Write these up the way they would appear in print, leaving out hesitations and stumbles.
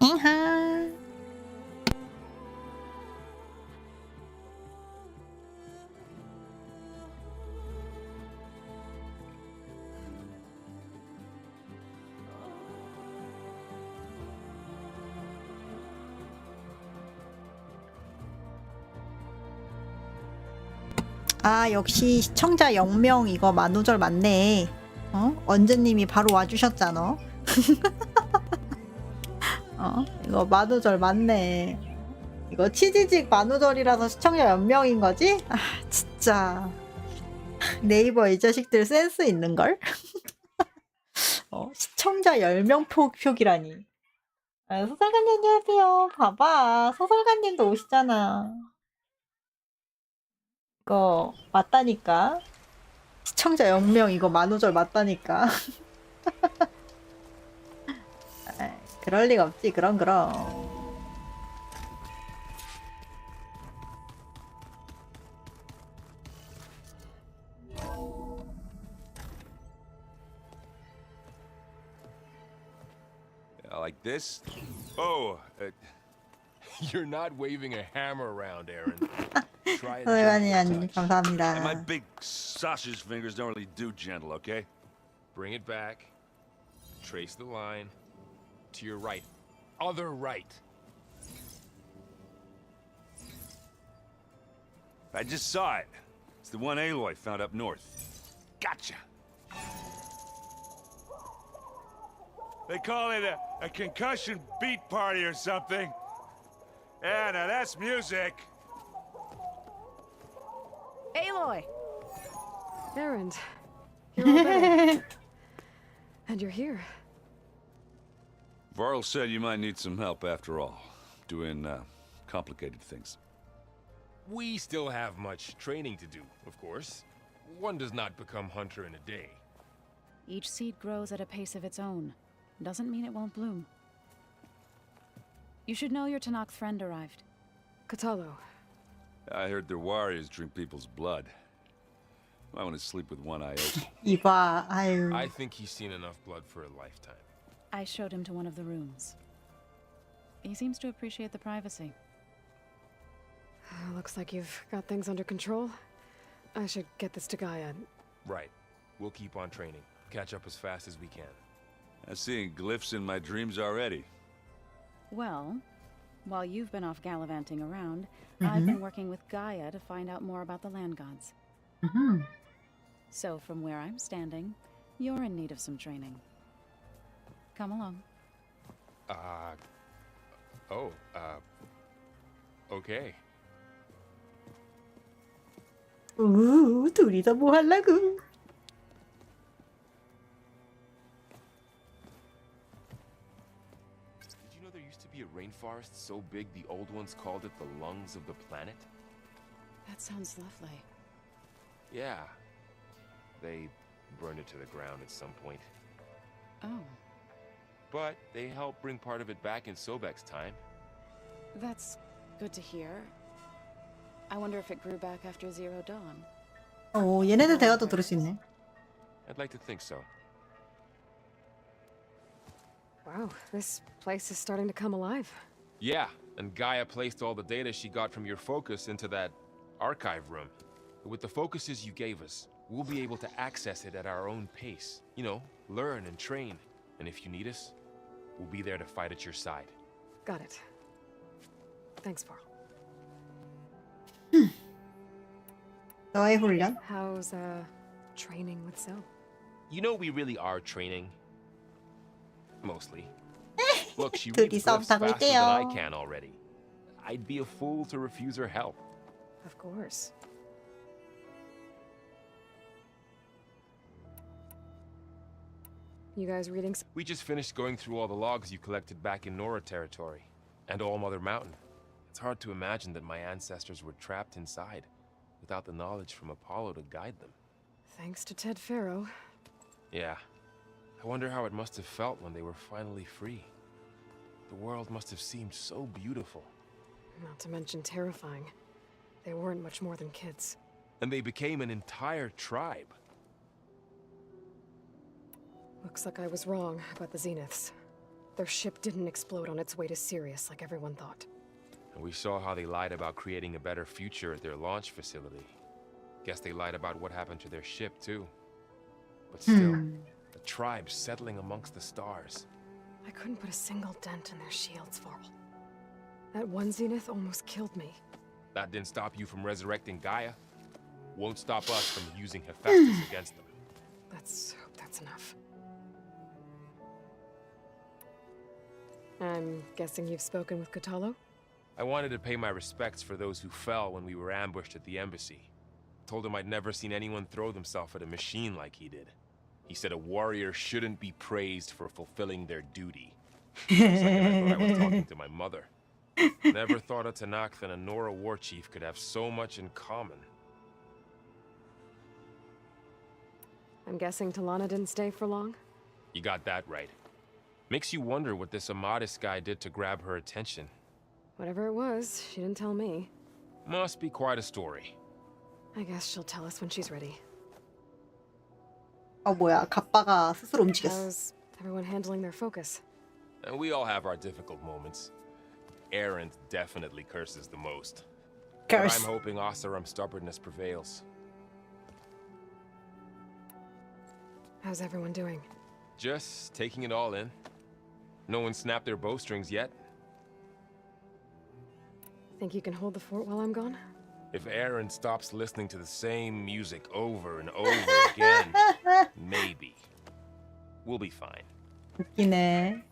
잉하. 아, 역시 시청자 0명 이거 만우절 맞네. 언제님이 바로 와주셨잖아. 이거 만우절 맞네. 이거 치지직 만우절이라서 시청자 0명인 거지? 아, 진짜. 네이버 이 자식들 센스 있는걸? 시청자 10명 표기라니. 아, 소설가님 안녕하세요. 봐봐. 소설가님도 오시잖아. 이거 맞다니까. 시청자 0명 이거 만우절 맞다니까. 그럴 리가 없지. 그럼. Like this? Oh, you're not waving a hammer around, Aaron. Try it. 소설가님 감사합니다. And my big sausage fingers don't really do gentle, okay? Bring it back. Trace the line. To your right. Other right. I just saw it. It's the one Aloy found up north. Gotcha. They call it a concussion beat party or something. Yeah, now that's music. Aloy! Aaron, you're all better. And you're here. Varl said you might need some help after all, doing complicated things. We still have much training to do, of course. One does not become hunter in a day. Each seed grows at a pace of its own. Doesn't mean it won't bloom. You should know your Tanakh friend arrived. Katalo. I heard their warriors drink people's blood. I want to sleep with one eye open. 이봐, 아유. I think he's seen enough blood for a lifetime. I showed him to one of the rooms. He seems to appreciate the privacy. Looks like you've got things under control. I should get this to Gaia. Right. We'll keep on training. Catch up as fast as we can. I'm seeing glyphs in my dreams already. Well, while you've been off gallivanting around, I've been working with Gaia to find out more about the land gods. So from where I'm standing, you're in need of some training. Come along. Okay. 둘이서 뭐 하려고? Did you know there used to be a rainforest so big the old ones called it the lungs of the planet? That sounds lovely. Yeah. They burned it to the ground at some point. Oh, But they helped bring part of it back in Sobek's time. that's good to hear. I wonder if it grew back after Zero Dawn. 얘네들 대화도 들을 수 있네. I'd like to think so. Wow, this place is starting to come alive. Yeah, and Gaia placed all the data she got from your focus into that archive room. With the focuses you gave us, we'll be able to access it at our own pace. You know, learn and train. And if you need us, we'll be there to fight at your side. Got it. Thanks, Varl. 너의 훈련? How's, training with Zoe? You know we really are training. Mostly. Look, she 둘이 reads 싸움 glyphs faster than I 당할게요. can already. I'd be a fool to refuse her help. Of course. You guys reading? We just finished going through all the logs you collected back in Nora territory, and All Mother Mountain. It's hard to imagine that my ancestors were trapped inside, without the knowledge from Apollo to guide them. Thanks to Ted Faro. Yeah. I wonder how it must have felt when they were finally free. The world must have seemed so beautiful. Not to mention terrifying. They weren't much more than kids. And they became an entire tribe. Looks like I was wrong about the Zeniths. Their ship didn't explode on its way to Sirius like everyone thought. And we saw how they lied about creating a better future at their launch facility. Guess they lied about what happened to their ship, too. But still, the tribe settling amongst the stars. I couldn't put a single dent in their shields, Varl. That one Zenith almost killed me. That didn't stop you from resurrecting Gaia. Won't stop us from using Hephaestus against them. Let's hope that's enough. I'm guessing you've spoken with Kotallo? I wanted to pay my respects for those who fell when we were ambushed at the embassy. Told him I'd never seen anyone throw themselves at a machine like he did. He said a warrior shouldn't be praised for fulfilling their duty. For a second, I thought I was talking to my mother. Never thought a Tanakh and a Nora war chief could have so much in common. I'm guessing Talana didn't stay for long? You got that right. Makes you wonder what this Amadis guy did to grab her attention. Whatever it was, she didn't tell me. Must be quite a story. I guess she'll tell us when she's ready. 뭐야, 갑바가 스스로 움직였어. How's everyone handling their focus? And we all have our difficult moments. Errant definitely curses the most. But Curse. I'm hoping Oseram's stubbornness prevails. How's everyone doing? Just taking it all in. No one snapped their bowstrings yet. Think you can hold the fort while I'm gone? If Aaron stops listening to the same music over and over again, maybe. We'll be fine. 웃기네.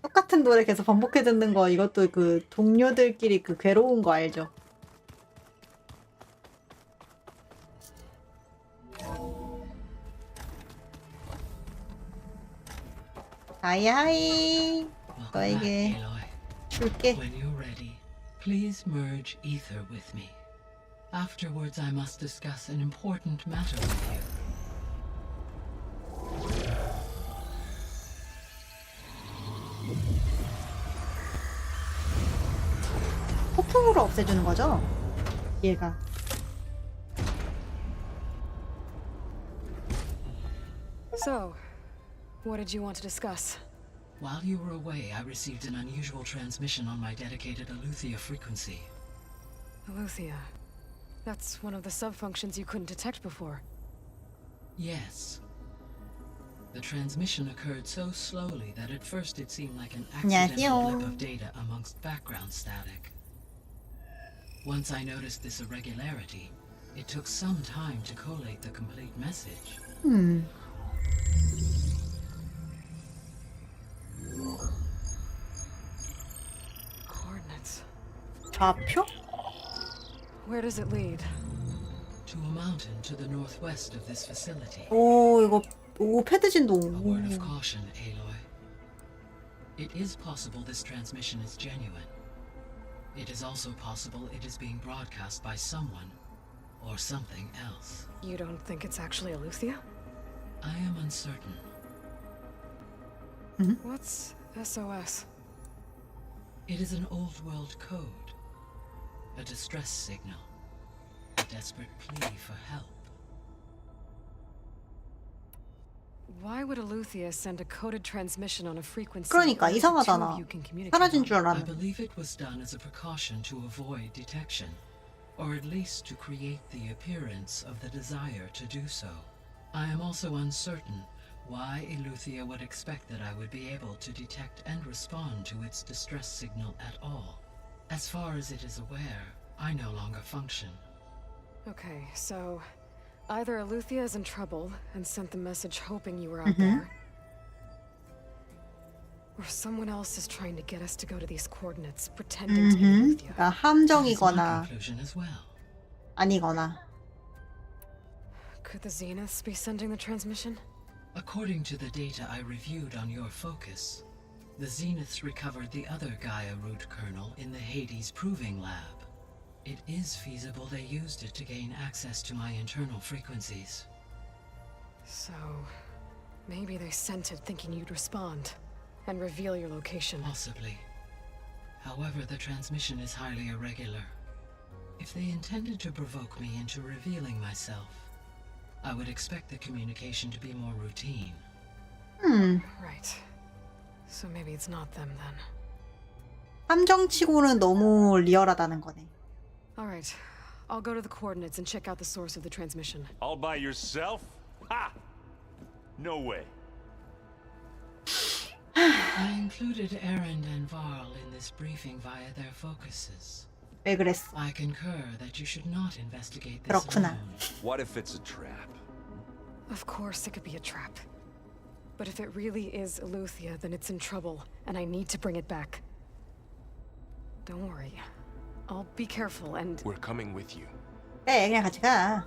똑같은 노래 계속 반복해 듣는 거 이것도 그 동료들끼리 그 괴로운 거 알죠? 하이 너에게 줄게. When you're ready, please merge ether with me. Afterwards, I must discuss an important matter with you. 폭풍으로 없애주는 거죠? 얘가. So, what did you want to discuss? While you were away, I received an unusual transmission on my dedicated Aletheia frequency. Aletheia. That's one of the sub-functions you couldn't detect before. Yes. The transmission occurred so slowly that at first it seemed like an accidental blip of data amongst background static. Once I noticed this irregularity, it took some time to collate the complete message. Coordinates. 좌표? Where does it lead? To a mountain to the northwest of this facility. 오 이거 오 패드 진동. A word of caution, Aloy. It is possible this transmission is genuine. It is also possible it is being broadcast by someone or something else. You don't think it's actually Aletheia? I am uncertain. What's SOS? It is an old world code. A distress signal. A desperate plea for help. Why would Aletheia send a coded transmission on a frequency 그러니까 only the two of 이상하잖아. you can communicate 사라진 on? 줄 I 알았는데. believe it was done as a precaution to avoid detection, or at least to create the appearance of the desire to do so. I am also uncertain why Aletheia would expect that I would be able to detect and respond to its distress signal at all. As far as it is aware, I no longer function. Okay, so either Aletheia is in trouble and sent the message hoping you were out there, or someone else is trying to get us to go to these coordinates pretending to be Aletheia. 그러니까 That is my 함정이거나 conclusion as well. 아니거나. Could the Zeniths be sending the transmission? According to the data I reviewed on your focus, the Zeniths recovered the other Gaia root kernel in the Hades Proving Lab. It is feasible they used it to gain access to my internal frequencies. So, maybe they sent it thinking you'd respond and reveal your location. Possibly. However, the transmission is highly irregular. If they intended to provoke me into revealing myself, I would expect the communication to be more routine. Right. So So maybe it's not them then. 함정치고는 너무 리얼하다는 거네. All right. I'll go to the coordinates and check out the source of the transmission. All by yourself? Ha! No way. I included Erend and Varl in this briefing via their focuses. 왜 그랬어? I concur that you should not investigate this 그렇구나. alone. What if it's a trap? Of course it could be a trap. But if it really is Eleuthia, then it's in trouble, and I need to bring it back. Don't worry. I'll be careful and... We're coming with you. 그래, 그냥 같이 가.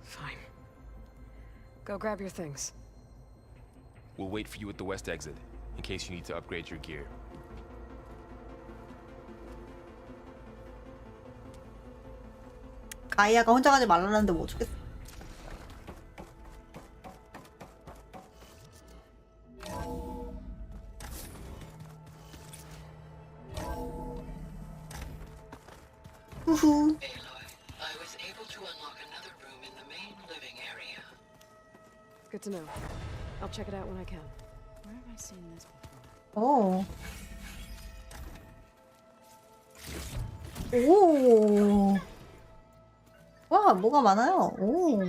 Fine. Go grab your things. We'll wait for you at the west exit, in case you need to upgrade your gear. 가이아가 혼자 가지 말라는데 뭐 어쩌겠어. 후후. Aloy, I was able to unlock another room in the main living area. Good to know. I'll check it out when I can. Where have I seen this before? 오. 오. 와, 뭐가 많아요. 오.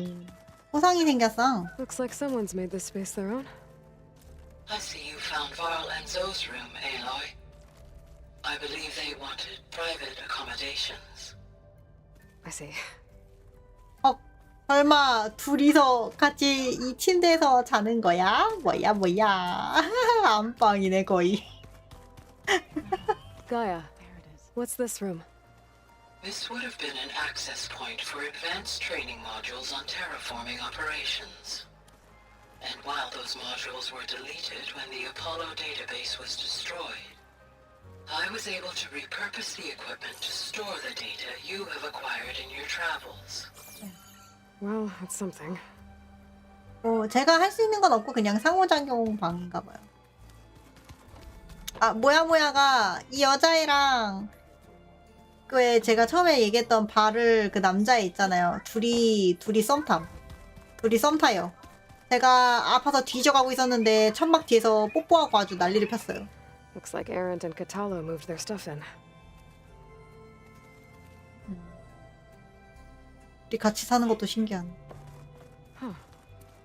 포상이 생겼어. Looks like someone's made this space their own. I see you found Varl and Zoe's room, Aloy. I believe they wanted private accommodations. I see. 설마 둘이서 같이 이 침대에서 자는 거야? 뭐야. 안방이네 거의. Gaia, There it is. what's this room? This would have been an access point for advanced training modules on terraforming operations. And while those modules were deleted when the Apollo database was destroyed, I was able to repurpose the equipment to store the data you have acquired in your travels. Well, that's something. 제가 할 수 있는 건 없고 그냥 상호작용 방인가 봐요. 아, 모야가 이 여자애랑 왜 제가 처음에 얘기했던 발을 그 남자애 있잖아요. 둘이 썸 타요. 제가 아파서 뒤져가고 있었는데 천막 뒤에서 뽀뽀하고 아주 난리를 폈어요. Looks like Erend and Katalo moved their stuff in. 우리 같이 사는 것도 신기하네. Huh.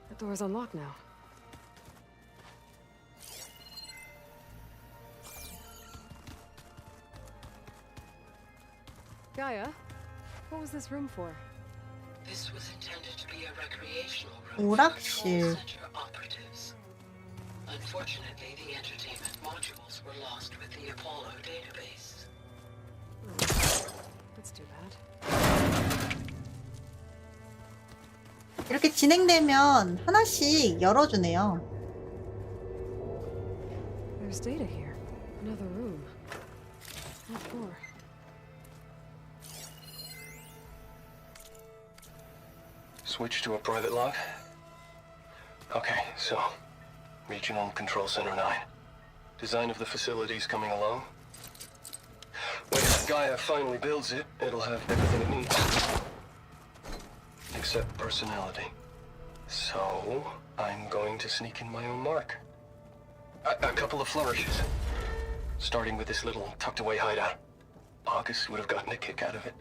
The door's unlocked now. Gaia, what was this room for? This was intended to be a recreational room for 오락실. control center operatives. Unfortunately, the entertainment modules were lost with the Apollo database. That's too bad. 이렇게 진행되면 하나씩 열어주네요. There's data here. Another room. What for? Switch to a private log? Okay, so Regional Control Center 9. Design of the facility's coming along. When Gaia finally builds it, it'll have everything it needs. Except personality. So, I'm going to sneak in my own mark. A couple of flourishes. Starting with this little tucked-away hideout. August would have gotten a kick out of it.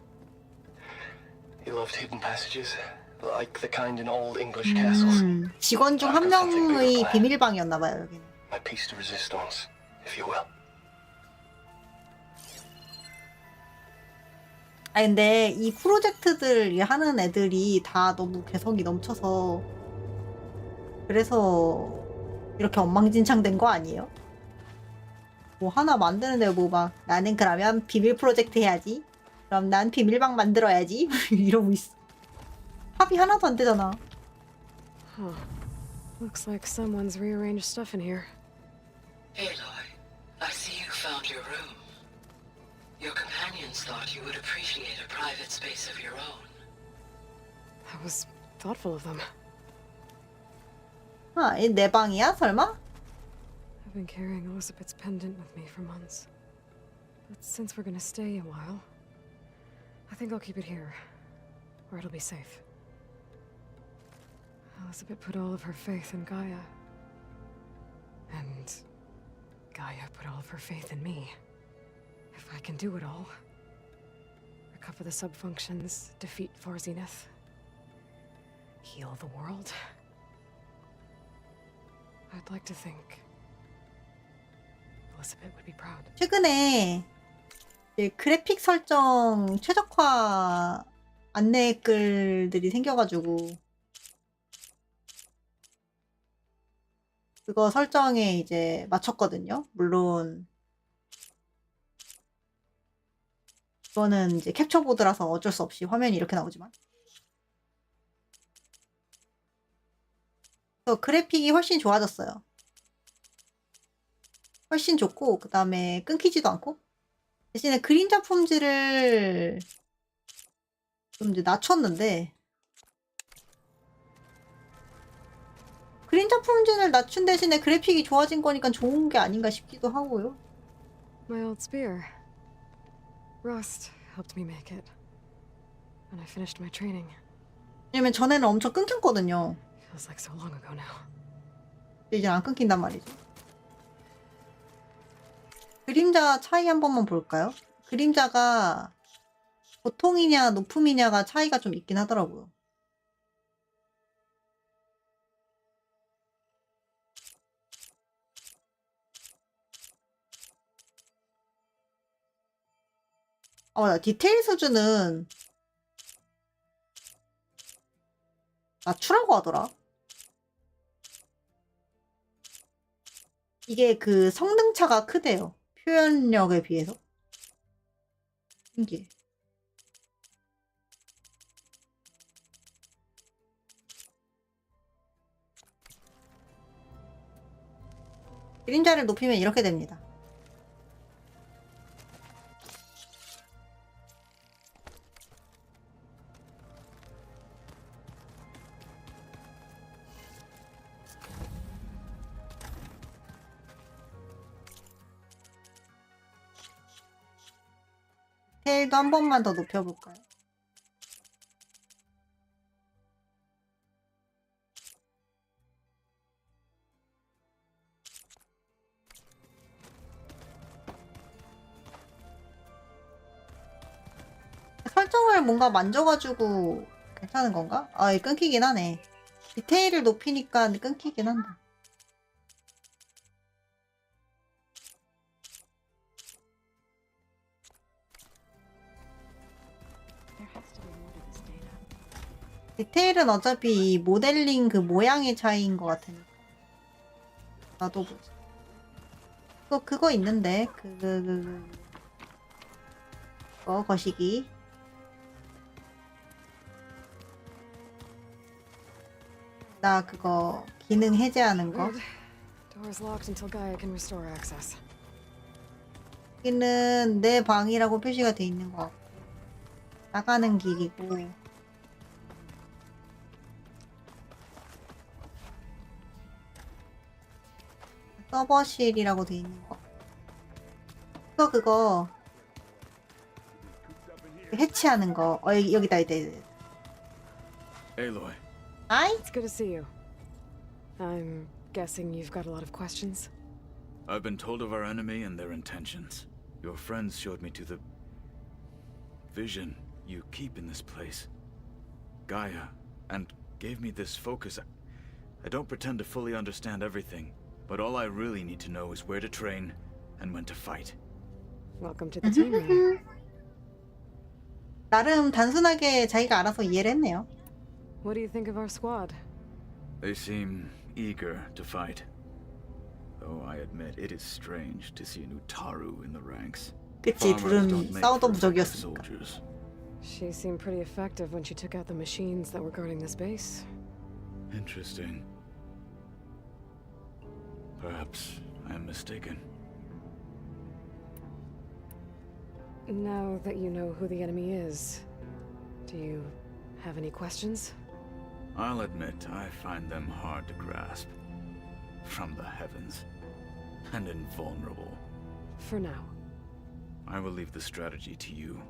He loved hidden passages, like the kind in old English castles. 직원 중 한 명의 비밀방이었나봐요, 여기는. My piece de resistance, if you will. 아 근데 이 프로젝트들 하는 애들이 다 너무 개성이 넘쳐서 그래서 이렇게 엉망진창 된 거 아니에요? 뭐 하나 만드는데 뭐 막 나는 그러면 비밀 프로젝트 해야지. 그럼 난 비밀방 만들어야지. 이러고 있어. 합의 하나도 안 되잖아. Huh. Looks like someone's rearranged stuff in here. Aloy, I see you found your room. Your companions thought you would appreciate a private space of your own. That was thoughtful of them. 아, 이 내 방이야? 설마? I've been carrying Elizabeth's pendant with me for months. But since we're gonna stay a while, I think I'll keep it here, where it'll be safe. Elizabeth put all of her faith in Gaia. And Gaia put all of her faith in me. If I can do it all, recover the subfunctions, defeat Varzineth, heal the world, I'd like to think Elizabeth would be proud. 최근에 이제 그래픽 설정 최적화 안내 글들이 생겨가지고 그거 설정에 이제 맞췄거든요. 물론 이거는 이제 캡처보드라서 어쩔 수 없이 화면이 이렇게 나오지만 그래픽이 훨씬 좋아졌어요. 훨씬 좋고 그 다음에 끊기지도 않고 대신에 그림자 품질을 좀 이제 낮췄는데 그림자 품질을 낮춘 대신에 그래픽이 좋아진 거니까 좋은 게 아닌가 싶기도 하고요. My old spear. Rust helped me make it. When I finished my training. 왜냐면 전에는 엄청 끊겼거든요. Feels like so long ago now. 이제 안 끊긴단 말이죠. 그림자 차이 한 번만 볼까요? 그림자가 보통이냐 높음이냐가 차이가 좀 있긴 하더라고요. 맞아. 디테일 수준은 낮추라고 하더라. 이게 그 성능차가 크대요. 표현력에 비해서. 신기해. 그림자를 높이면 이렇게 됩니다. 디테일도 한 번만 더 높여볼까요? 설정을 뭔가 만져가지고 괜찮은 건가? 아, 이 끊기긴 하네. 디테일을 높이니까 끊기긴 한다. 디테일은 어차피 이 모델링 그 모양의 차이인 것 같으니까. 나도 보자. 그거 있는데 거시기. 나 그거 기능 해제하는 거. Good. Door's locked until Gaia can restore access. 여기는 내 방이라고 표시가 돼 있는 것 같고 나가는 길이고 서버실이라고 돼 있는 거. 그거 해치하는 거. 여기다. Aloy. 아이? It's good to see you. I'm guessing you've got a lot of questions? I've been told of our enemy and their intentions. Your friends showed me to the vision you keep in this place, Gaia, and gave me this focus. I don't pretend to fully understand everything, but all I really need to know is where to train and when to fight. Welcome to the team, man. 나름 단순하게 자기가 알아서 이해를 했네요. What do you think of our squad? They seem eager to fight. Though I admit it is strange to see an Utaru in the ranks. 그치, Farmers 둘은 don't make 싸우던 for effective 부적이었으니까. soldiers. She seemed pretty effective when she took out the machines that were guarding this base. Interesting. Perhaps I am mistaken. Now that you know who the enemy is, do you have any questions? I'll admit I find them hard to grasp. From the heavens. And invulnerable. For now. I will leave the strategy to you.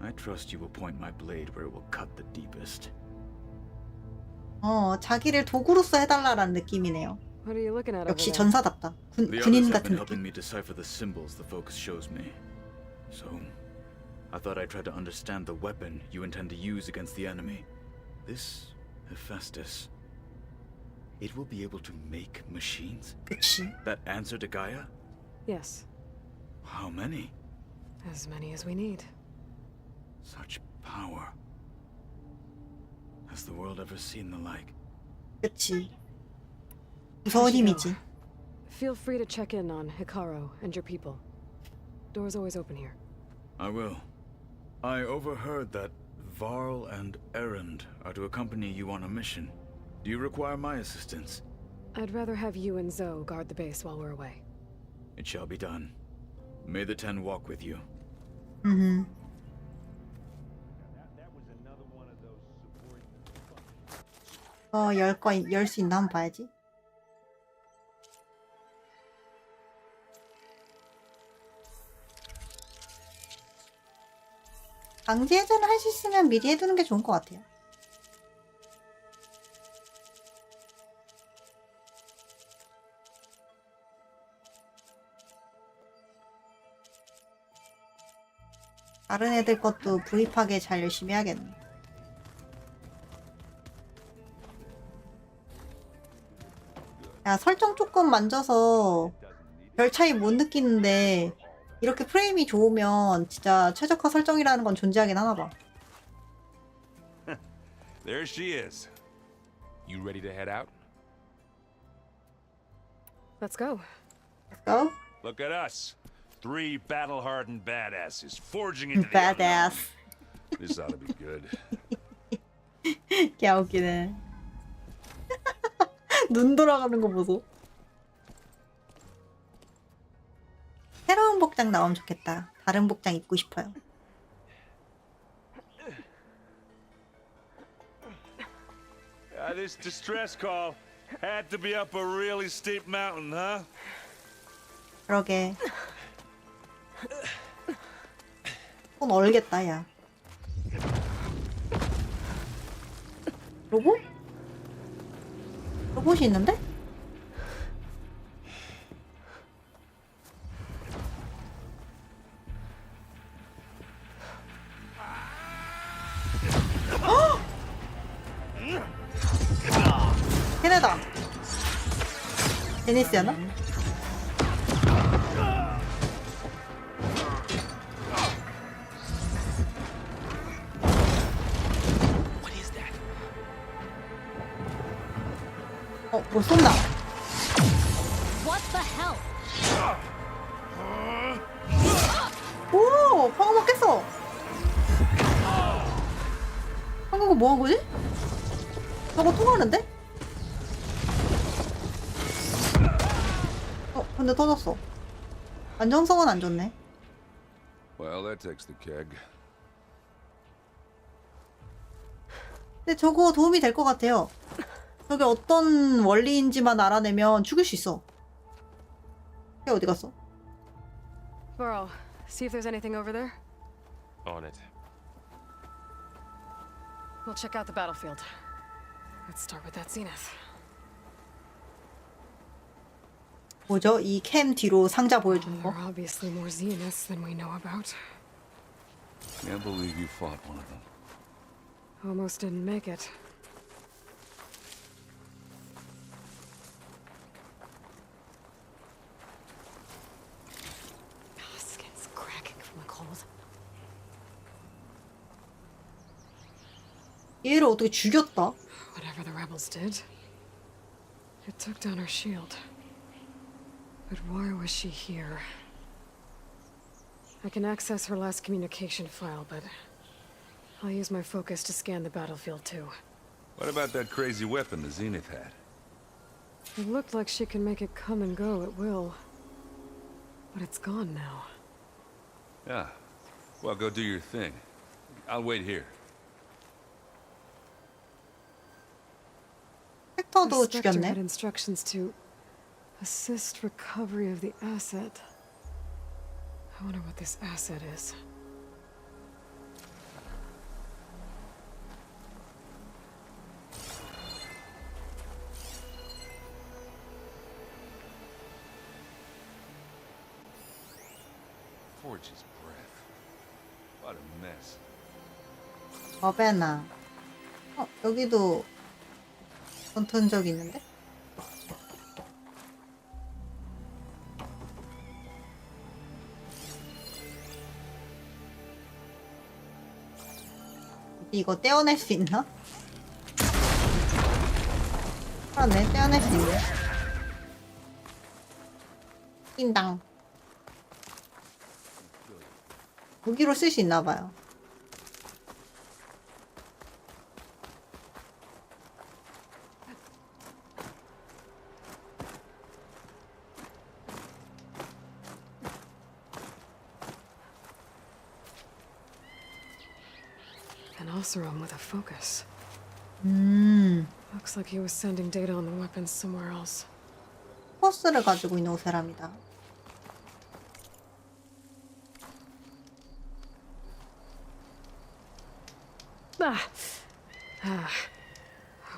I trust you will point my blade where it will cut the deepest. 자기를 도구로서 해달라라는 느낌이네요. What are you looking at over 역시 there? 전사답다. The 군인 others have 같은 been helping 느낌. me decipher the symbols the focus shows me. So, I thought I'd try to understand the weapon you intend to use against the enemy. This Hephaestus. It will be able to make machines? 그치. That answer to Gaia? Yes, How many? as many as we need. Such power. Has the world ever seen the like? 그치. 무서운 힘이지. Feel free to check in on Hikaru and your people. Door's always open here. I will. I overheard that Varl and Erend are to accompany you on a mission. Do you require my assistance? I'd rather have you and Zoe guard the base while we're away. It shall be done. May the Ten walk with you. 음. 열 수 있나 한번 봐야지. 강제 해제를 할 수 있으면 미리 해두는 게 좋은 것 같아요. 다른 애들 것도 브리프하게 잘 열심히 해야겠네. 야, 설정 조금 만져서 별 차이 못 느끼는데 이렇게 프레임이 좋으면 진짜 최적화 설정이라는 건 존재하긴 하나 봐. There she is. You ready to head out? Let's go. Go. Look at us. 3 battle-hardened badasses forging into the Badass. unknown. This ought to be good. 개 웃기네. 눈 돌아가는 거 보소. 새로운 복장 나오면 좋겠다. 다른 복장 입고 싶어요. This distress call had to be up a really steep mountain, huh? 그러게. 손 얼겠다, 야. 로봇? 로봇이 있는데? 걔네다. 제니스였나? 뭐 쏜다. What the hell? 오, 방금 먹겠어. 방금 그거 뭐 한 거지? 저거 통하는데? 근데 터졌어. 안정성은 안 좋네. Well, that takes the keg. 근데 저거 도움이 될 것 같아요. 저게 어떤 원리인지만 알아내면 죽일 수 있어. 걔 어디 갔어? Varl, see if there's anything over there. On it. We'll check out the battlefield. Let's start with that zenith. 뭐죠? 이 캠 뒤로 상자 보여주는 There 거. are obviously more zeniths than we know about. Can't believe you fought one of them. Almost didn't make it. Skin's cracking from the cold. 얘를 어떻게 죽였다? Whatever the rebels did, it took down her shield. But why was she here? I can access her last communication file, but I'll use my focus to scan the battlefield too. What about that crazy weapon the Zenith had? It looked like she can make it come and go at will. But it's gone now. Yeah. Well, go do your thing. I'll wait here. 벡터도 The Spectre had 죽였네. instructions to assist recovery of the asset. I wonder what this asset is. gorgeous breath. What a mess. 어베나. 여기도 전투 적 있는데? 이거 떼어낼 수 있나? 그러네, 떼어낼 수 있네. 띵당. 무기로 쓸 수 있나봐요. An Oseram with a focus. Looks like he was sending data on the weapons somewhere else. 포스를 가지고 있는 사람이다.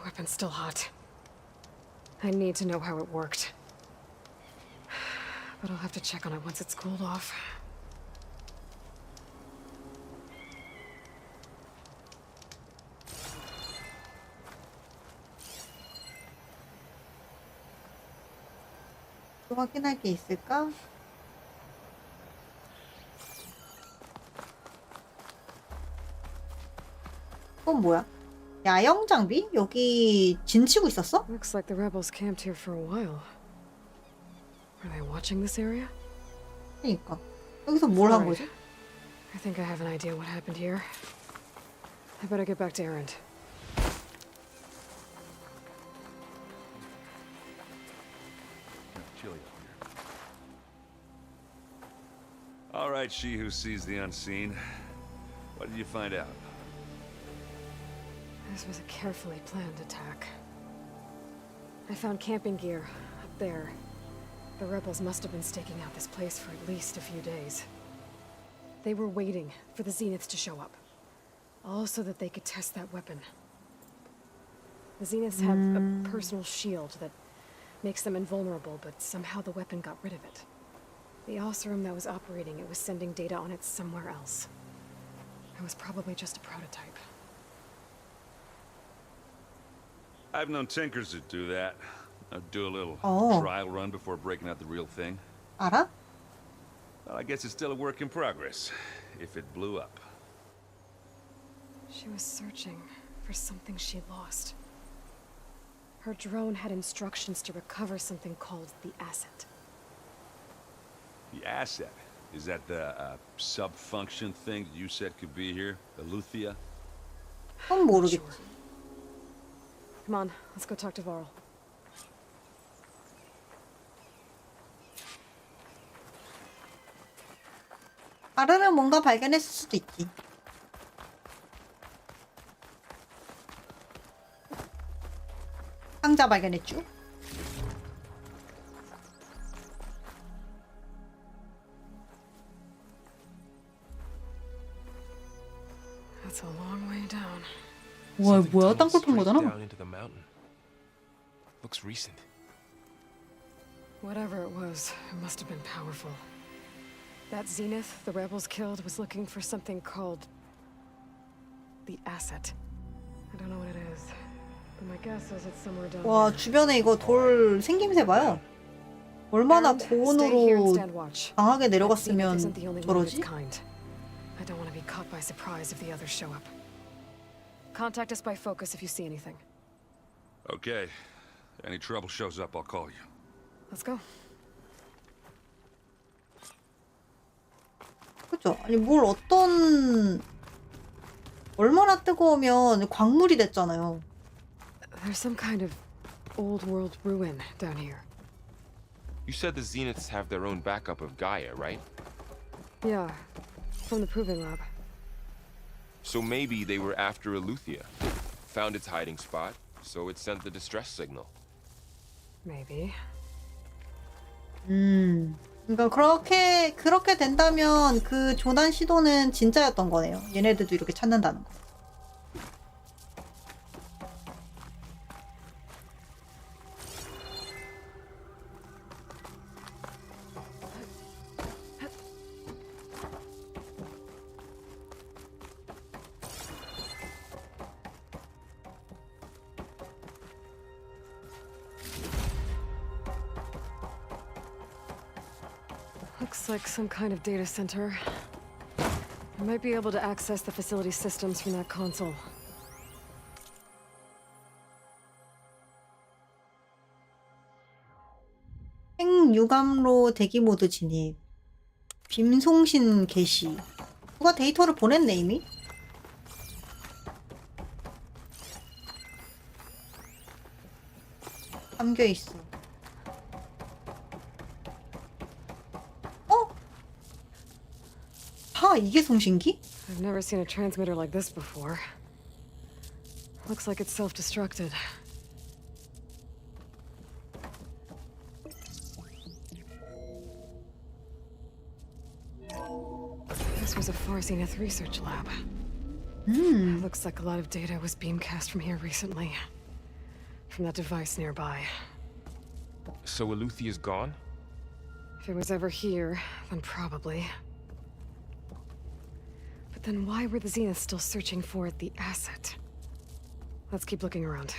Weapon's still hot. I need to know how it worked. But I'll have to check on it once it's cooled off. 또 확인할 게 있을까? 그건 뭐야? 야영 장비? 여기 진치고 있었어? Looks like the rebels camped here for a while. Were they watching this area? 그러니까 여기서 뭘 한 거지? I think I have an idea what happened here. I better get back to Erend. Chilly up here. All right, she who sees the unseen. What did you find out? This was a carefully planned attack. I found camping gear up there. The rebels must have been staking out this place for at least a few days. They were waiting for the Zeniths to show up. All so that they could test that weapon. The Zeniths have a personal shield that makes them invulnerable, but somehow the weapon got rid of it. The Oseram that was operating it was sending data on it somewhere else. It was probably just a prototype. I've known tinkers that do that. Do a little trial run before breaking out the real thing. 알아? Well, I guess it's still a work in progress, if it blew up. She was searching for something she lost. Her drone had instructions to recover something called the asset. The asset? Is that the sub-function thing that you said could be here? The Luthia? 그건 모르겠지. Come on, let's go talk to Varl. 아르는 뭔가 발견했을 수도 있지. 상자 발견했죠? That's a long way down. 와, 뭐야? Tunneled 땅굴 판 straight 거잖아? down into the mountain. Looks recent. Whatever it was, it must have been powerful. That Zenith the rebels killed was looking for something called the asset. I don't know what it is, but my guess is it's somewhere down 와, there. 주변에 이거 돌 생김새 봐요. 얼마나 Erend, stay here and 고온으로 stand watch. 강하게 That Zenith 내려갔으면 isn't the only one of its 저러지? kind. I don't want to be caught by surprise if the others show up. Contact us by focus if you see anything. Okay. Any trouble shows up, I'll call you. Let's go. 그죠? 아니 뭘 어떤 얼마나 뜨거우면 광물이 됐잖아요. There's some kind of old world ruin down here. You said the Zeniths have their own backup of Gaia, right? Yeah, from the proving lab. So maybe they were after Eleuthia. Found its hiding spot, so it sent the distress signal. Maybe. 그러니까 그렇게 된다면 그 조난 시도는 진짜였던 거네요. 얘네들도 이렇게 찾는다는 거. Looks like some kind of data center. I might be able to access the facility systems from that console. 핵융합로 대기 모드 진입. 빔송신 개시. 누가 데이터를 보냈네 이미? 잠겨 있어. 어? 아, 이게 송신기? I've never seen a transmitter like this before. Looks like it's self-destructed. This was a Far Zenith research lab. Looks like a lot of data was beamcast from here recently. From that device nearby. So Eluthia's gone? If it was ever here, then probably. But then why were the Zeniths still searching for the asset? Let's keep looking around.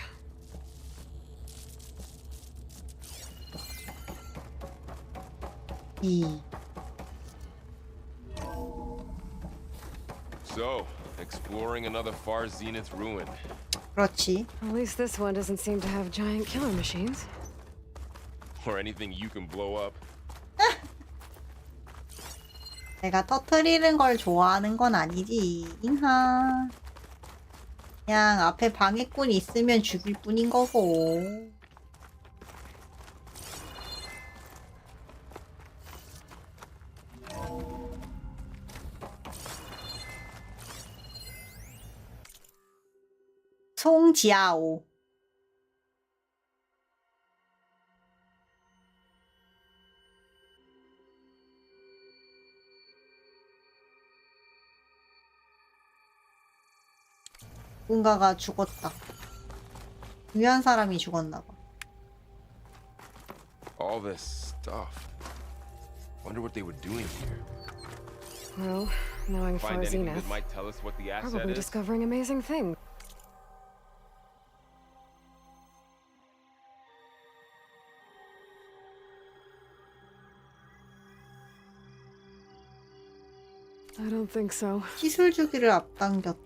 So, exploring another Far Zenith ruin. 그렇지. At least this one doesn't seem to have giant killer machines. Or anything you can blow up. 내가 터트리는 걸 좋아하는 건 아니지. 인하. 그냥 앞에 방해꾼 있으면 죽일 뿐인 거고. 송지아오. 누군가가 죽었다. 중요한 사람이 죽었나 봐. All this stuff. Wonder what they were doing here. Well, knowing Find Far anything Zenith, that might tell us what the asset probably is? discovering amazing things. I don't think so. 시술 주기를 앞당겼다.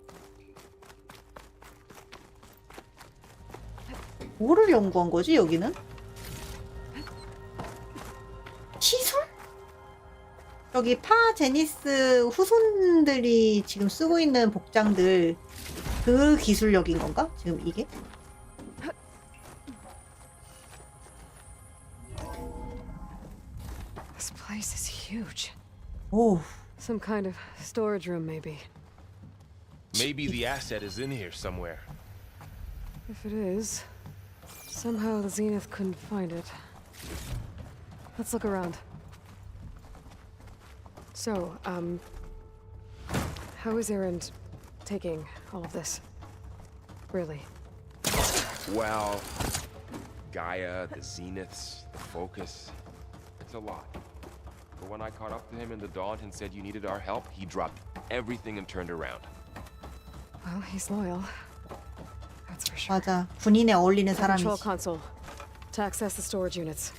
뭐를 연구한 거지, 여기는? 시술? 여기 파제니스 후손들이 지금 쓰고 있는 복장들, 그 기술력인 건가? 지금 이게? This place is huge. 오, Some kind of storage room, maybe. Maybe the asset is in here somewhere. If it is, somehow the Zenith couldn't find it. Let's look around. So, how is Erend taking all of this? Really? Well, Gaia, the Zeniths, the Focus. It's a lot. But when I caught up to him in the Daunt and said you needed our help, he dropped everything and turned around. Well, he's loyal. That's for sure. 맞아. 군인에 어울리는 Control 사람이지. console. To access the storage units.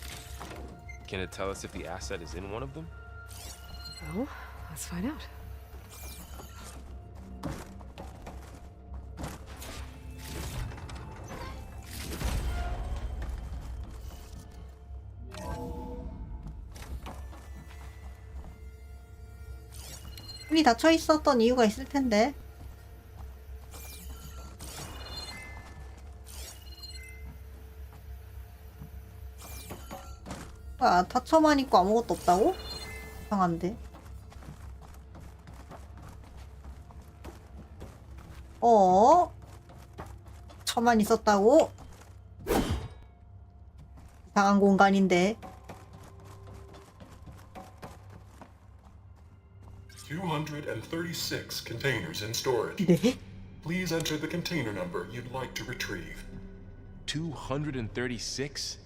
Can it tell us if the asset is in one of them? Well, let's find out. 문이 닫혀 있었던 이유가 있을 텐데. 뭐야, 닫혀만 있고 아무것도 없다고? 이상한데. 닫혀만 있었다고? 이상한 공간인데. 236 containers in storage. 네? Please enter the container number you'd like to retrieve. 236?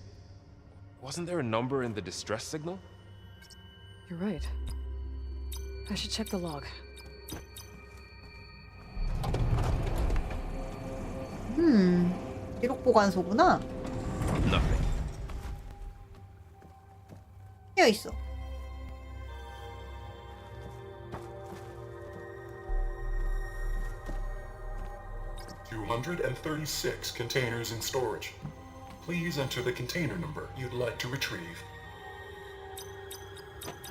Wasn't there a number in the distress signal? You're right. I should check the log. 기록 보관소구나. Nothing. 되어 있어. 236 containers in storage. Please enter the container number you'd like to retrieve.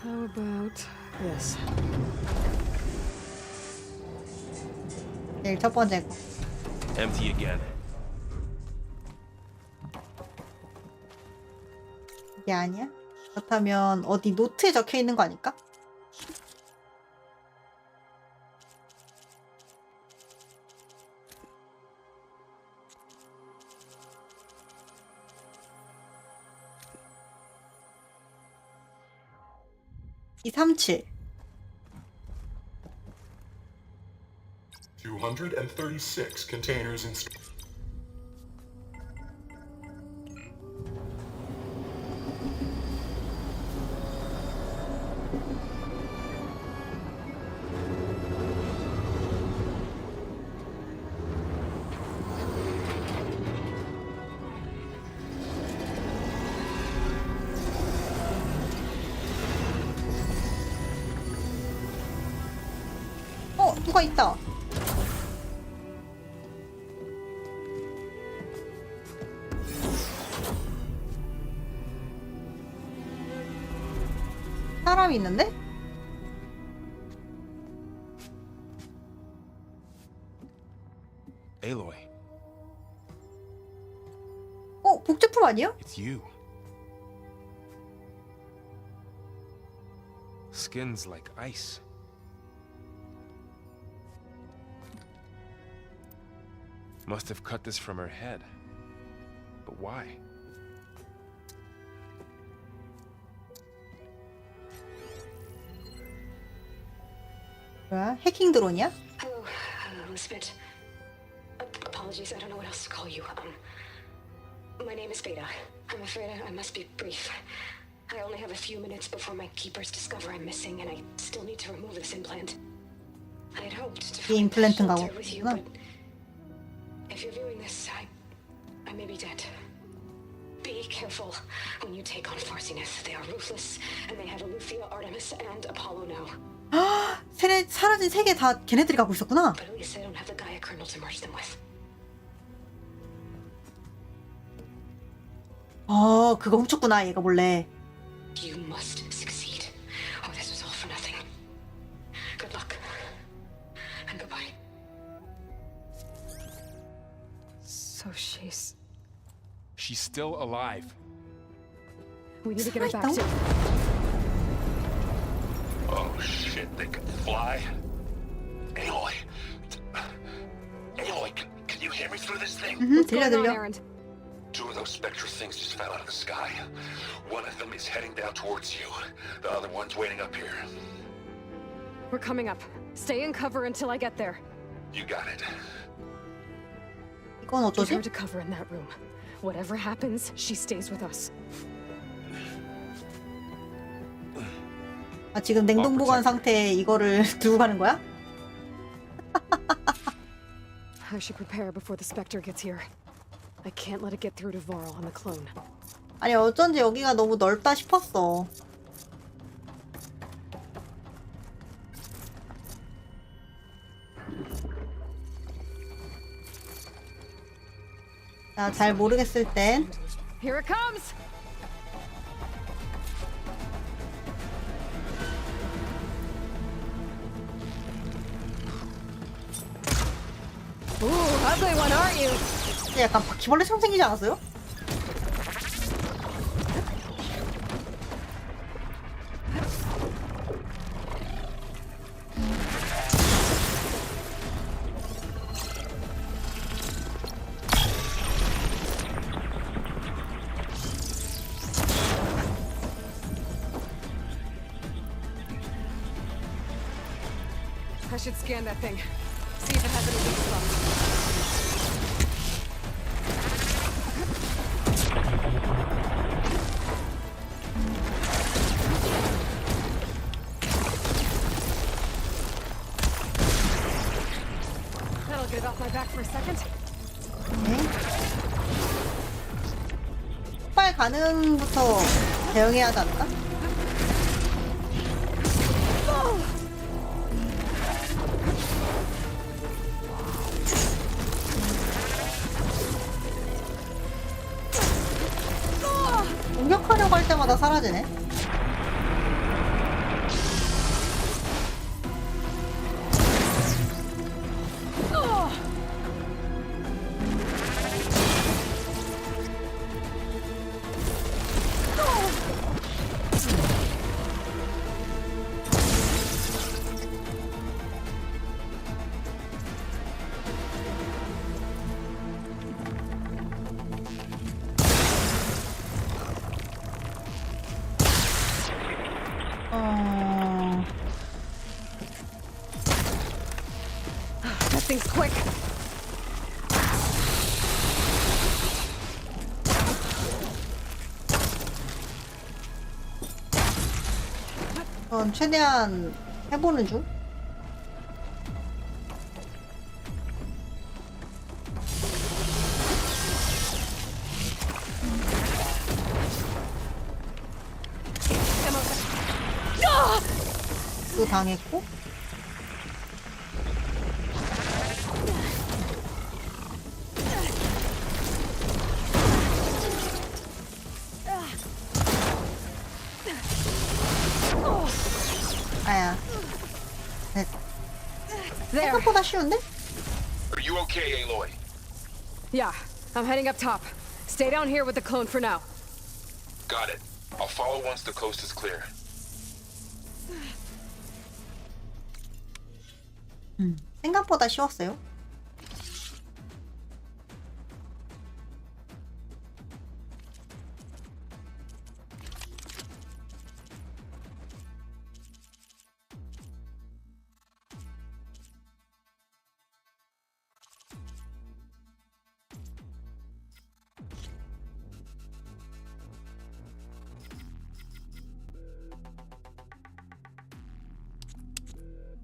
How about this? 제일 첫 번째 거. Empty again. 이게 아니야? 그렇다면 어디 노트에 적혀 있는 거 아닐까? (237) 236 containers in storage. 누가 있다. 사람이 있는데? Aloy, 복제품 아니야? it's you. Skin's like ice. Must have cut this from her head. But why? 뭐야? 해킹 드론이야? Hello, Miss Fitch. Apologies, I don't know what else to call you. My name is Beta. I'm afraid I must be brief. I only have a few minutes before my keepers discover I'm missing, and I still need to remove this implant. I had hoped to find shelter with you, but if you're viewing this, I may be dead. Be careful when you take on Farsiness. They are ruthless, and they have Eleuthia, Artemis, and Apollo now. 사라진 세 개 다 걔네들이 갖고 있었구나. But at least they don't have the Gaia kernel to merge them with. 그거 훔쳤구나 얘가 몰래. You must succeed, or this was all for nothing. Good luck, and goodbye. So she's still alive. We need to get her back to... Oh shit, they can fly? Aloy! Aloy, can you hear me through this thing? 들려. Two of those spectral things just fell out of the sky. One of them is heading down towards you. The other one's waiting up here. We're coming up. Stay in cover until I get there. You got it. 이건 Get 어쩌지? her to cover in that room. Whatever happens, she stays with us. 지금 냉동 보관 상태에 이거를 들고 가는 거야? I should prepare before the Spectre gets here. I can't let it get through to Varl and the clone. 아니 어쩐지 여기가 너무 넓다 싶었어. 잘 모르겠을 땐 Here it comes! Ooh, ugly one, aren't you? 약간 바퀴벌레처럼 생기지 않았어요? I should scan that thing. See if it has any weak spots. That'll get it off my back for a second. 폭발 가능부터 대응해야 하지 않을까? 회복하려고 할 때마다 사라지네. That thing's quick. 전 최대한 해보는 중. 또 당했고. 아야. 네. 생각보다 쉬운데? Are you okay, Aloy? Yeah, I'm heading up top. Stay down here with the clone for now. Got it. I'll follow once the coast is clear. 생각보다 쉬웠어요.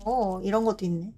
오, 이런 것도 있네.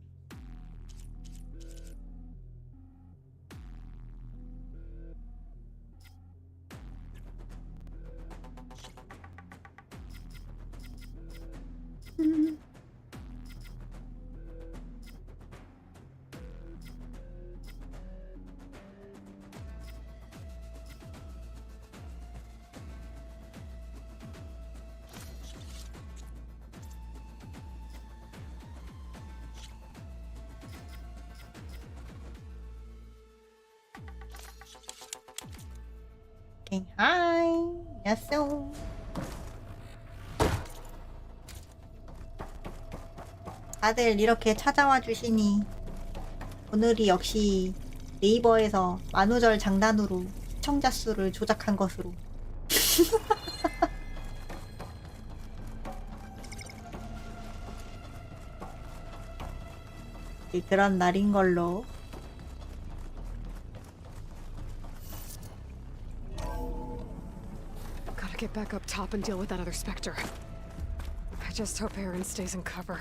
하이, 안녕하세요. 다들 이렇게 찾아와 주시니 오늘이 역시 네이버에서 만우절 장난으로 시청자 수를 조작한 것으로 그런 날인 걸로. Gotta get back up top and deal with that other Spectre. I just hope Aaron stays in cover.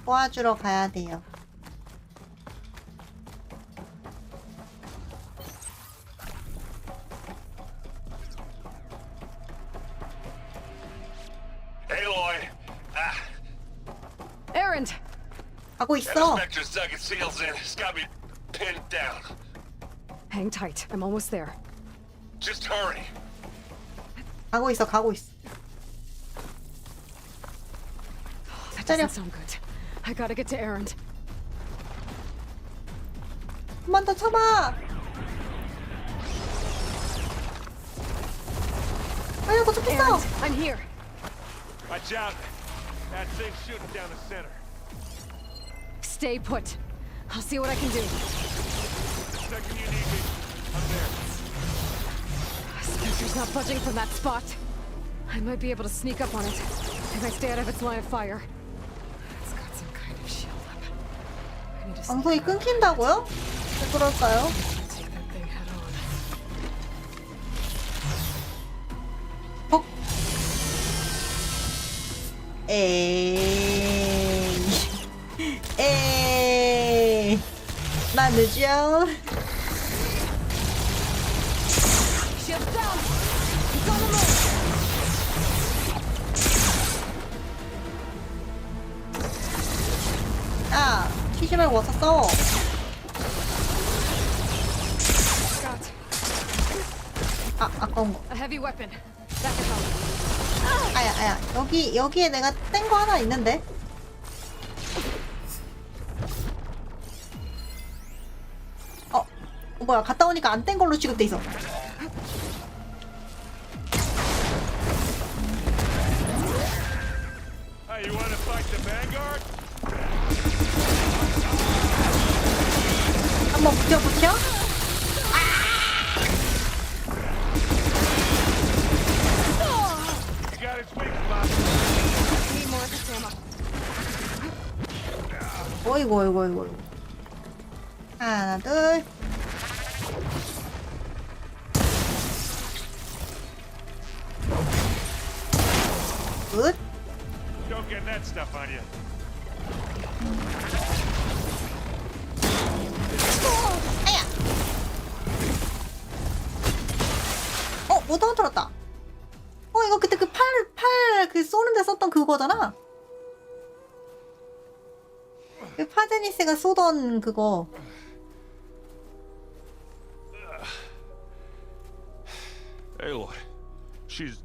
도와주러 가야 돼요. Aloy! Aaron! 가고 That 있어. Spectre's dug its heels in. It's got me pinned down. Hang tight. I'm almost there. Just hurry. 가고 있어, 가고 있어. That doesn't sound good. I gotta get to Aaron. 한 번 더 참아. 아유, 도착했어. Aaron, I'm here. Watch out. That thing's shooting down the center. Stay put. I'll see what I can do. Second you need me, I'm there. Spectre's not budging from that spot. I might be able to sneak up on it if I stay out of its line of fire. It's got some kind of shield up. I need to 방송이 끊긴다고요? 왜 그럴까요? take that thing head on. 헉. 에이. 에이. 나 늦죠? Shield down! It's on the move! 야, 튀지 말고 와서 싸워. 아까운 거. A heavy weapon. That can help. 아야. 여기에 내가 뗀 거 하나 있는데? 뭐야, 갔다 오니까 안 뗀 걸로 취급돼 있어. Hey, you wanna fight the Vanguard? 한번 붙여. You got its weak spot. Need more of this ammo. 어이구. 하나, 둘. 굿. Don't get that stuff on you. 아야. 못 터뜨렸다. 이거 그때 그 팔 그 쏘는데 썼던 그거잖아. 그 파데니스가 쏘던 그거. Aloy, she's.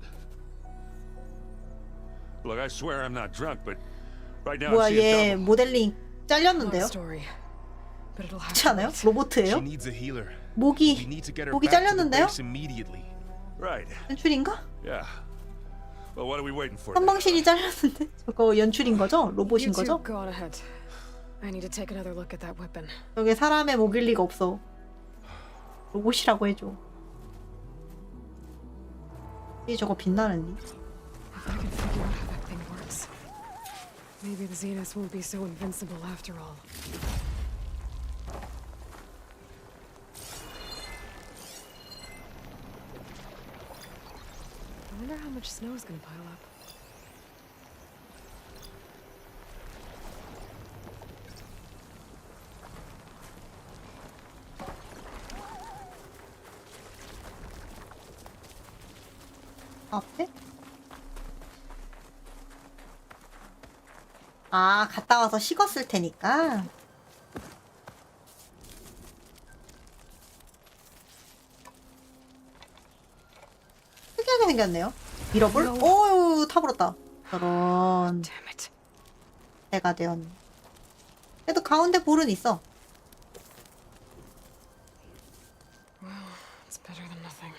Look, I swear I'm not drunk, but right now 뭐야, I'm seeing 얘 double. 모델링 Long 잘렸는데요? story. But it'll have 그렇지 to 않아요? wait. 로보트예요? She needs a healer. 목이 We need to get her 목이 back to the 잘렸는데요? base immediately. Right. 연출인가? Yeah. Well, what are we waiting for? 선방실이 잘렸는데? 저거 연출인 거죠? 로봇인 You two 거죠? go on ahead. I need to take another look at that weapon. 저게 사람의 목일 리가 없어. 로봇이라고 해줘. 이 저거 빛나는데? If I can figure out how that thing works, maybe the Zeniths won't be so invincible after all. I wonder how much snow is gonna pile up. 앞에? 갔다 와서 식었을 테니까. 특이하게 생겼네요. 밀어볼? 오유, 타버렸다. 저런. Damn it. 내가 되었네. 그래도 가운데 볼은 있어. Well, it's better than nothing.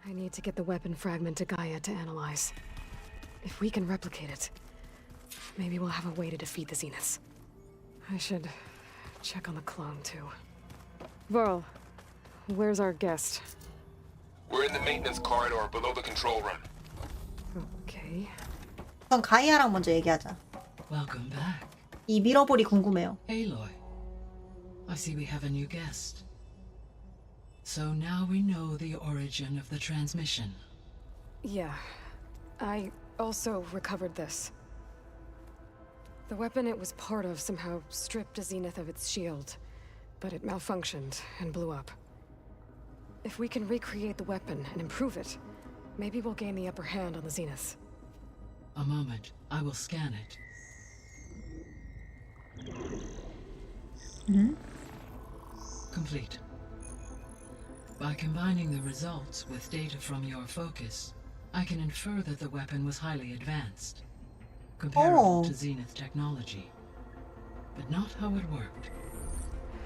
I need to get the weapon fragment to Gaia to analyze. If we can replicate it, maybe we'll have a way to defeat the Zeniths. I should check on the clone, too. Varl, where's our guest? We're in the maintenance corridor below the control room. Okay. 우선 가이아랑 먼저 얘기하자. Welcome back. 이 밀어볼이 궁금해요. Aloy. I see we have a new guest. So now we know the origin of the transmission. Yeah. I also recovered this. The weapon it was part of somehow stripped a Zenith of its shield, but it malfunctioned and blew up. If we can recreate the weapon and improve it, maybe we'll gain the upper hand on the Zeniths. A moment. I will scan it. Complete. By combining the results with data from your focus, I can infer that the weapon was highly advanced, comparable to Zenith technology, but not how it worked.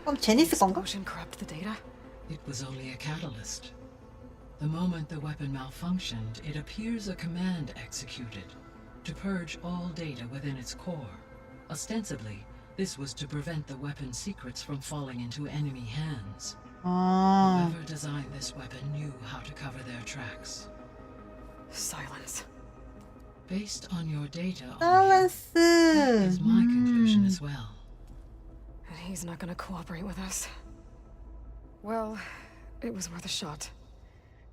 그럼 제니스 건가? Explosion corrupt the data? It was only a catalyst. The moment the weapon malfunctioned, it appears a command executed to purge all data within its core. Ostensibly, this was to prevent the weapon's secrets from falling into enemy hands. Whoever designed this weapon knew how to cover their tracks. Silence. Based on your data, 밸런스. that is my conclusion as well. And he's not gonna cooperate with us. Well, it was worth a shot.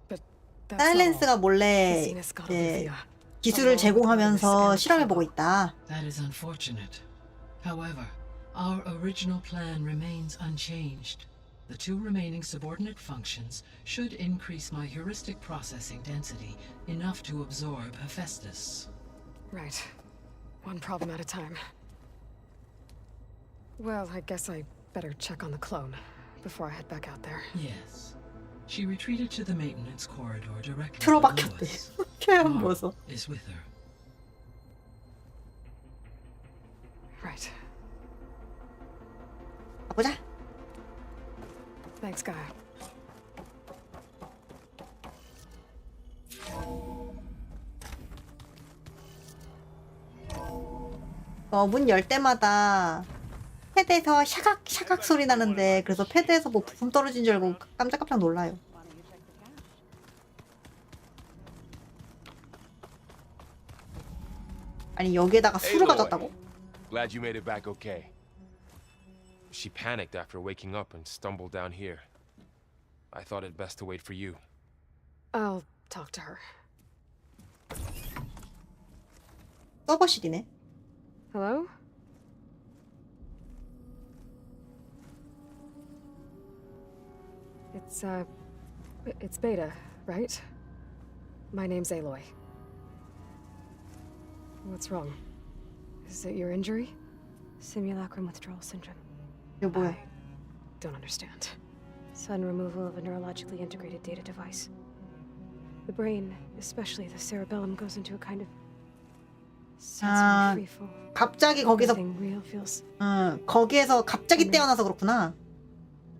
But that's not all. 사일렌스가 몰래 The Zeniths got Olivia. 기술을 제공하면서 실험해보고 있다. That is unfortunate. However, our original plan remains unchanged. The two remaining subordinate functions should increase my heuristic processing density enough to absorb Hephaestus. Right. One problem at a time. Well, I guess I better check on the clone before I head back out there. Yes. She retreated to the maintenance corridor directly 틀어박혔대. below us. 표현 보소. Is with her. Right. 가보자. Thanks, guy. 문 열 때마다 패드에서 샤각 샤각 소리 나는데 그래서 패드에서 뭐 부품 떨어진 줄 알고 깜짝깜짝 놀라요. 아니 여기에다가 술을 가졌다고? Glad you made it back okay. She panicked after waking up and stumbled down here. I thought it best to wait for you. I'll talk to her. 서버실이네. Hello? It's Beta, right? My name's Aloy. What's wrong? Is it your injury? Simulacrum withdrawal syndrome. 이거 뭐야? Don't understand. Sudden removal of a neurologically integrated data device. The brain, especially the cerebellum, goes into a kind of sensory freefall. 갑자기 거기서 Everything real feels 거기에서 갑자기 떼어나서 그렇구나.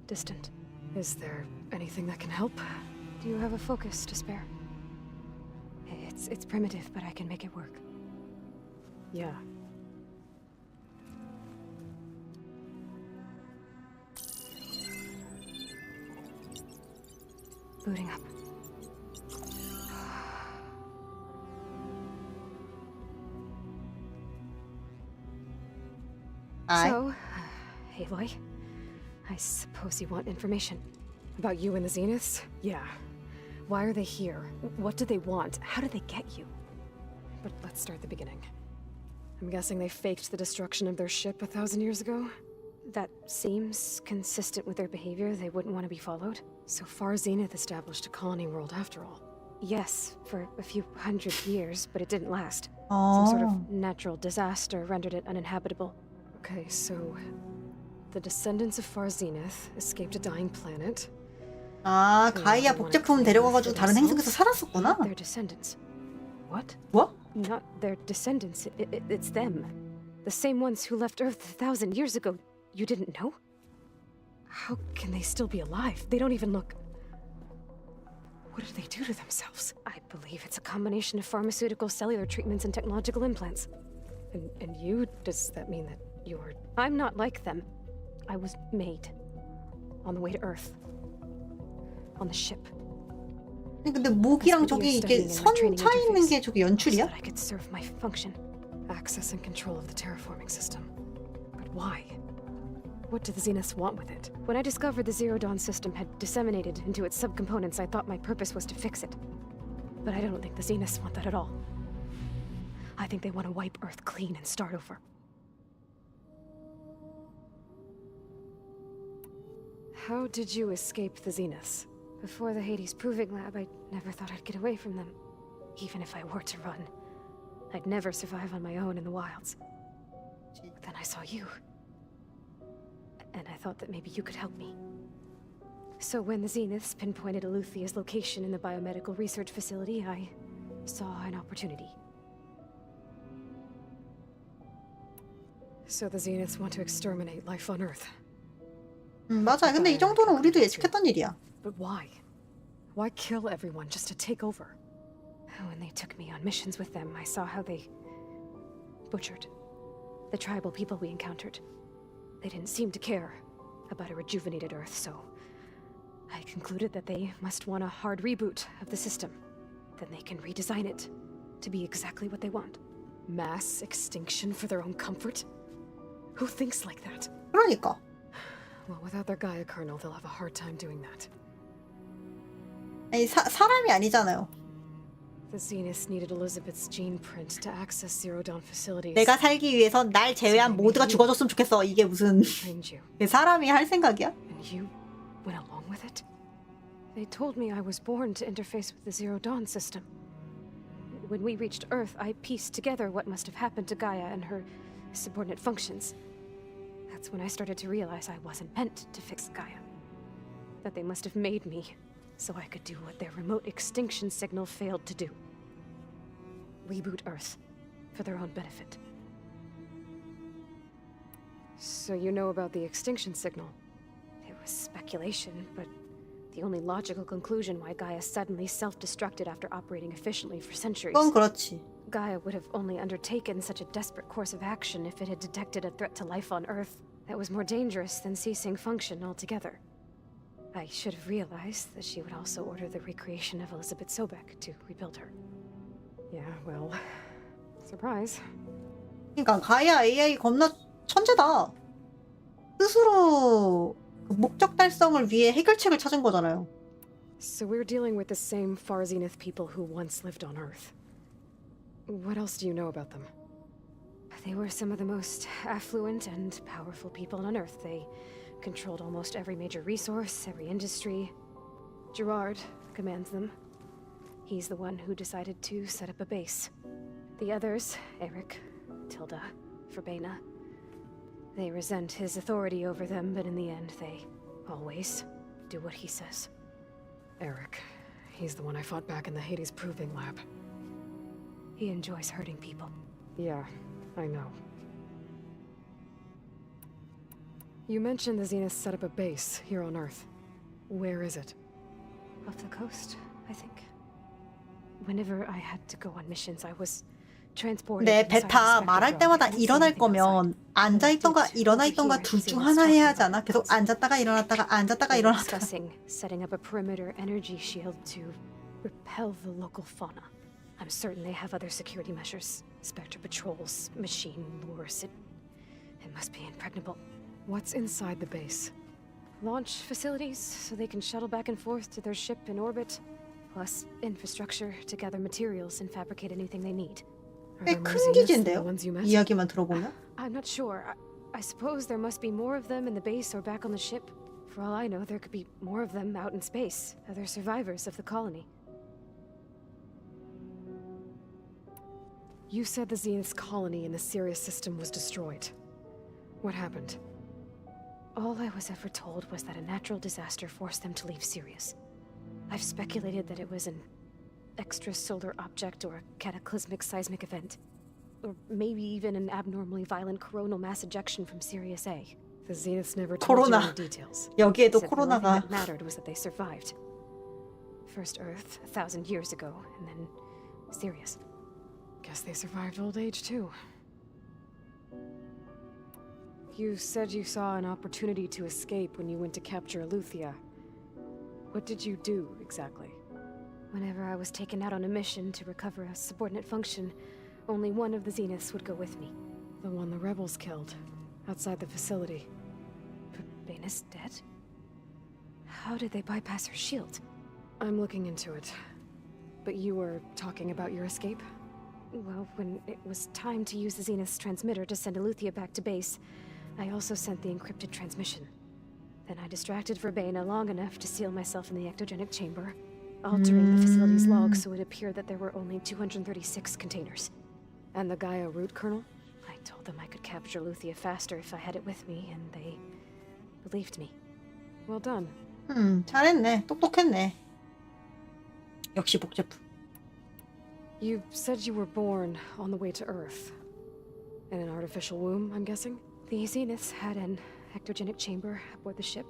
distant. Is there anything that can help? Do you have a focus to spare? It's primitive, but I can make it work. Yeah. Booting up. So, Aloy, I suppose you want information. About you and the Zeniths? Yeah. Why are they here? What do they want? How did they get you? But let's start at the beginning. I'm guessing they faked the destruction of their ship 1,000 years ago? That seems consistent with their behavior. They wouldn't want to be followed. So far, Zenith established a colony world after all. Yes, for a few hundred years, but it didn't last. Some sort of natural disaster rendered it uninhabitable. Okay, so the descendants of Far Zenith escaped a dying planet. 아, 가이아 복제품 데려가가지고 다른 행성에서 살았었구나. Their descendants. What? What? Not their descendants. It's them. The same ones who left Earth 1,000 years ago. You didn't know? How can they still be alive? They don't even look... What did they do to themselves? I believe it's a combination of pharmaceutical, cellular treatments, and technological implants. And you? Does that mean that you're... I'm not like them. I was made. On the way to Earth. On the ship. 근데 목이랑 저기 이게 선 차 있는 게 저기 연출이야? So that I could serve my function. Access and control of the terraforming system. But why? What do the Zeniths want with it? When I discovered the Zero Dawn system had disseminated into its subcomponents, I thought my purpose was to fix it. But I don't think the Zeniths want that at all. I think they want to wipe Earth clean and start over. How did you escape the Zeniths? Before the Hades Proving Lab, I never thought I'd get away from them. Even if I were to run, I'd never survive on my own in the wilds. Then I saw you. And I thought that maybe you could help me. So when the Zeniths pinpointed Eluthia's location in the biomedical research facility, I saw an opportunity. So the Zeniths want to exterminate life on Earth. 맞아. 근데 이 정도는 우리도 예측했던 일이야. But why? Why kill everyone just to take over? When they took me on missions with them, I saw how they butchered the tribal people we encountered. They didn't seem to care about a rejuvenated Earth, so I concluded that they must want a hard reboot of the system. Then they can redesign it to be exactly what they want. Mass extinction for their own comfort? Who thinks like that? 그러니까. Well, without their Gaia kernel, they'll have a hard time doing that. 아니, 사람이 아니잖아요. The Zeniths needed Elizabeth's gene print to access Zero Dawn facilities. 내가 살기 위해서 날 제외한 모두가 죽어줬으면 좋겠어. 이게 무슨 사람이 할 생각이야? And you went along with it? They told me I was born to interface with the Zero Dawn system. When we reached Earth, I pieced together what must have happened to Gaia and her subordinate functions. That's when I started to realize I wasn't meant to fix Gaia. That they must have made me so I could do what their remote extinction signal failed to do. Reboot Earth for their own benefit. So you know about the extinction signal? It was speculation, but the only logical conclusion why Gaia suddenly self-destructed after operating efficiently for centuries. 그건 그렇지. Gaia would have only undertaken such a desperate course of action if it had detected a threat to life on Earth that was more dangerous than ceasing function altogether. I should have realized that she would also order the recreation of Elizabeth Sobek to rebuild her. Yeah, well, surprise. 그러니까 가이아 AI 겁나 천재다. 스스로 그 목적 달성을 위해 해결책을 찾은 거잖아요. So we're dealing with the same Far Zenith people who once lived on Earth. What else do you know about them? They were some of the most affluent and powerful people on Earth. They controlled almost every major resource, every industry. Gerard commands them. He's the one who decided to set up a base. The others, Eric, Tilda, Verbena, they resent his authority over them, but in the end, they always do what he says. Eric. He's the one I fought back in the Hades Proving Lab. He enjoys hurting people. Yeah, I know. You mentioned the Zenith set up a base here on Earth. Where is it? Off the coast, I think. Whenever I had to go on missions, I was transported. 근데 베타 말할 때마다 일어날 거면 앉아있던가 일어나있던가 둘 중 하나 해야 하지 않아? 계속 앉았다가 일어났다가 앉았다가 일어났다가. Discussing setting up a perimeter energy shield to repel the local fauna. I'm certain they have other security measures. Spectre patrols, machine lures. It must be impregnable. What's inside the base? Launch facilities, so they can shuttle back and forth to their ship in orbit. Plus infrastructure to gather materials and fabricate anything they need. 꽤 큰 기지인데요? 이야기만 들어보면? I'm not sure. I suppose there must be more of them in the base or back on the ship. For all I know, there could be more of them out in space. Other survivors of the colony. You said the Zenith's colony in the Sirius system was destroyed. What happened? All I was ever told was that a natural disaster forced them to leave Sirius. I've speculated that it was an extrasolar object or a cataclysmic seismic event. Or maybe even an abnormally violent coronal mass ejection from Sirius A. The Zeniths never told you any details. 여기에도 Said 코로나가. the only thing that mattered was that they survived. First Earth, 1,000 years ago, and then Sirius. Guess they survived old age too. You said you saw an opportunity to escape when you went to capture Eleuthia. What did you do, exactly? Whenever I was taken out on a mission to recover a subordinate function, only one of the Zeniths would go with me. The one the rebels killed, outside the facility. Baina's dead? How did they bypass her shield? I'm looking into it. But you were talking about your escape? Well, when it was time to use the Zenith's transmitter to send Eleuthia back to base, I also sent the encrypted transmission. Then I distracted Verbena long enough to seal myself in the ectogenic chamber, altering the facility's log so it appeared that there were only 236 containers. And the Gaia root kernel? I told them I could capture Eleuthia faster if I had it with me, and they believed me. Well done. 잘했네. 똑똑했네. 역시 복제품. You said you were born on the way to Earth. In an artificial womb, I'm guessing? The Zeniths had an ectogenic chamber aboard the ship.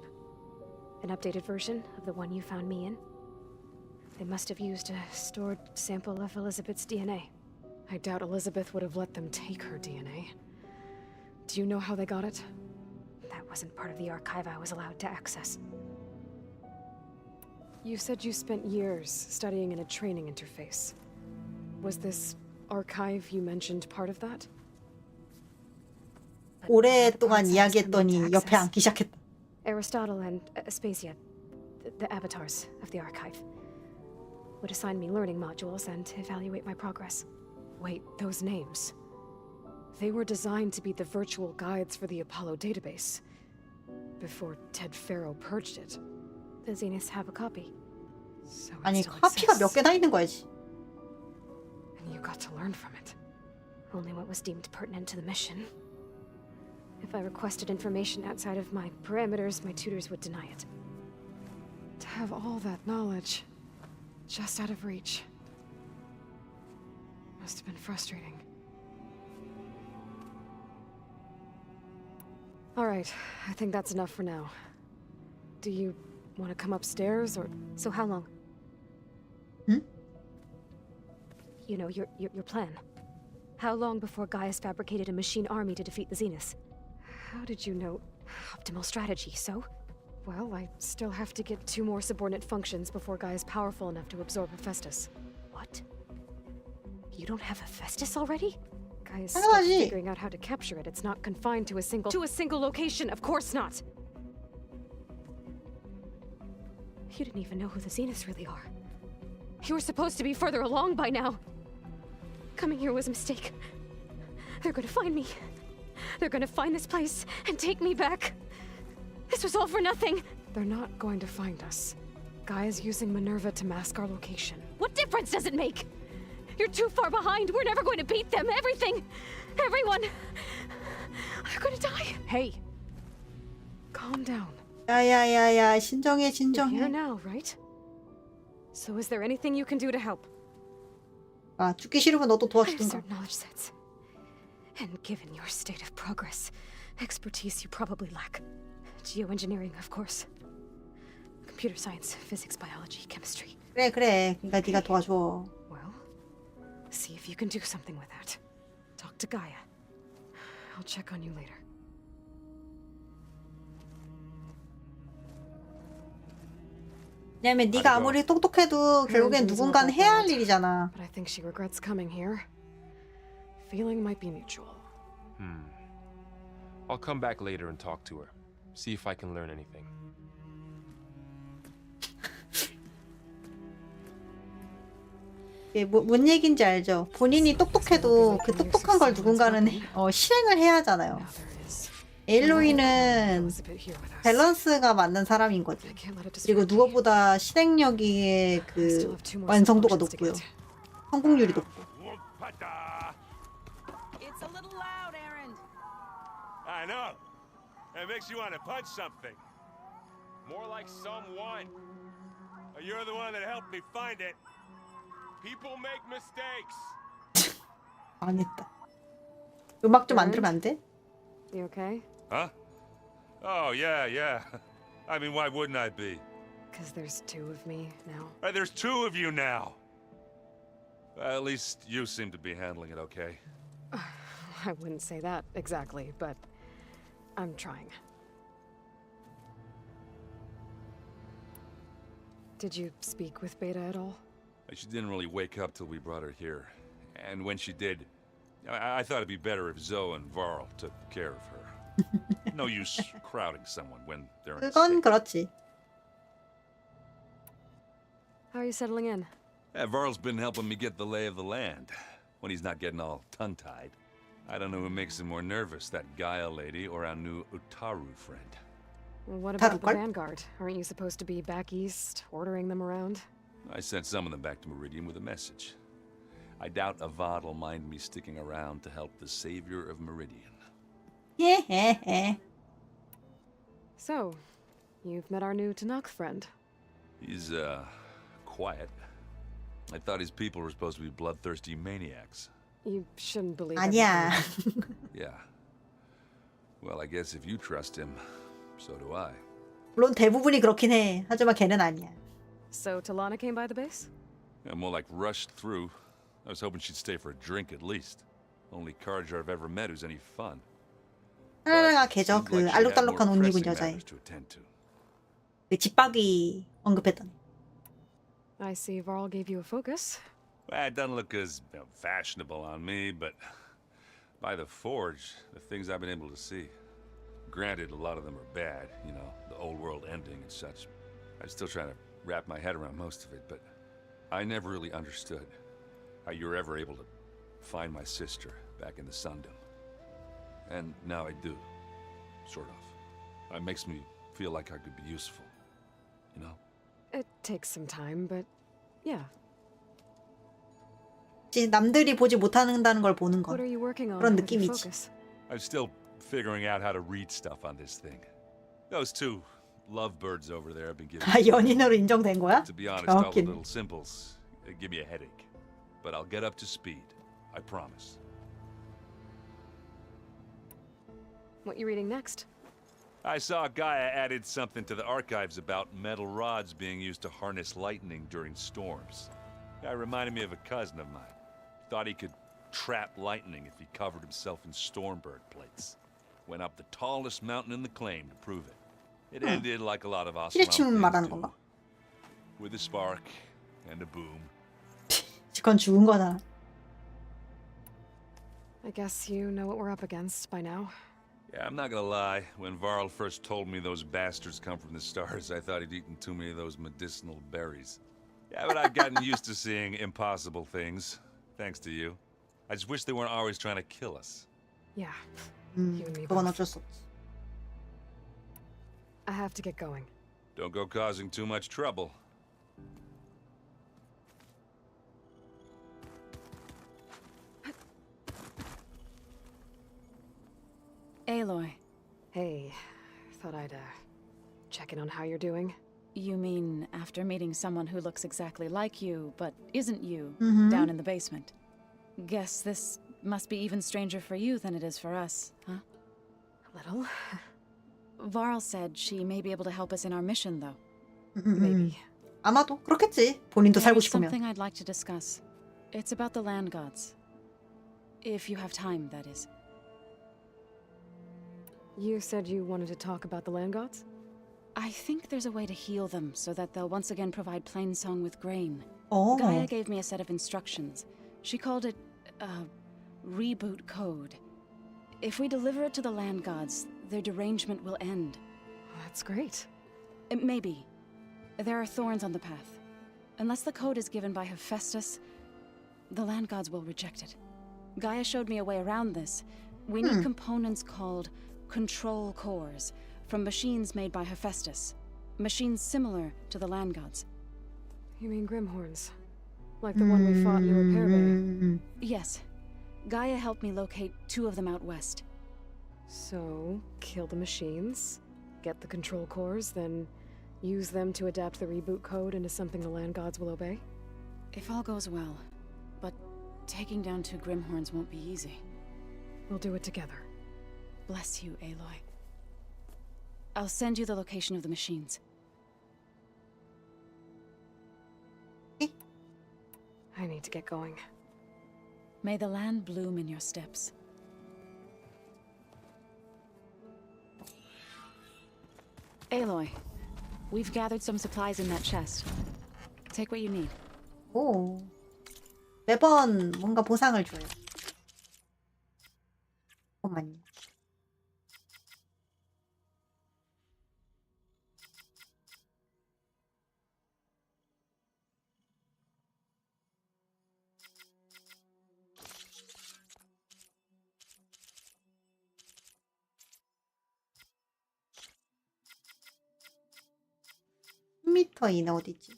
An updated version of the one you found me in. They must have used a stored sample of Elizabeth's DNA. I doubt Elizabeth would have let them take her DNA. Do you know how they got it? That wasn't part of the archive I was allowed to access. You said you spent years studying in a training interface. Was this archive you mentioned part of that? 오랫동안 이야기했더니 옆에 앉기 시작했다. Aristotle and Aspasia, the avatars of the archive, would assign me learning modules and evaluate my progress. Wait, those names. They were designed to be the virtual guides for the Apollo database. Before Ted Faro purged it. The Zeniths have a copy. So it 아니 still 카피가 exists. 몇 개나 있는 거야지. And you got to learn from it. Only what was deemed pertinent to the mission. If I requested information outside of my parameters, my tutors would deny it. To have all that knowledge, just out of reach. Must have been frustrating. Alright, I think that's enough for now. Do you want to come upstairs, or... So how long? Hmm? You know, your plan. How long before Gaius fabricated a machine army to defeat the Zeniths? How did you know? Optimal strategy, so? Well, I still have to get 2 more subordinate functions before Gaia is powerful enough to absorb Hephaestus. What? You don't have Hephaestus already? Gaia's still figuring out how to capture it. It's not confined to a single location. Of course not. You didn't even know who the Zeniths really are. You were supposed to be further along by now. Coming here was a mistake. They're gonna find me. They're gonna find this place and take me back. This was all for nothing. They're not going to find us. Gaia's using Minerva to mask our location. What difference does it make? You're too far behind. We're never going to beat them. Everything. Everyone. They're gonna die. Hey. Calm down. 야야야야 진정해 You're 진정해. here now, right? So is there anything you can do to help? 아 죽기 싫으면 너도 I have 도와주든가. certain knowledge sets. And given your state of progress, expertise you probably lack. Geoengineering, of course. Computer science, physics, biology, chemistry. 그래 그래. 그러니까 네가 도와줘. Well, see if you can do something with that. Talk to Gaia. I'll check on you later. 왜냐면 네가 아무리 똑똑해도 결국엔 누군가는 해야 할 일이잖아. But I think she regrets coming here. Feeling might be mutual. I'll come back later and talk to her. See if I can learn anything. 이게 뭔 얘기인지 알죠? 본인이 똑똑해도 그 똑똑한 걸 누군가는 실행을 해야 하잖아요. 에일로이는 밸런스가 맞는 사람인 거지. 그리고 누구보다 실행력의 그 완성도가 높고요. 성공률이 높고. It's a little loud, Aaron. I know. It makes you want to punch something. More like someone. You're the one that helped me find it. People make mistakes. 망했다. 음악 좀 안 들으면 안 돼? You okay? Huh? Oh, yeah. I mean, why wouldn't I be? Because there's 2 of me now. There's 2 of you now. At least you seem to be handling it okay. I wouldn't say that exactly, but I'm trying. Did you speak with Beta at all? She didn't really wake up till we brought her here. And when she did, I thought it'd be better if Zoe and Varl took care of her. No use crowding someone when they're in a 그건 state. 그렇지. How are you settling in? Varl's been helping me get the lay of the land when he's not getting all tongue-tied. I don't know who makes him more nervous, that Gaia lady or our new Utaru friend. What about the Vanguard? Aren't you supposed to be back east, ordering them around? I sent some of them back to Meridian with a message. I doubt Avad will mind me sticking around to help the savior of Meridian. So, you've met our new Tanakh friend. He's, quiet. I thought his people were supposed to be bloodthirsty maniacs. You shouldn't believe 아니야. Yeah. Well, I guess if you trust him, so do I. 물론 대부분이 그렇긴 해. 하지만 걔는 아니야. So, Talana came by the base? Yeah, more like rushed through. I was hoping she'd stay for a drink at least. Only Carja I've ever met who's any fun. 하나가 걔죠. 그 알록달록한 옷 입은 여자애. 그 집박이 언급했던. I see Varl gave you a focus. Well, it doesn't look as fashionable on me, but by the Forge, the things I've been able to see. Granted, a lot of them are bad, you know, the old world ending and such. I'm still trying to wrap my head around most of it, but I never really understood how you were ever able to find my sister back in the Sundom. And now I do, sort of. It makes me feel like I could be useful, you know? It takes some time, but yeah. 남들이 보지 못한다는 걸 보는 거. What are you working on? 그런 with your 느낌이지. focus? I'm still figuring out how to read stuff on this thing. Those two lovebirds over there have been giving 아, 연인으로 인정된 거야? To be honest, all the 정확히는. little symbols they give me a headache. But I'll get up to speed. I promise. What you reading next? I saw Gaia added something to the archives about metal rods being used to harness lightning during storms. That reminded me of a cousin of mine. Thought he could trap lightning if he covered himself in Stormbird plates. Went up the tallest mountain in the claim to prove it. It ended like a lot of awesome 피리치는 말하는 things do. 건가? With a spark and a boom. 그건 죽은 거다. I guess you know what we're up against by now. Yeah, I'm not gonna lie. When Varl first told me those bastards come from the stars, I thought he'd eaten too many of those medicinal berries. Yeah, but I've gotten used to seeing impossible things, thanks to you. I just wish they weren't always trying to kill us. Yeah. You and me 그건 both. 어쩔 수 없지. I have to get going. Don't go causing too much trouble. Aloy, Hey, thought I'd check in on how you're doing. you mean after meeting someone who looks exactly like you, but isn't you, down in the basement? Guess this must be even stranger for you than it is for us, huh? A little. Varl said she may be able to help us in our mission, though. Maybe. 아마도 그렇겠지. 본인도 살고 There's 싶으면. something I'd like to discuss. It's about the land gods. If you have time, that is. You said you wanted to talk about the land gods? I think there's a way to heal them so that they'll once again provide Plainsong with grain. 어. Gaia gave me a set of instructions. She called it a reboot code. If we deliver it to the land gods, their derangement will end. That's great. Maybe. There are thorns on the path. Unless the code is given by Hephaestus, the land gods will reject it. Gaia showed me a way around this. We need components called control cores from machines made by Hephaestus. Machines similar to the land gods. You mean Grimhorns? Like the one we fought in the repair bay? Yes. Gaia helped me locate 2 of them out west. So, kill the machines, get the control cores, then use them to adapt the reboot code into something the land gods will obey? If all goes well. But taking down 2 Grimhorns won't be easy. We'll do it together. Bless you, Aloy. I'll send you the location of the machines. I need to get going. May the land bloom in your steps. Aloy, we've gathered some supplies in that chest. Take what you need. 오. 매번 뭔가 보상을 줘요. 잠깐만요. 미터 이내 어디지?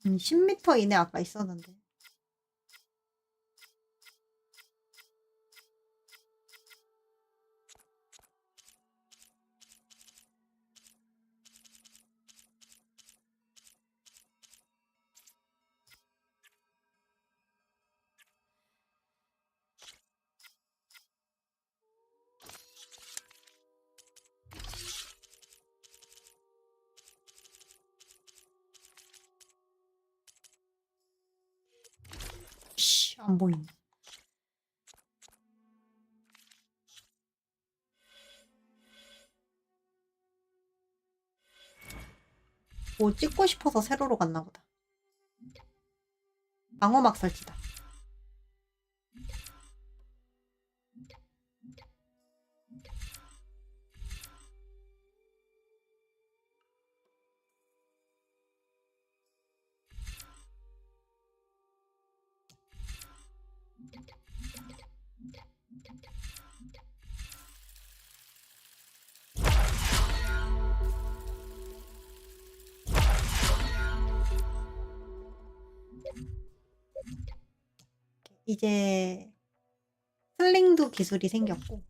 음, 10m 이내 아까 있었는데. 씨, 안 보이네. 뭐 찍고 싶어서 세로로 갔나 보다. 방어막 설치다. 이제 슬링도 기술이 생겼고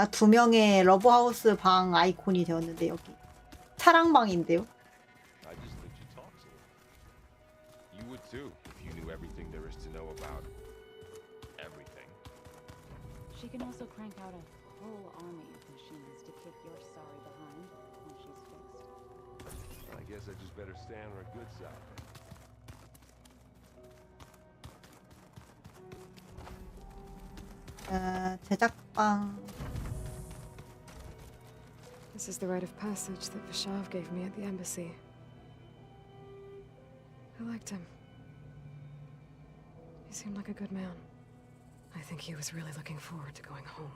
두 명의 러브하우스 방 아이콘이 되었는데 여기 사랑방인데요. I just let you talk to her. You would too if you knew everything there is to know about everything. She can also crank out a whole army of machines to kick your sorry behind when she's fixed. I guess I just better stay on her good side. 제작방. This is the rite of passage that Vishav gave me at the embassy. I liked him. He seemed like a good man. I think he was really looking forward to going home.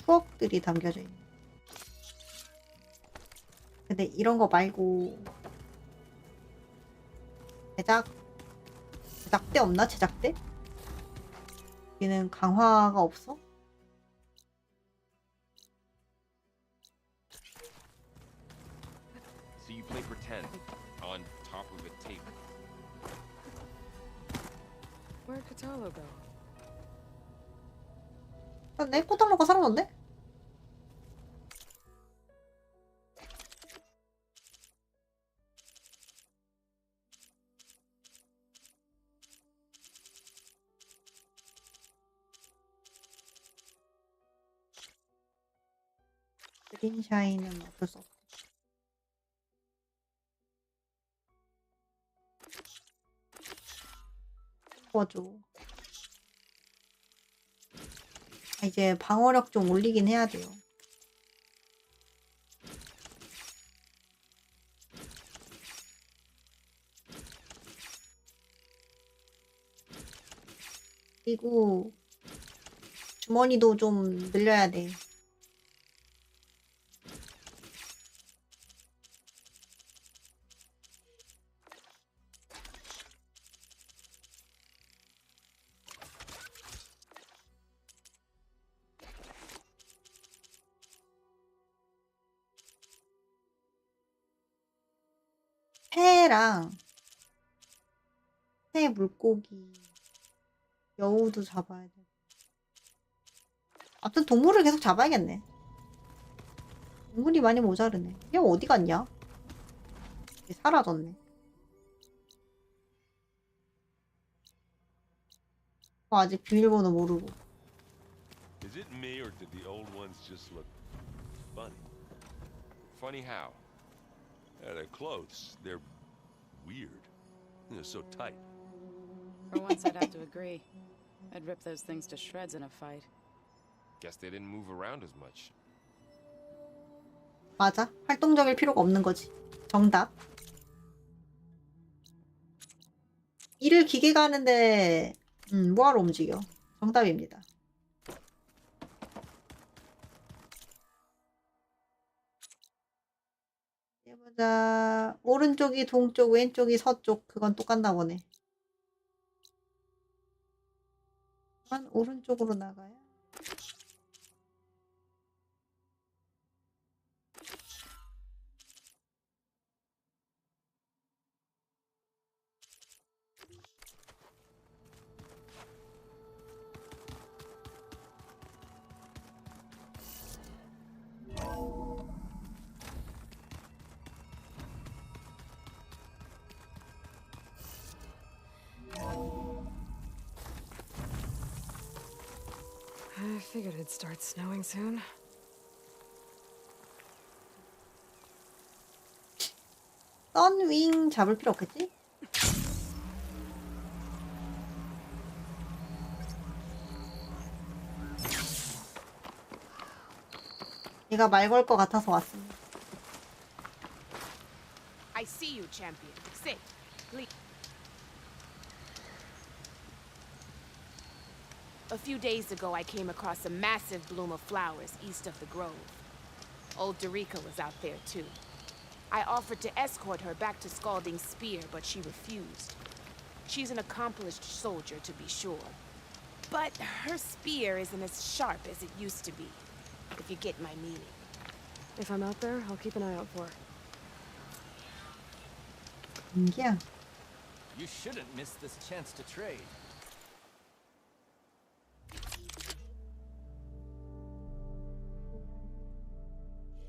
추억들이 담겨져 있네. 근데 이런 거 말고 제작대 없나? 제작대? 얘는 강화가 없어? So you play pretend on top of a table. Where'd Katalo go? 내 코탈로가 사라졌네? 그린샤인은 어쩔 수 없고 도와줘. 이제 방어력 좀 올리긴 해야 돼요. 그리고 주머니도 좀 늘려야 돼. 새랑 새 물고기 여우도 잡아야 돼. 아무튼 동물을 계속 잡아야겠네. 동물이 많이 모자르네. 얘 어디 갔냐? 얘 사라졌네. 아직 비밀번호 모르고. Is it me or did the old ones just look funny? Funny how? Yeah, their clothes, they're weird. They're so tight. For once, I'd have to agree. I'd rip those things to shreds in a fight. Guess they didn't move around as much. 맞아. 활동적일 필요가 없는 거지. 정답. 일을 기계가 하는데 뭐하러 움직여. 정답입니다. 해보자. 오른쪽이 동쪽, 왼쪽이 서쪽. 그건 똑같나 보네. 오른쪽으로 나가야. I figured it'd start snowing soon. 선윙 잡을 필요 없겠지? 얘가 말 걸 것 같아서 왔습니다. I see you, champion. Sit, please. A few days ago, I came across a massive bloom of flowers east of the grove. Old Dorica was out there, too. I offered to escort her back to Scalding Spear, but she refused. She's an accomplished soldier, to be sure. But her spear isn't as sharp as it used to be, if you get my meaning. If I'm out there, I'll keep an eye out for her. Yeah. You shouldn't miss this chance to trade.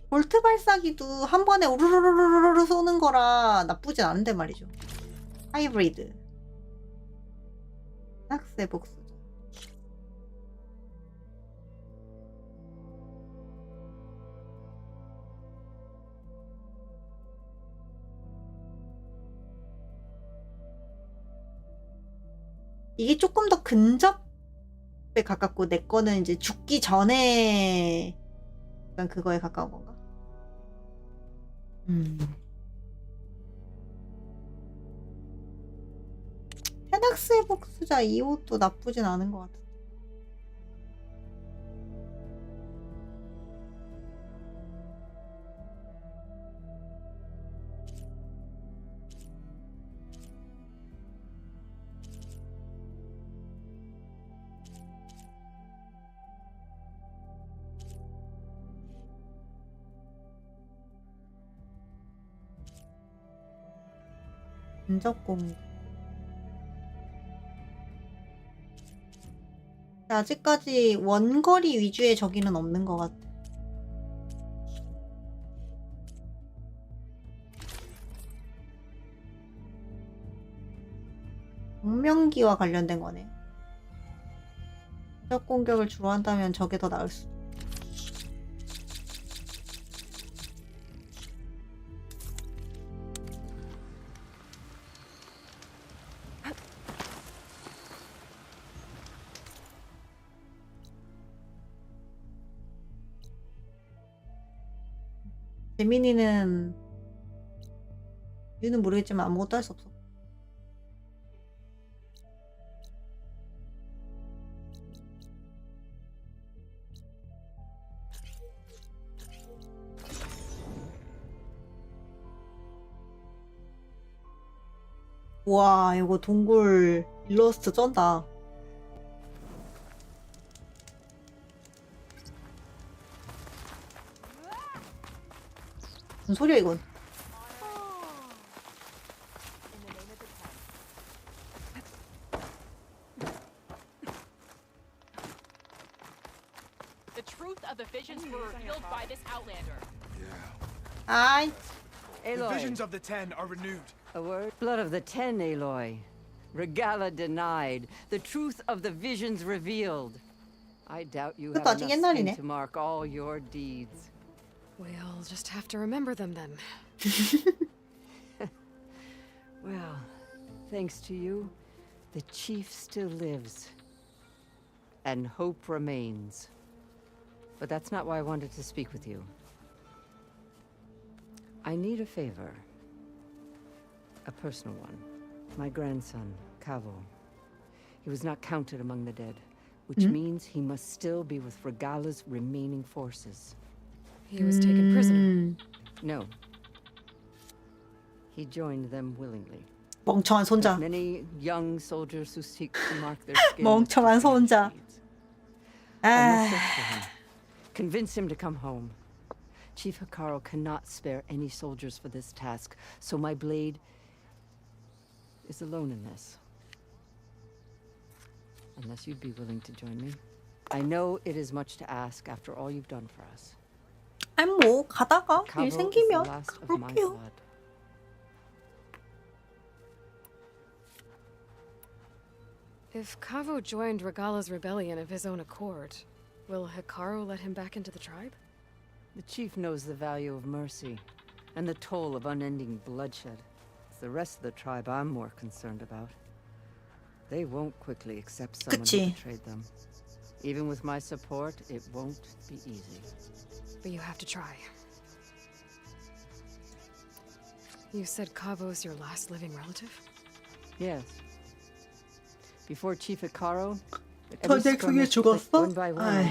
볼트 발사기도 한 번에 우르르르르르 쏘는 거라 나쁘진 않은데 말이죠. 하이브리드. 학세 복수자. 이게 조금 더 근접에 가깝고 내 거는 이제 죽기 전에 약간 그거에 가까운 건가? 테낙스의 복수자 2호도 나쁘진 않은 것 같아. 근접공. 아직까지 원거리 위주의 저기는 없는 것 같아. 공명기와 관련된 거네. 적 공격을 주로 한다면 저게 더 나을 수. 재민이는 이유는 모르겠지만 아무것도 할 수 없어. 와, 이거 동굴 일러스트 쩐다. 무슨 소리야 이건? The truth of the visions were revealed by this outlander. 아이. The visions of the Ten are renewed. A word? Blood of the Ten, Aloy. Regala denied. The truth of the visions revealed. I doubt you have enough skin to mark all your deeds. We'll just have to remember them then. Well, thanks to you, the chief still lives. And hope remains. But that's not why I wanted to speak with you. I need a favor. A personal one. My grandson, Cavo. He was not counted among the dead, which means he must still be with Regala's remaining forces. He was taken prisoner. No. He joined them willingly. 멍청한 손자. Many young soldiers who seek to mark their skin. 멍청한 손자. I must search for him. Convince him to come home. Chief Hikaru cannot spare any soldiers for this task, so my blade is alone in this. Unless you'd be willing to join me. I know it is much to ask after all you've done for us. 아니 뭐 가다가 일 생기면 가볼게요. If Cavo joined Regala's rebellion of his own accord, will Hikaru let him back into the tribe? The chief knows the value of mercy and the toll of unending bloodshed. It's the rest of the tribe I'm more concerned about. They won't quickly accept someone who betrayed them. Even with my support, it won't be easy. But you have to try. You said Cavo's your last living relative? Yes. Before Chief Hikaru, 전쟁 죽었어? one by one.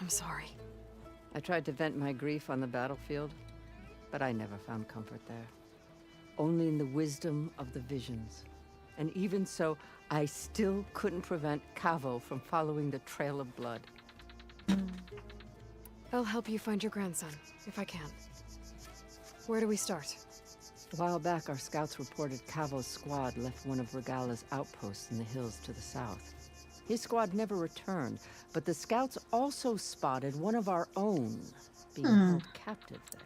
I'm sorry. I tried to vent my grief on the battlefield, but I never found comfort there. Only in the wisdom of the visions. And even so, I still couldn't prevent Cavo from following the trail of blood. I'll help you find your grandson, if I can. Where do we start? A while back, our scouts reported Cavo's squad left one of Regala's outposts in the hills to the south. His squad never returned, but the scouts also spotted one of our own being held captive there.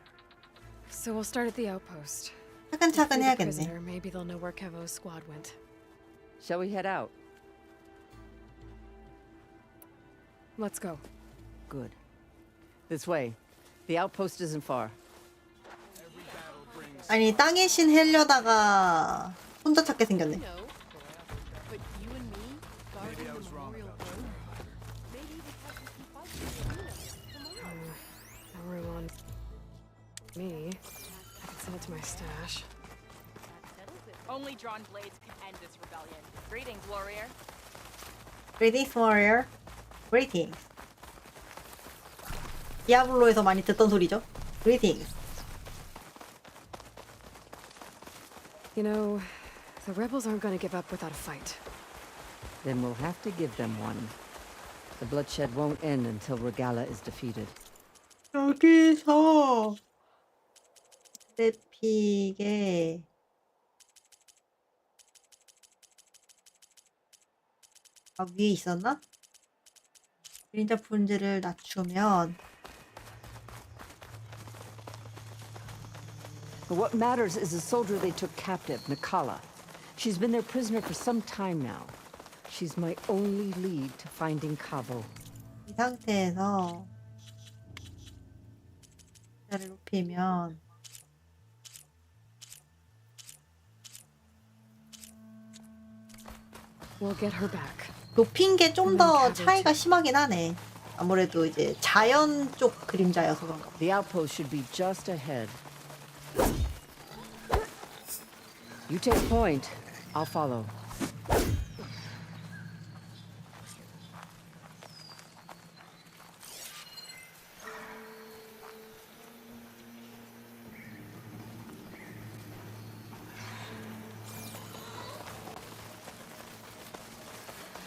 So we'll start at the outpost. 차근차근 해야겠네. Prisoner, maybe they'll know where Cavo's squad went. Shall we head out? Let's go. Good. This way. The outpost isn't far. 아니 땅의 신 하려다가 혼자 찾게 생겼네. But you and me, guarding the memorial road, maybe the captain can fight you. Everyone. Me. I can send it to my stash. Only drawn blades can end this rebellion. Greetings, warrior. Greetings, warrior. Greetings. 디아블로에서 많이 듣던 소리죠. Greetings. You know, the rebels aren't gonna give up without a fight. Then we'll have to give them one. The bloodshed won't end until Regala is defeated. 여기서 스태픽에 위에 있었나? 그림자 분지를 낮추면 But what matters is the soldier they took captive, Nikala. She's been their prisoner for some time now. She's my only lead to finding Cavo. 이 상태에서 숫자를 높이면 We'll get her back. 높인 게 좀 더 차이가 심하긴 하네. 아무래도 이제 자연 쪽 그림자여서 그런가. The outpost should be just ahead. You take point. I'll follow.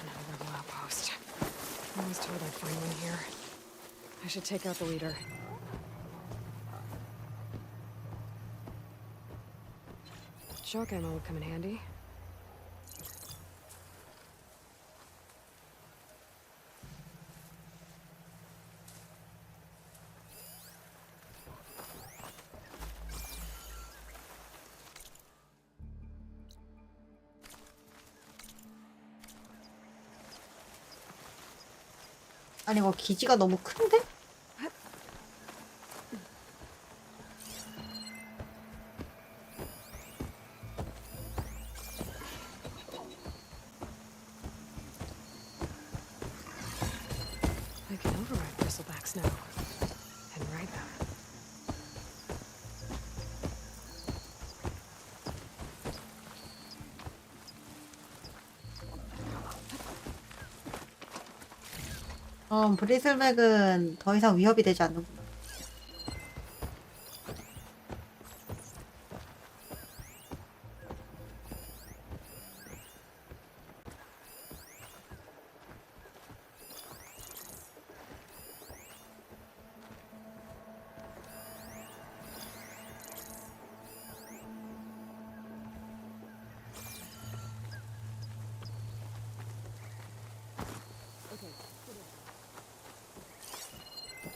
Another outpost. I was told I'd find one here. I should take out the leader. Shock ammo would come in handy. 아니 이거 기지가 너무 큰데? I can override bristlebacks now. And ride them. 브리슬백은 더 이상 위협이 되지 않는구나.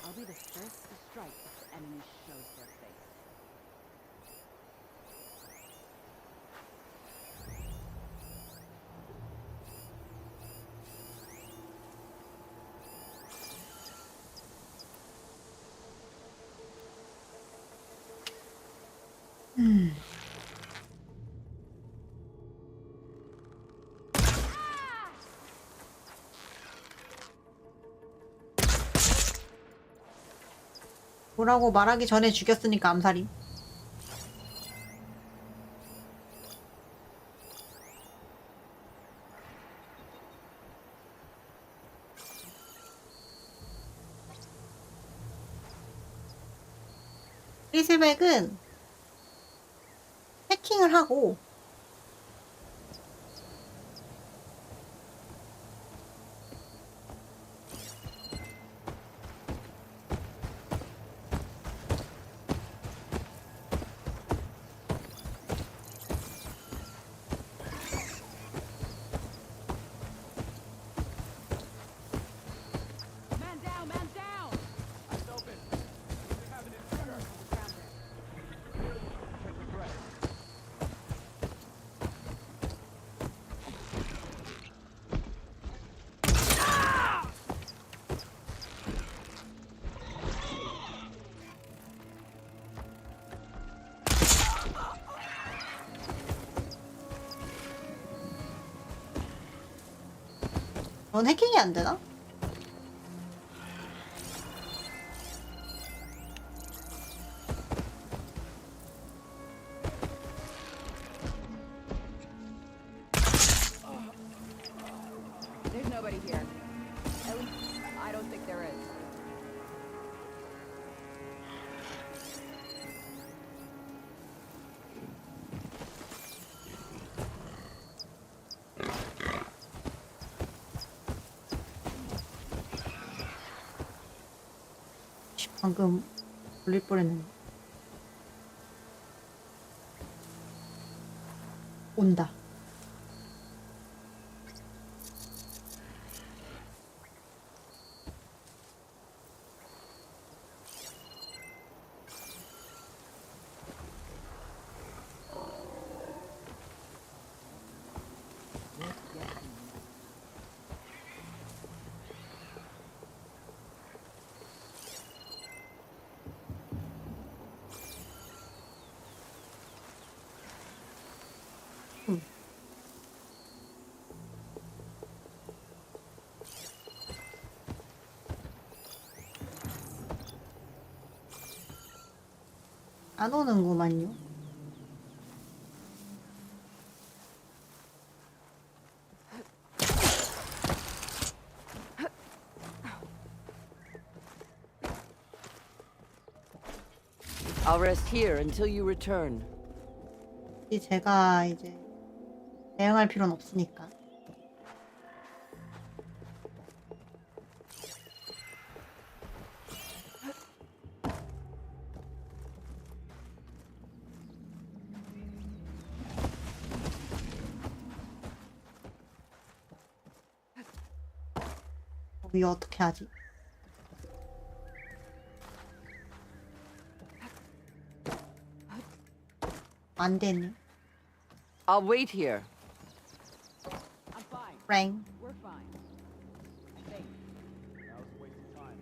I'll be the first to strike if the enemy shows their face. 뭐라고 말하기 전에 죽였으니까 암살임. 브리슬백은 해킹을 하고 넌 해킹이 안 되나? There's nobody here. At least, I don't think there is. 방금 돌릴 뻔했는데. 온다. 안 오는구만요. I'll rest here until you return. 제가 이제 대응할 필요는 없으니까. 이거 어떻게 하지? 안 되네. I'll wait here. I'm fine. 랭. We're fine. I think. That was a waste of time.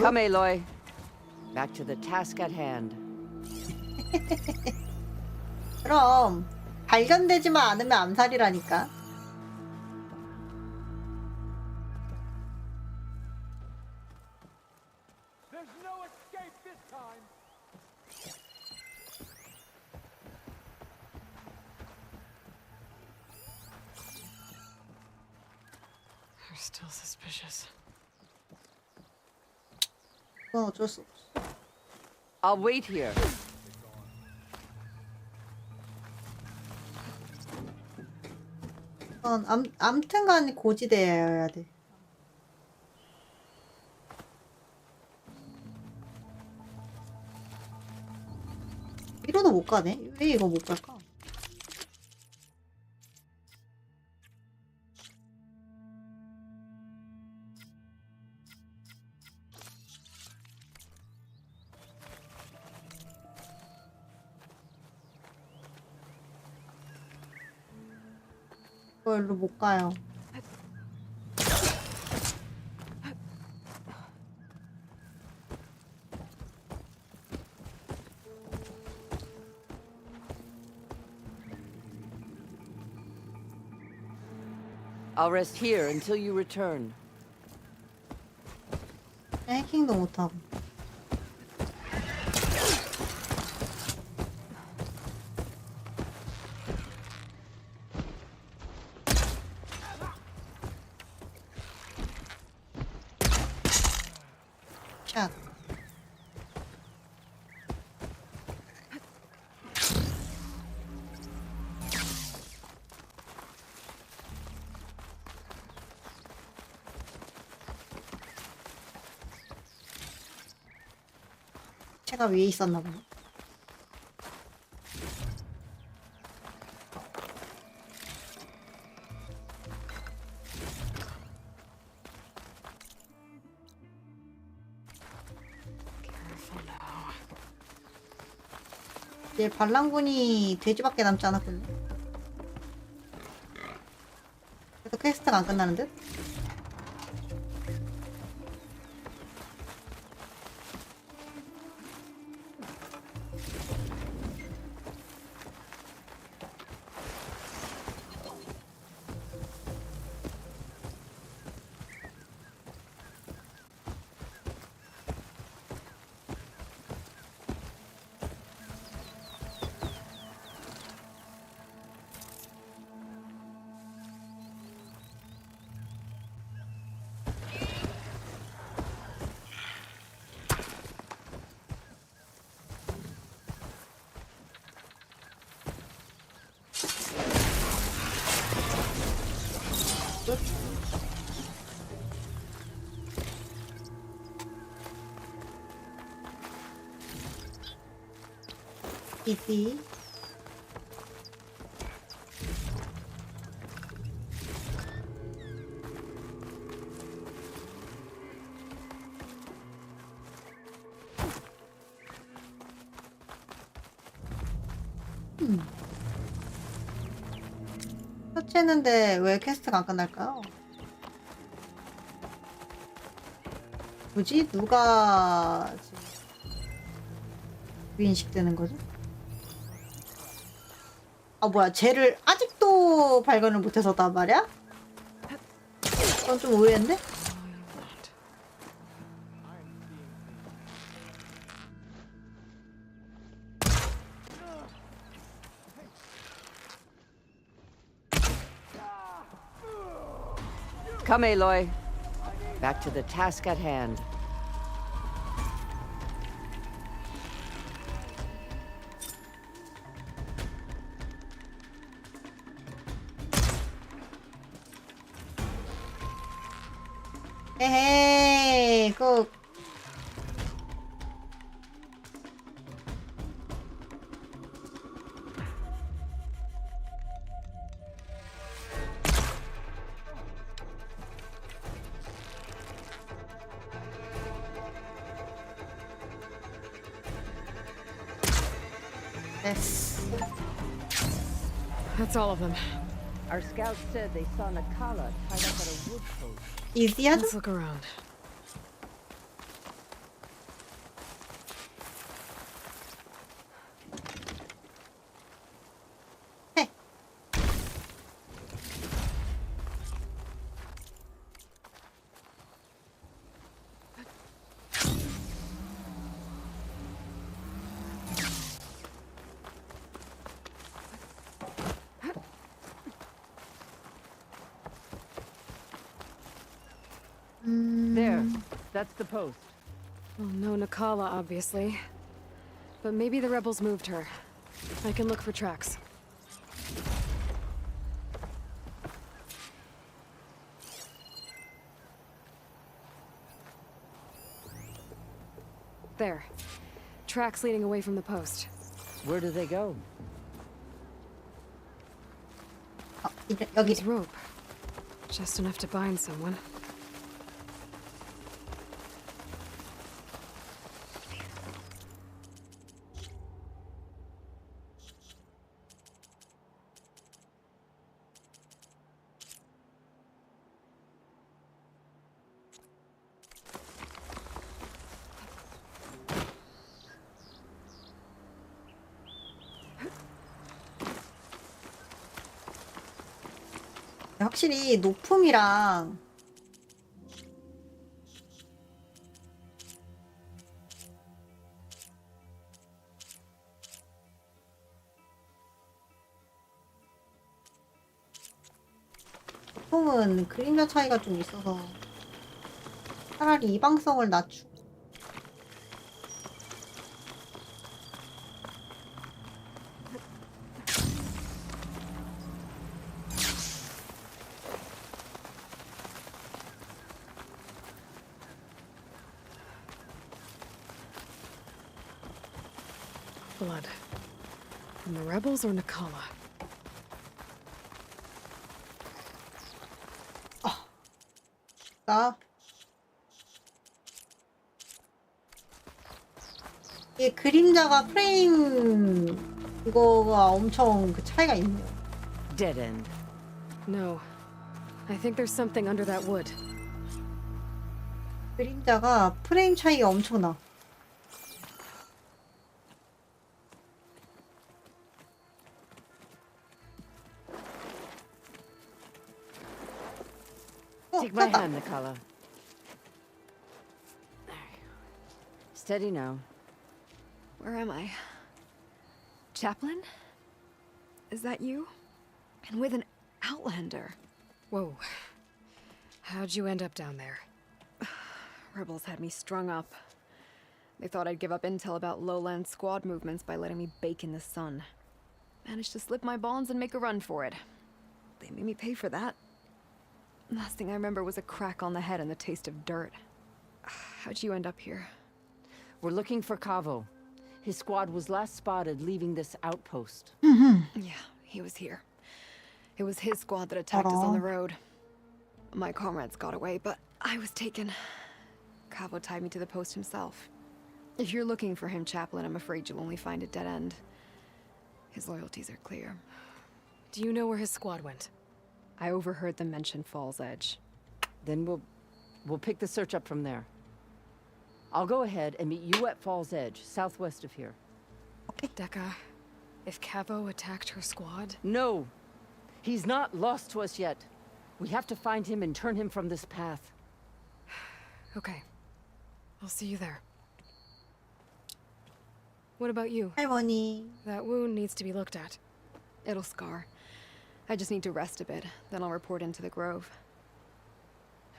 Come, Aloy. Back to the task at hand. 그럼 발견되지만 않으면 암살이라니까. There's no escape this time. They're still suspicious. 그건 어쩔 수 없어. I'll wait here. 그건 암튼간 고지대여야 돼. 이러도 못 가네? 왜 이거 못 갈까? 이걸로 못 가요. I'll rest here until you return. 해킹도 못하고. 샷. 채가 위에 있었나 보네. 얘 반란군이 돼지밖에 남지 않았군요. 그래서 퀘스트가 안 끝나는 듯? 이지. 터치했는데 왜 퀘스트가 안 끝날까요? 뭐지? 누가 지금 인식되는 거죠? 아 뭐야, 쟤를 아직도 발견을 못해서단 말이야? 그건 좀 의외인데? Come, Aloy. Back to the task at hand. 에헤이, 꼭. Yes. That's all of them. Our scouts said they saw Nakala tied up at a wood post. Easier? Let's look around. Hey. There. That's the post. Well, no Nakala, obviously. But maybe the rebels moved her. I can look for tracks. There. Tracks leading away from the post. Where do they go? There's rope. Just enough to bind someone. 확실히 높음이랑 높음은 그림자 차이가 좀 있어서 차라리 이방성을 낮추고 Blood. From the rebels or Nakala? 나 이 그림자가 프레임 이거가 엄청 그 차이가 있네요. Dead end. No. I think there's something under that wood. 그림자가 프레임 차이가 엄청나. Take my hand, Nikala. Steady now. Where am I? Chaplain? Is that you? And with an outlander. Whoa. How'd you end up down there? Rebels had me strung up. They thought I'd give up intel about lowland squad movements by letting me bake in the sun. Managed to slip my bonds and make a run for it. They made me pay for that. Last thing I remember was a crack on the head and the taste of dirt. How'd you end up here? We're looking for Cavo. His squad was last spotted leaving this outpost. Yeah, he was here. It was his squad that attacked us on the road. My comrades got away, but I was taken. Cavo tied me to the post himself. If you're looking for him, Chaplain, I'm afraid you'll only find a dead end. His loyalties are clear. Do you know where his squad went? I overheard them mention Fall's Edge. Then we'll pick the search up from there. I'll go ahead and meet you at Fall's Edge, southwest of here. Dekka, if Cavo attacked her squad... No! He's not lost to us yet. We have to find him and turn him from this path. Okay. I'll see you there. What about you? 할머니. That wound needs to be looked at. It'll scar. I just need to rest a bit, then I'll report into the Grove.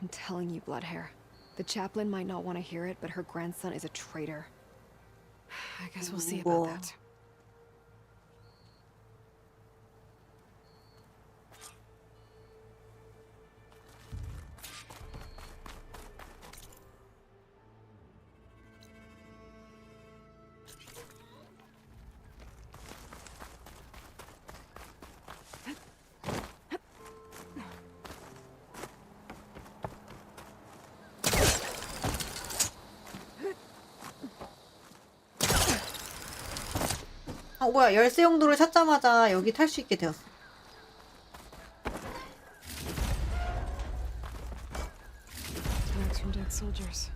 I'm telling you, Bloodhair. The chaplain might not want to hear it, but her grandson is a traitor. I guess we'll see about that. 뭐야, 열쇠 용도를 찾자마자 여기 탈 수 있게 되었어. Marks from dead soldiers.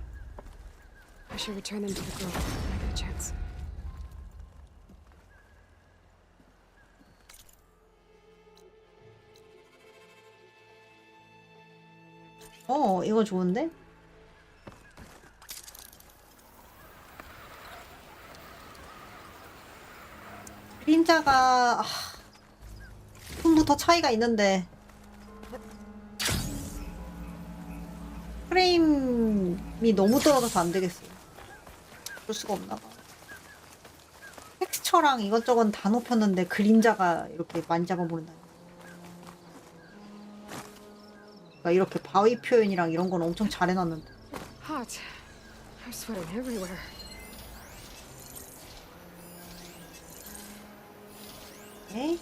I should return them to the Grove when I get a chance. 이거 좋은데? 그림자가 손부터 차이가 있는데 프레임이 너무 떨어져서 안 되겠어요. 그럴 수가 없나 봐. 텍스처랑 이것저것 다 높였는데 그림자가 이렇게 많이 잡아버린다. 그러니까 이렇게 바위 표현이랑 이런 건 엄청 잘 해놨는데. Hot. I'm sweating everywhere. 오케이.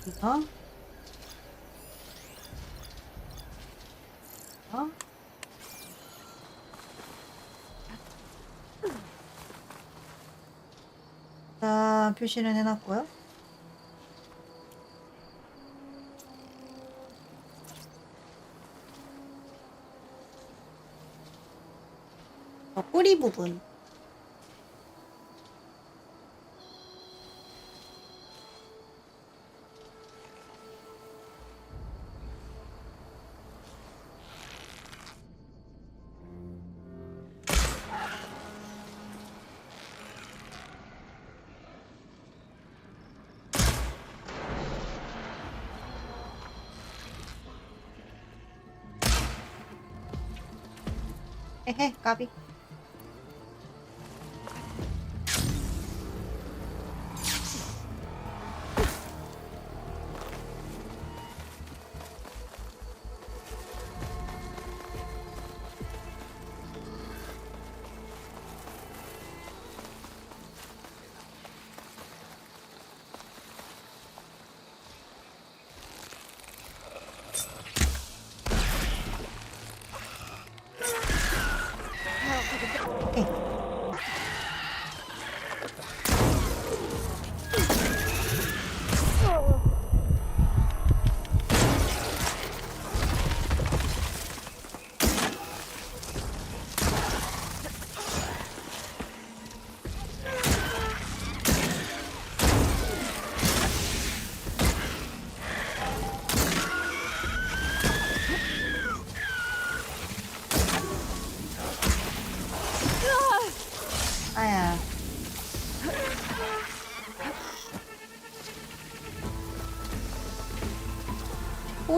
이거. 자, 표시는 해놨고요. 뿌리 부분. 헤헤, 까비.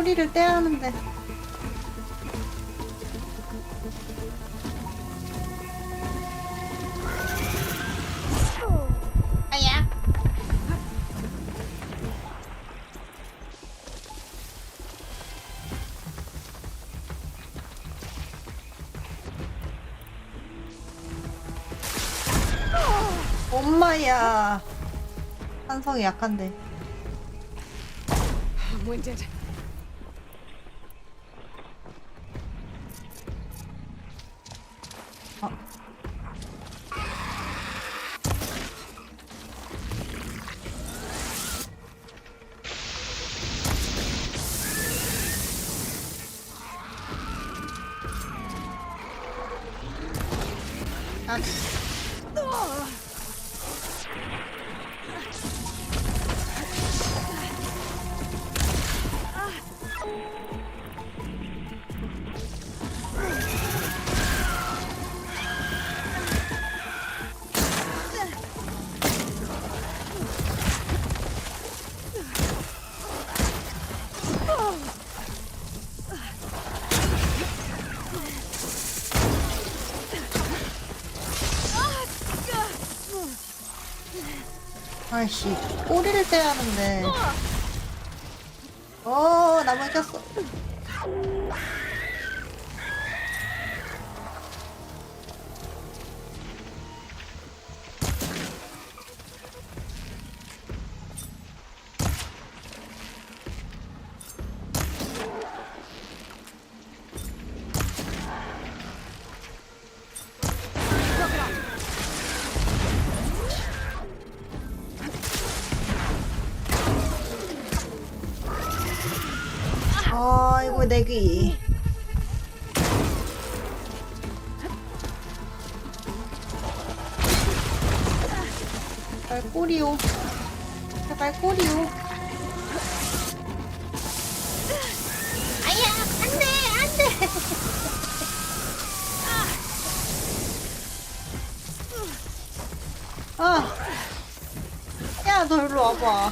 꼬리를 떼야 하는데. 아야. 엄마야. 산성이 약한데. I'm winded. 아이씨, 꼬리를 떼야 하는데. 나무 꼈어. 아이고 내 귀. 제발 꼬리요. 제발 꼬리요. 아야 안돼 안돼. 아, 야 너 일로 와봐.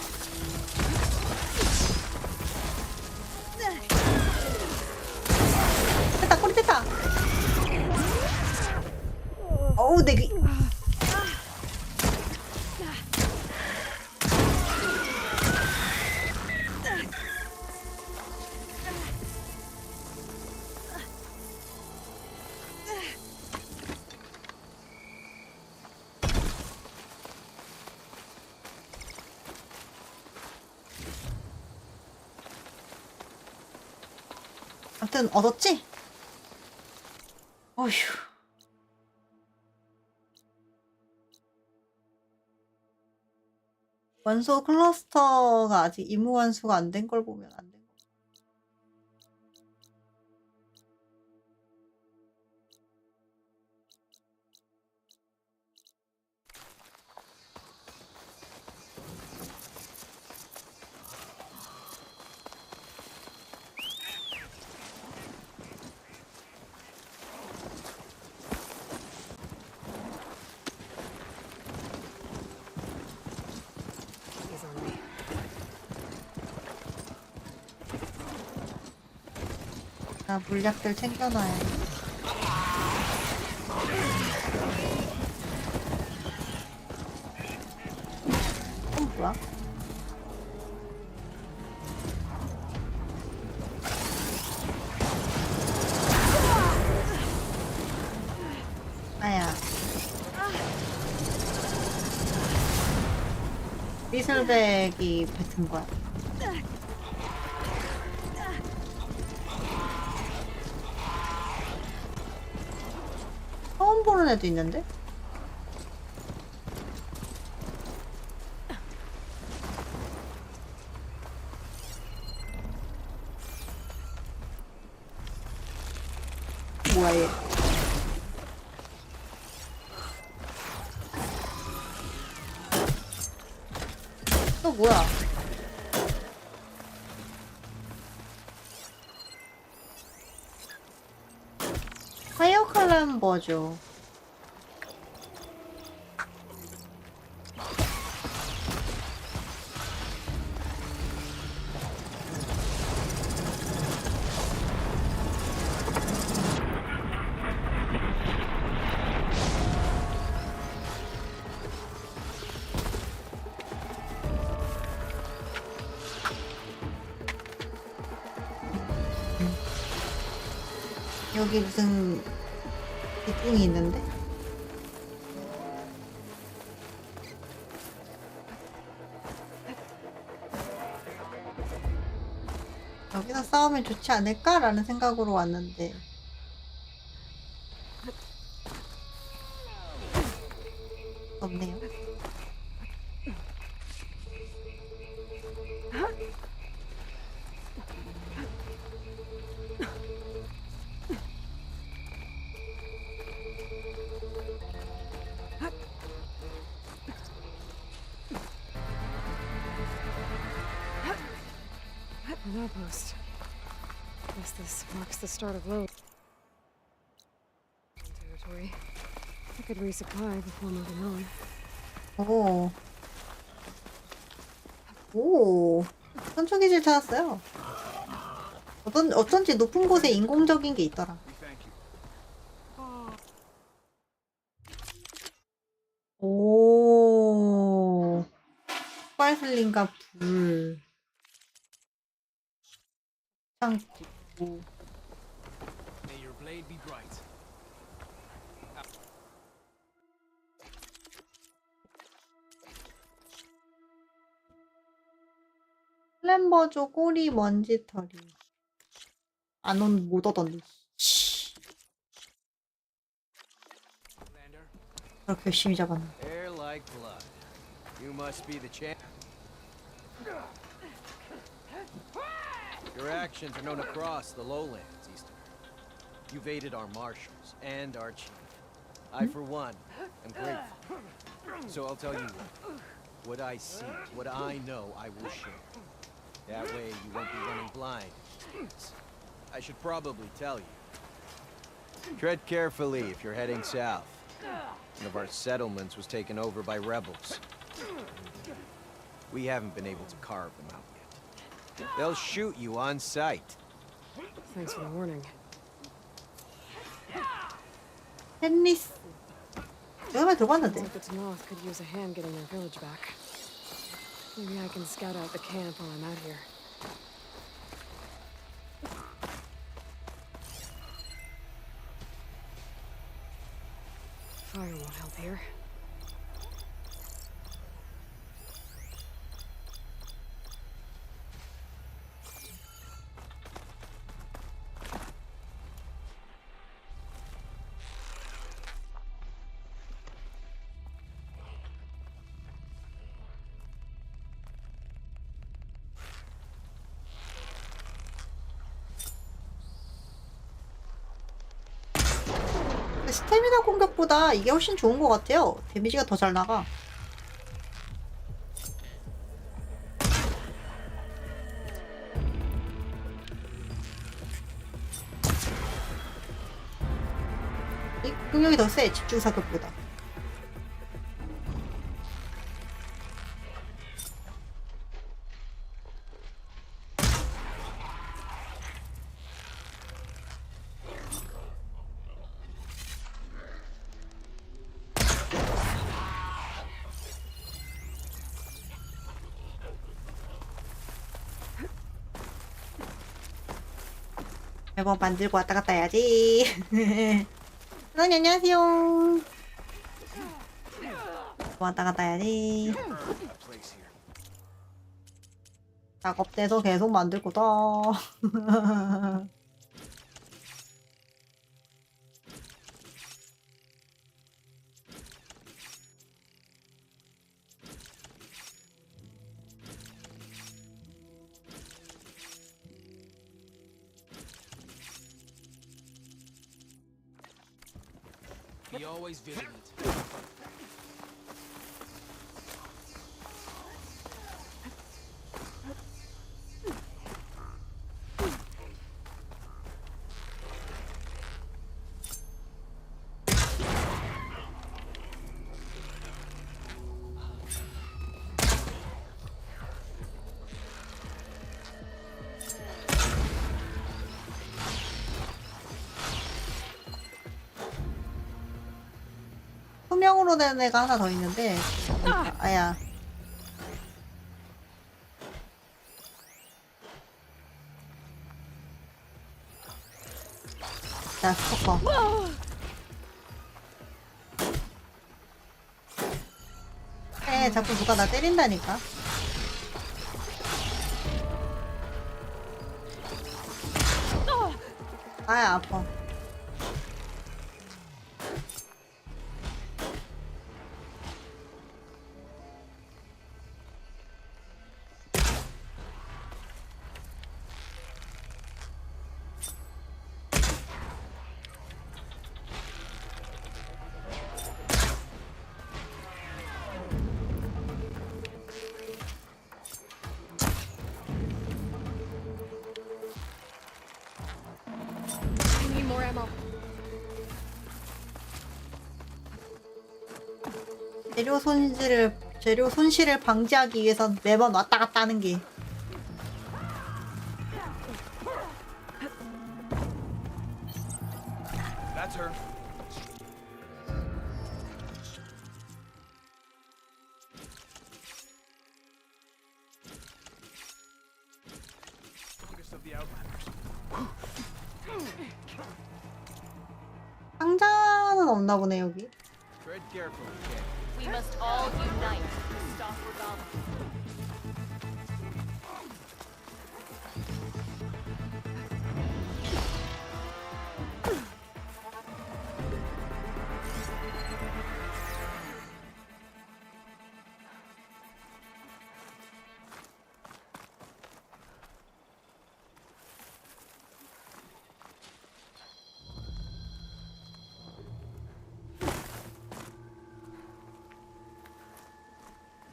됐다 꼬리 됐다. 어우 내 귀. 아무튼 얻었지? 어휴. 원소 클러스터가 아직 임무 완수가 안 된 걸 보면 안 된 거. 나 물약들 챙겨놔야 돼. 뭐야? 아야. 미술백이 뱉은 거야. 처음 보는 애도 있는데? 뭐야 얘? 또 뭐야? 파이어 칼럼버죠. 여기 무슨 기둥이 있는데? 여기서 싸우면 좋지 않을까라는 생각으로 왔는데 없네요. An outpost. Guess this marks the start of low territory. I could resupply before moving on. 오. 오. 선초기질 찾았어요. 어쩐지 높은 곳에 인공적인 게 있더라. 오. 빨슬린과 불. 창 있고. May your blade be bright. 슬램버조 꼬리 먼지털이. 못 얻었네. 그렇게 열심히 잡았네. Air like blood. You must be the champ. Your actions are known across the lowlands, Easterner. You've aided our marshals and our chief. I, for one, am grateful. So I'll tell you what I see, what I know, I will share. That way you won't be running blind. I should probably tell you. Tread carefully if you're heading south. One of our settlements was taken over by rebels. We haven't been able to carve them out yet. They'll shoot you on sight. Thanks for the warning. 헨리스. 내가 들어봤는데. Sounds like the Tomoth could use a hand getting their village back. Maybe I can scout out the camp while I'm out here. Fire won't help here. 스태미나 공격보다 이게 훨씬 좋은 것 같아요. 데미지가 더 잘 나가. 이 공격이 더 세, 집중 사격보다. 매번 만들고 왔다 갔다 해야지. 선생님 안녕하세요. 왔다 갔다 해야지. 작업대에서 계속 만들 거다. Be always vigilant. 투명으로 된 애가 하나 더 있는데 아야 자, 스토커. 자꾸 누가 나 때린다니까. 아야, 아파. I need more ammo. 재료 손실을 방지하기 위해선 매번 왔다 갔다 하는 게. That's her. Strongest of the Outlanders. 상자는 없나 보네, 여기. Tread carefully, kid. We must all unite to stop rebellion.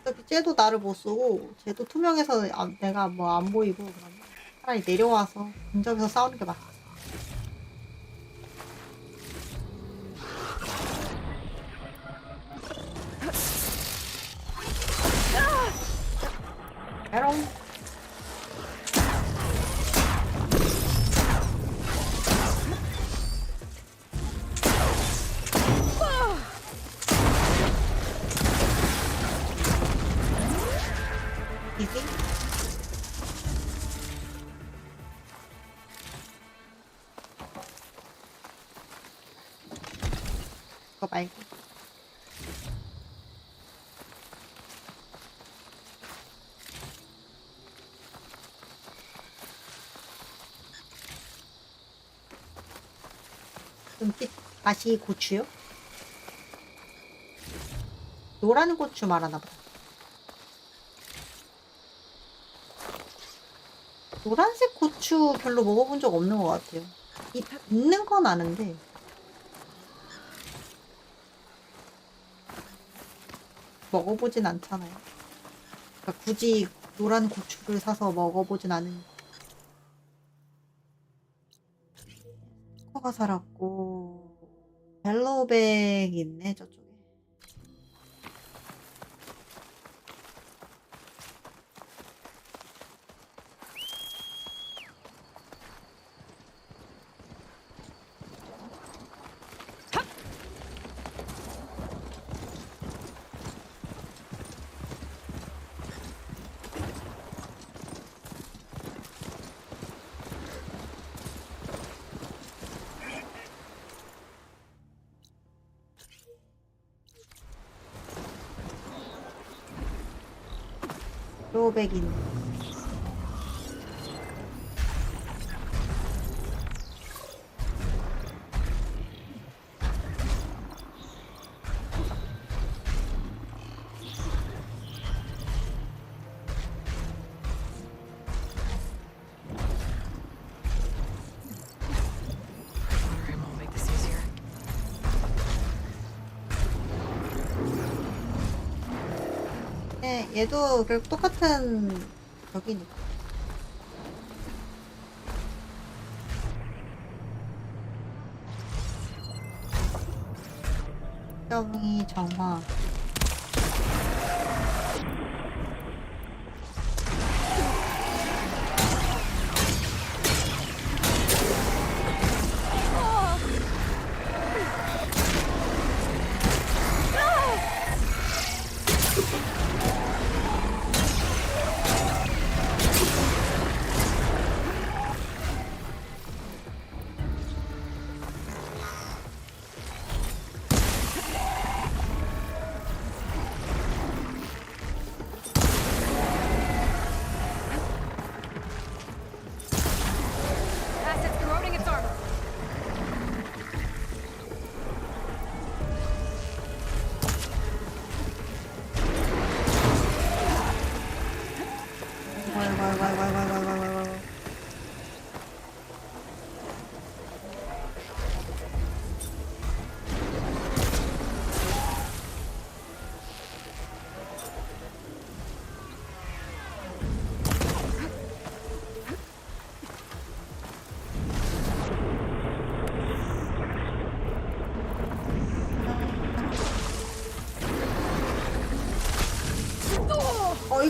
어차피 쟤도 나를 못 쏘고 쟤도 투명해서 내가 뭐 안 보이고 그러면 차라리 내려와서 근접해서 싸우는 게 맞아. 메롱. 이지? 그거 말고. 눈빛 다시 고추요? 노란 고추 말하나 보다. 노란색 고추 별로 먹어본 적 없는 것 같아요. 있는 건 아는데. 먹어보진 않잖아요. 그러니까 굳이 노란 고추를 사서 먹어보진 않으니까. 스코가 살았고 벨로백 있네 저쪽에. 벨로백인. 네, 얘도 결국 똑같은 벽이니까. 정의 정화.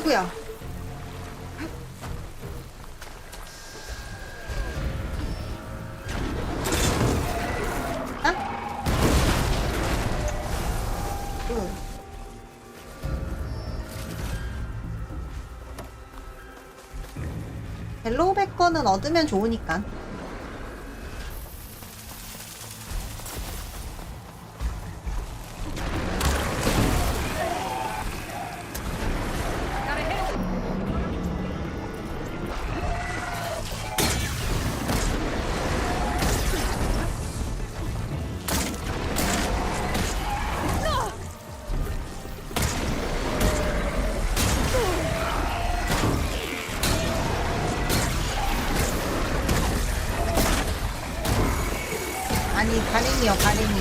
어이구야. 벨로백 거는 얻으면 좋으니까. 아니 가랭이요 가랭이.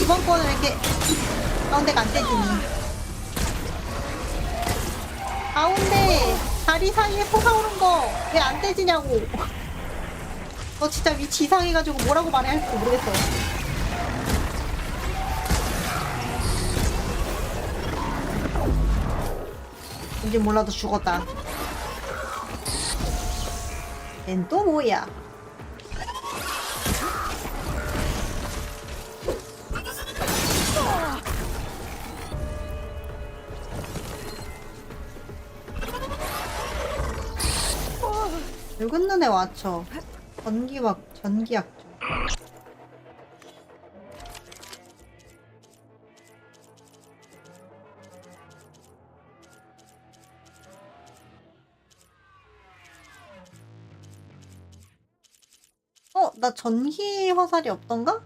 이번 거는 왜 이렇게 가운데가 안 떼지니. 가운데 다리 사이에 솟아오른 거 왜 안 떼지냐고. 너 진짜 위치 이상해가지고 뭐라고 말해야 할지 모르겠어. 뭔지 몰라도 죽었다. 얜 또 뭐야? 늙은 눈에 왔죠. 전기약조. 나 전기 화살이 없던가?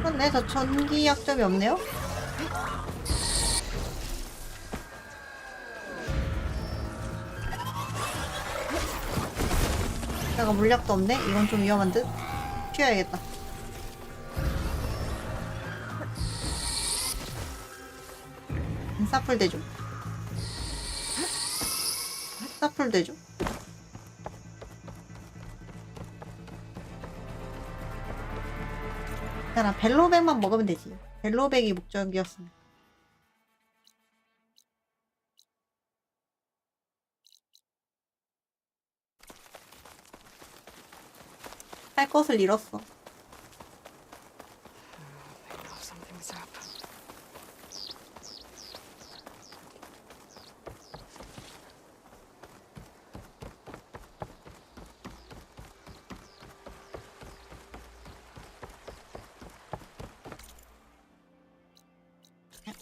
그렇네, 저 전기 약점이 없네요? 내가 물약도 없네? 이건 좀 위험한 듯? 튀어야겠다. 사풀 대죠. 사풀 대죠. 괜찮아, 벨로백만 먹으면 되지. 벨로백이 목적이었으면. 할 것을 잃었어.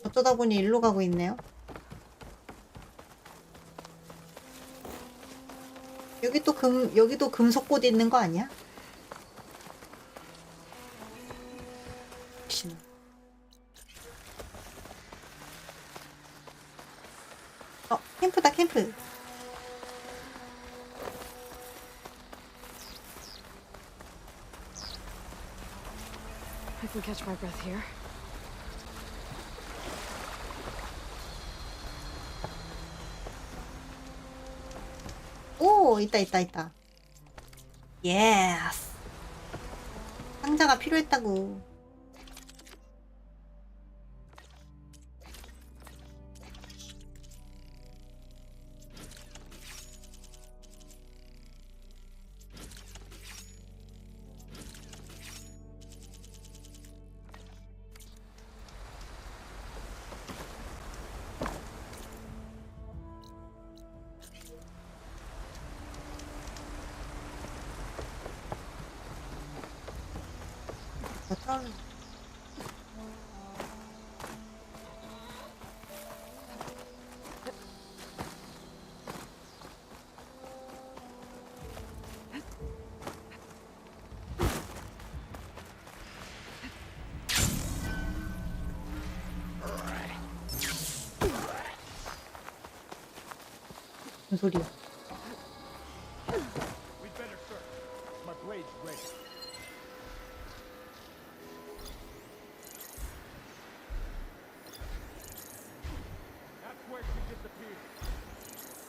어쩌다 보니 일로 가고 있네요. 여기도 금속꽃 있는 거 아니야? 혹시나. 캠프다, 캠프. I can catch my breath here. 오, 있다. 예스. 상자가 필요했다고. 무슨 소리야? We'd better search. My blade's ready. That's where she disappeared.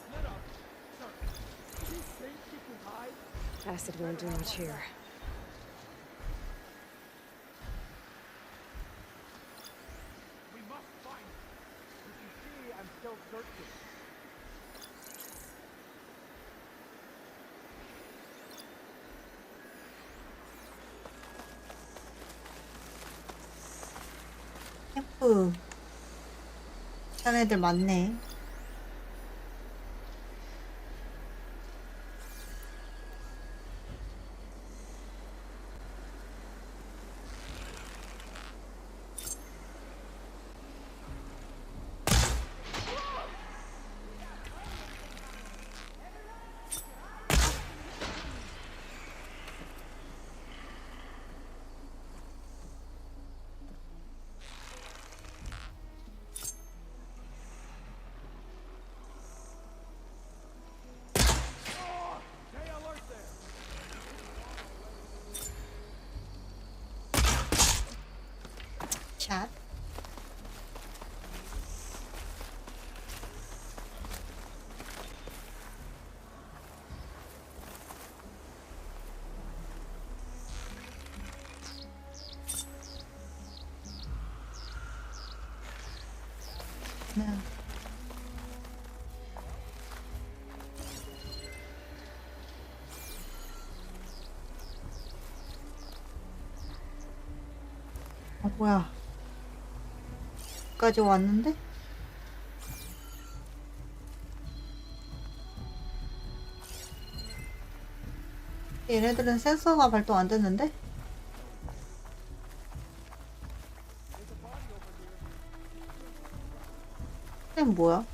Split up. Search. You think she can hide? Acid won't do much here. 점프 하는 애들 많네. 샷. 네. 아, 뭐야. 까지 왔는데? 얘네들은 센서가 발동 안 됐는데? 얘는 뭐야?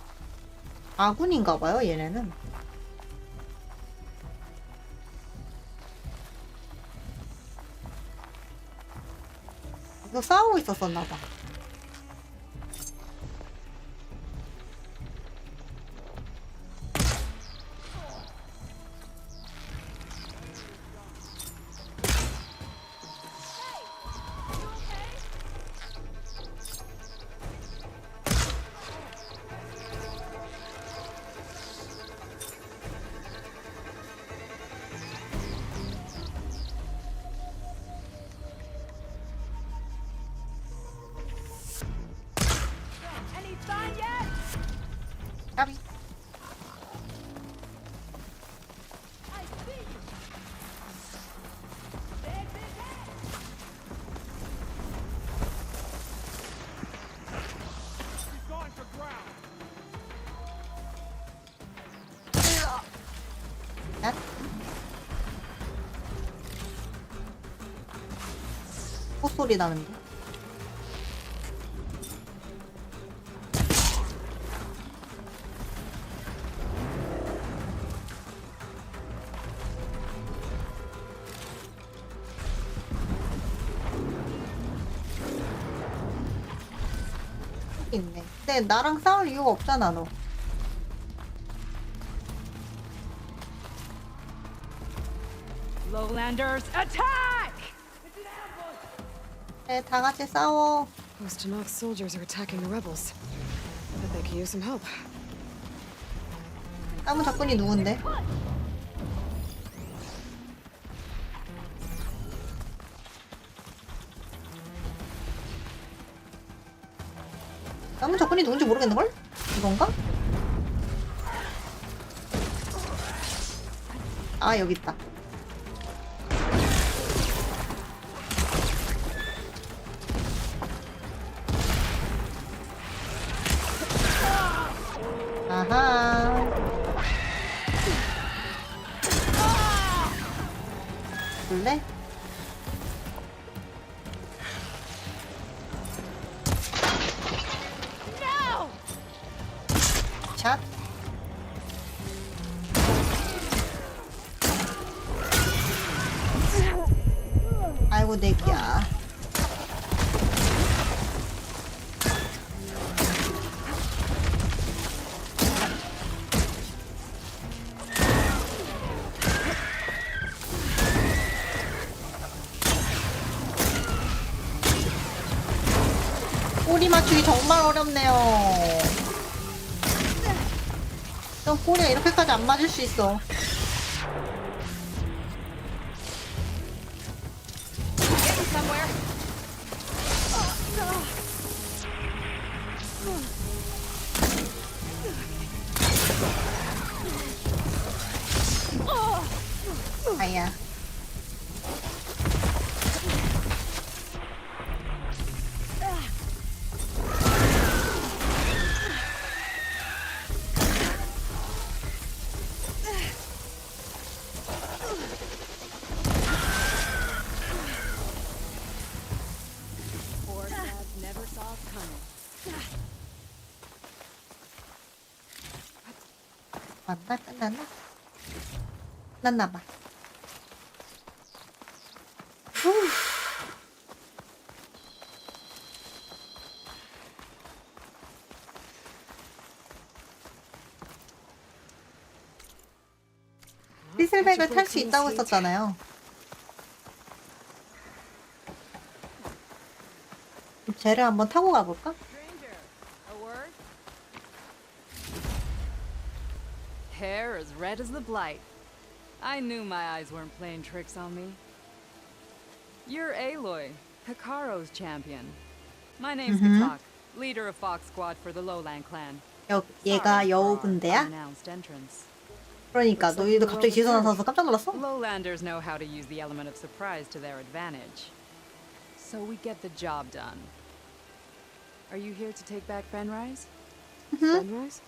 아군인가봐요, 얘네는. 이거 싸우고 있었었나봐. 까비. 앗. 콧소리 나는데. 있네. 근데 나랑 싸울 이유가 없잖아, 너. Lowlanders, attack! 네, 다 같이 싸워. Those Tanakh soldiers are attacking the rebels. Bet they could use some help. 나무 작군이 누군데? 나무 작군이 누군지 모르겠는걸? 이건가? 아, 여기 있다. 아하. 볼래? 샷. 아이고 내기야. 꼬리 맞추기 정말 어렵네요. 넌 꼬리가 이렇게까지 안 맞을 수 있어. 아야. 맞나? 끝났나? 끝났나봐. 피슬백을 탈 수 있다고 했었잖아요. 쟤를 한번 타고 가볼까? Hair as red as the blight. I knew my eyes weren't playing tricks on me. You're Aloy, Hikaru's champion. My name's Katak, leader of Fox Squad for the Lowland clan. 얘가 여우분대야? Unannounced entrance. 그러니까 너희도 갑자기 뒤에서 나서서 깜짝 놀랐어? Lowlanders know how to use the element of surprise to their advantage. So we get the job done. Are you here to take back Benrise? Benrise?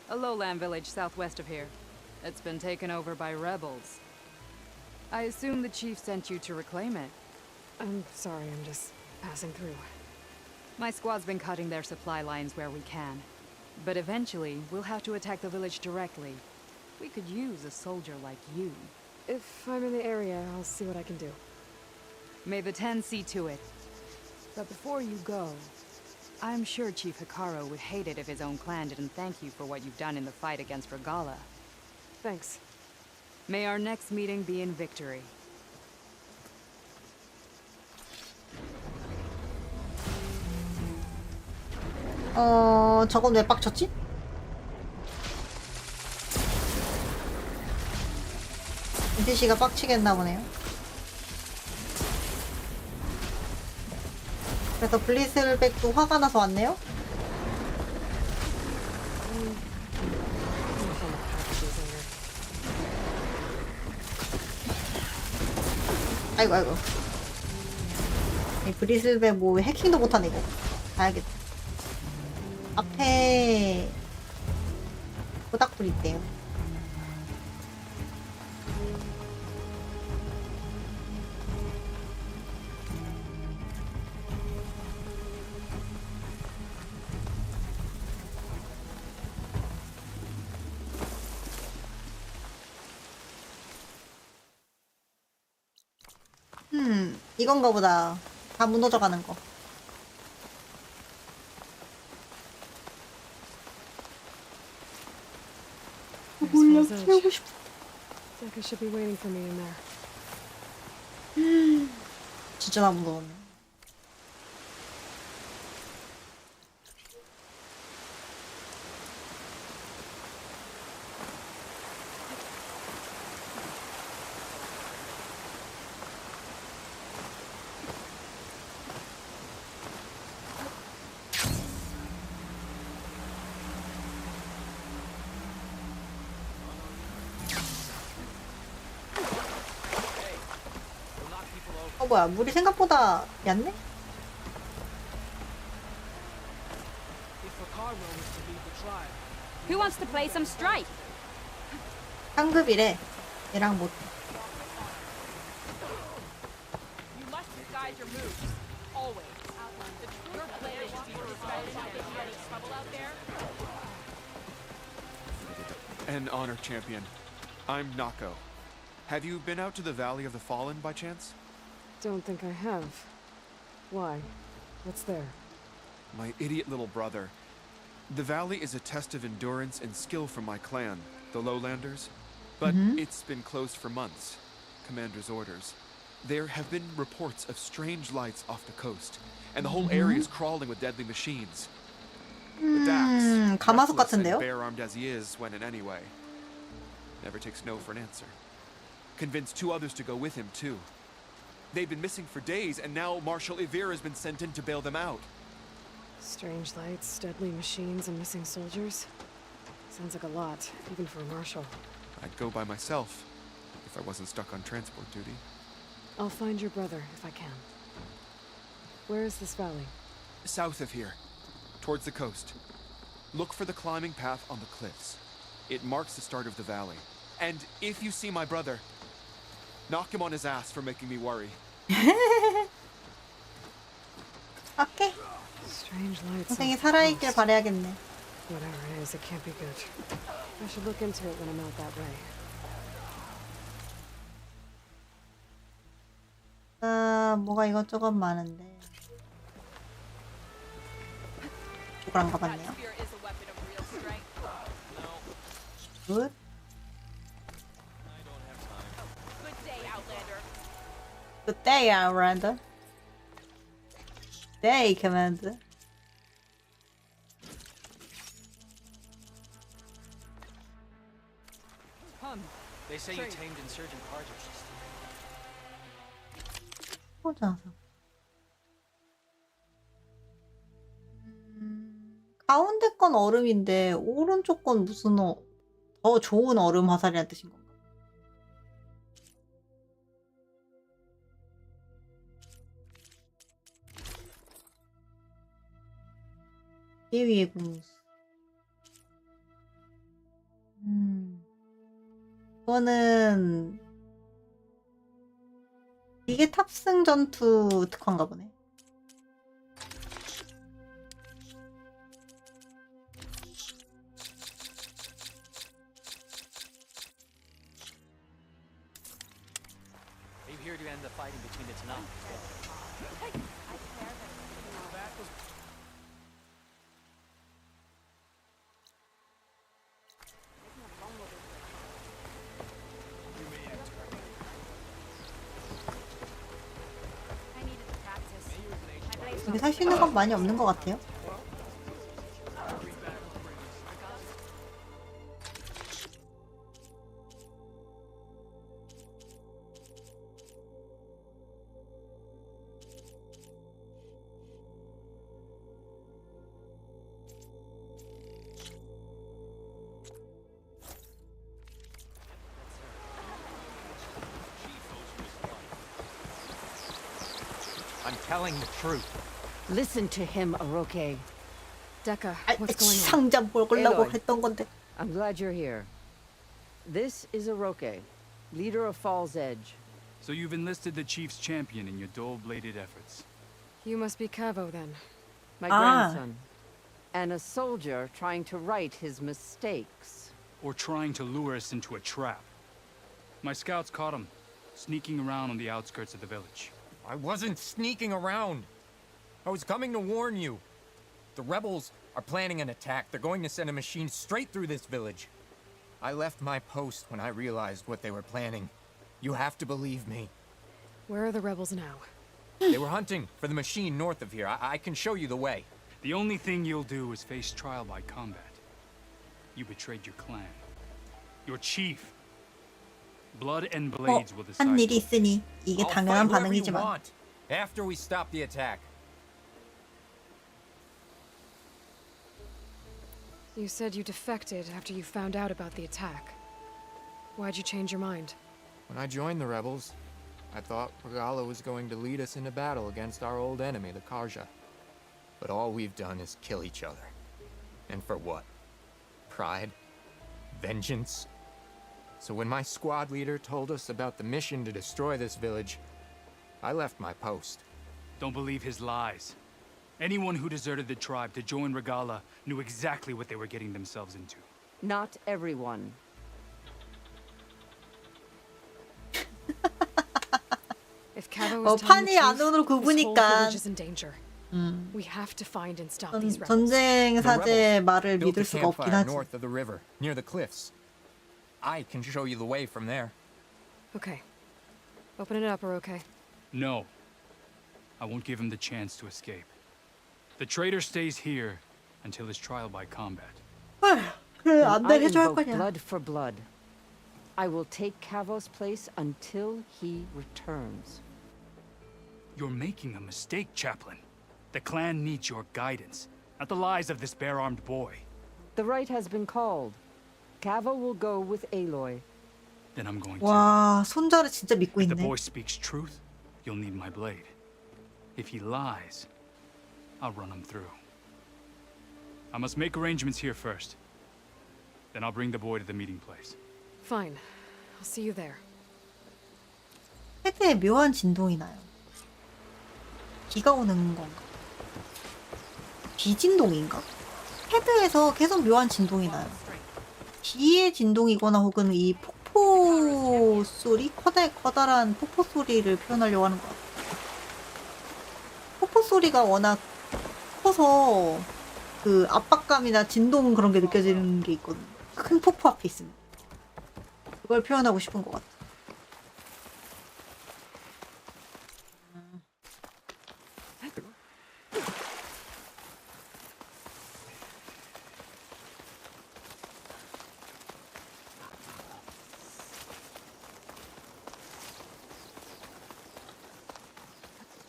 A lowland village southwest of here. It's been taken over by rebels. I assume the chief sent you to reclaim it. I'm sorry, I'm just passing through. My squad's been cutting their supply lines where we can. But eventually, we'll have to attack the village directly. We could use a soldier like you. If I'm in the area, I'll see what I can do. May the Ten see to it. But before you go, I'm sure Chief Hikaru would hate it if his own clan didn't thank you for what you've done in the fight against Regala. Thanks. May our next meeting be in victory. 저건 왜 빡쳤지? NPC가 빡치겠나 보네요. 그래서 블리슬백도 화가 나서 왔네요? 아이고 아이고. 이 블리슬백 뭐 해킹도 못하네 이거. 가야겠다. 앞에 모닥불 있대요. 이건가 보다. 다 무너져 가는 거. 몰라, 태우고 싶어. Like I should be waiting for me in there. 진짜 나 무서웠네. 뭐야, 물이 생각보다 얕네? Who wants to play some Stripe? 상급이래. 얘랑 못. You must disguise your moves. Always. Your plan is to disguise if there's any trouble out there. An honor champion. I'm Nako. Have you been out to the Valley of the Fallen by chance? Don't think I have. Why? What's there? My idiot little brother. The valley is a test of endurance and skill from my clan, the Lowlanders. But it's been closed for months. Commander's orders. There have been reports of strange lights off the coast, and the whole area is crawling with deadly machines. But Dax, 가마솥 reckless and 같은데요? bare-armed as he is, went in anyway. Never takes no for an answer. Convinced 2 others to go with him, too. They've been missing for days, and now Marshal Ivir has been sent in to bail them out. Strange lights, deadly machines, and missing soldiers. Sounds like a lot, even for a marshal. I'd go by myself, if I wasn't stuck on transport duty. I'll find your brother, if I can. Where is this valley? South of here, towards the coast. Look for the climbing path on the cliffs. It marks the start of the valley. And if you see my brother, knock him on his ass for making me worry. 오케이. Strange lights. 선생이 살아있길 바라야겠네. Whatever it is, it can't be good. I should look into it when I'm out that way. 뭐가 이것저것 많은데. 이걸 안 가봤네요. 굿. Good day, Outlander. Day, Commander. They say you tamed insurgent carters. 보자. 가운데 건 얼음인데 오른쪽 건 무슨 더 좋은 얼음 화살이란 뜻인 건가? 예위의 공수. 이거는 이게 탑승 전투 특화인가 보네. Maybe here to end the fighting between the Tanakh. 여기 살 수 있는 건 많이 없는 것 같아요. I'm telling the truth. Listen to him, Oroke. Dekka, what's going on? 상자 먹으려고 Aloy. 했던 건데. I'm glad you're here. This is Oroke, leader of Fall's Edge. So you've enlisted the chief's champion in your dull-bladed efforts. You must be Cavo then. My grandson. And a soldier trying to right his mistakes. Or trying to lure us into a trap. My scouts caught him, sneaking around on the outskirts of the village. I wasn't sneaking around. I was coming to warn you. The rebels are planning an attack. They're going to send a machine straight through this village. I left my post when I realized what they were planning. You have to believe me. Where are the rebels now? They were hunting for the machine north of here. I can show you the way. The only thing you'll do is face trial by combat. You betrayed your clan. Your chief. Blood and blades will decide. 한 일이 있으니 이게 I'll 당연한 fight whoever you 반응이지만. want after we stop the attack. You said you defected after you found out about the attack. Why'd you change your mind? When I joined the rebels, I thought Regala was going to lead us into battle against our old enemy, the Karja. But all we've done is kill each other. And for what? Pride? Vengeance? So when my squad leader told us about the mission to destroy this village, I left my post. Don't believe his lies. Anyone who deserted the tribe to join Regala knew exactly what they were getting themselves into. Not everyone. If Cavo is 판이 telling the truth, 안으로 this whole 굽으니까. village is in danger. We have to find and stop these rebels. 전쟁 사제 말을 Built 믿을 a 수가 없긴 campfire 하지. north of the river, near the cliffs. I can show you the way from there. Okay. Open it up, or okay? No. I won't give him the chance to escape. The traitor stays here until his trial by combat. 그래 I 안돼 해줘야 할 invoke 거냐. blood for blood. I will take Cavo's place until he returns. You're making a mistake, Chaplain. The clan needs your guidance, not the lies of this bare-armed boy. The right has been called. Cavo will go with Aloy. Then I'm going to. 와 손자를 진짜 믿고 If the 있네. boy speaks truth, you'll need my blade. If he lies, I'll run him through. I must make arrangements here first. Then I'll bring the boy to the meeting place. Fine. I'll see you there. 헤드에 묘한 진동이 나요. 비가 오는 건가? 비진동인가? 헤드에서 계속 묘한 진동이 나요. 비의 진동이거나 혹은 이 폭포 소리? 커다란 폭포 소리를 표현하려고 하는 것 같아요. 폭포 소리가 워낙 커서 그 압박감이나 진동 그런 게 느껴지는 게 있거든요. 큰 폭포 앞에 있으면. 그걸 표현하고 싶은 것 같아요.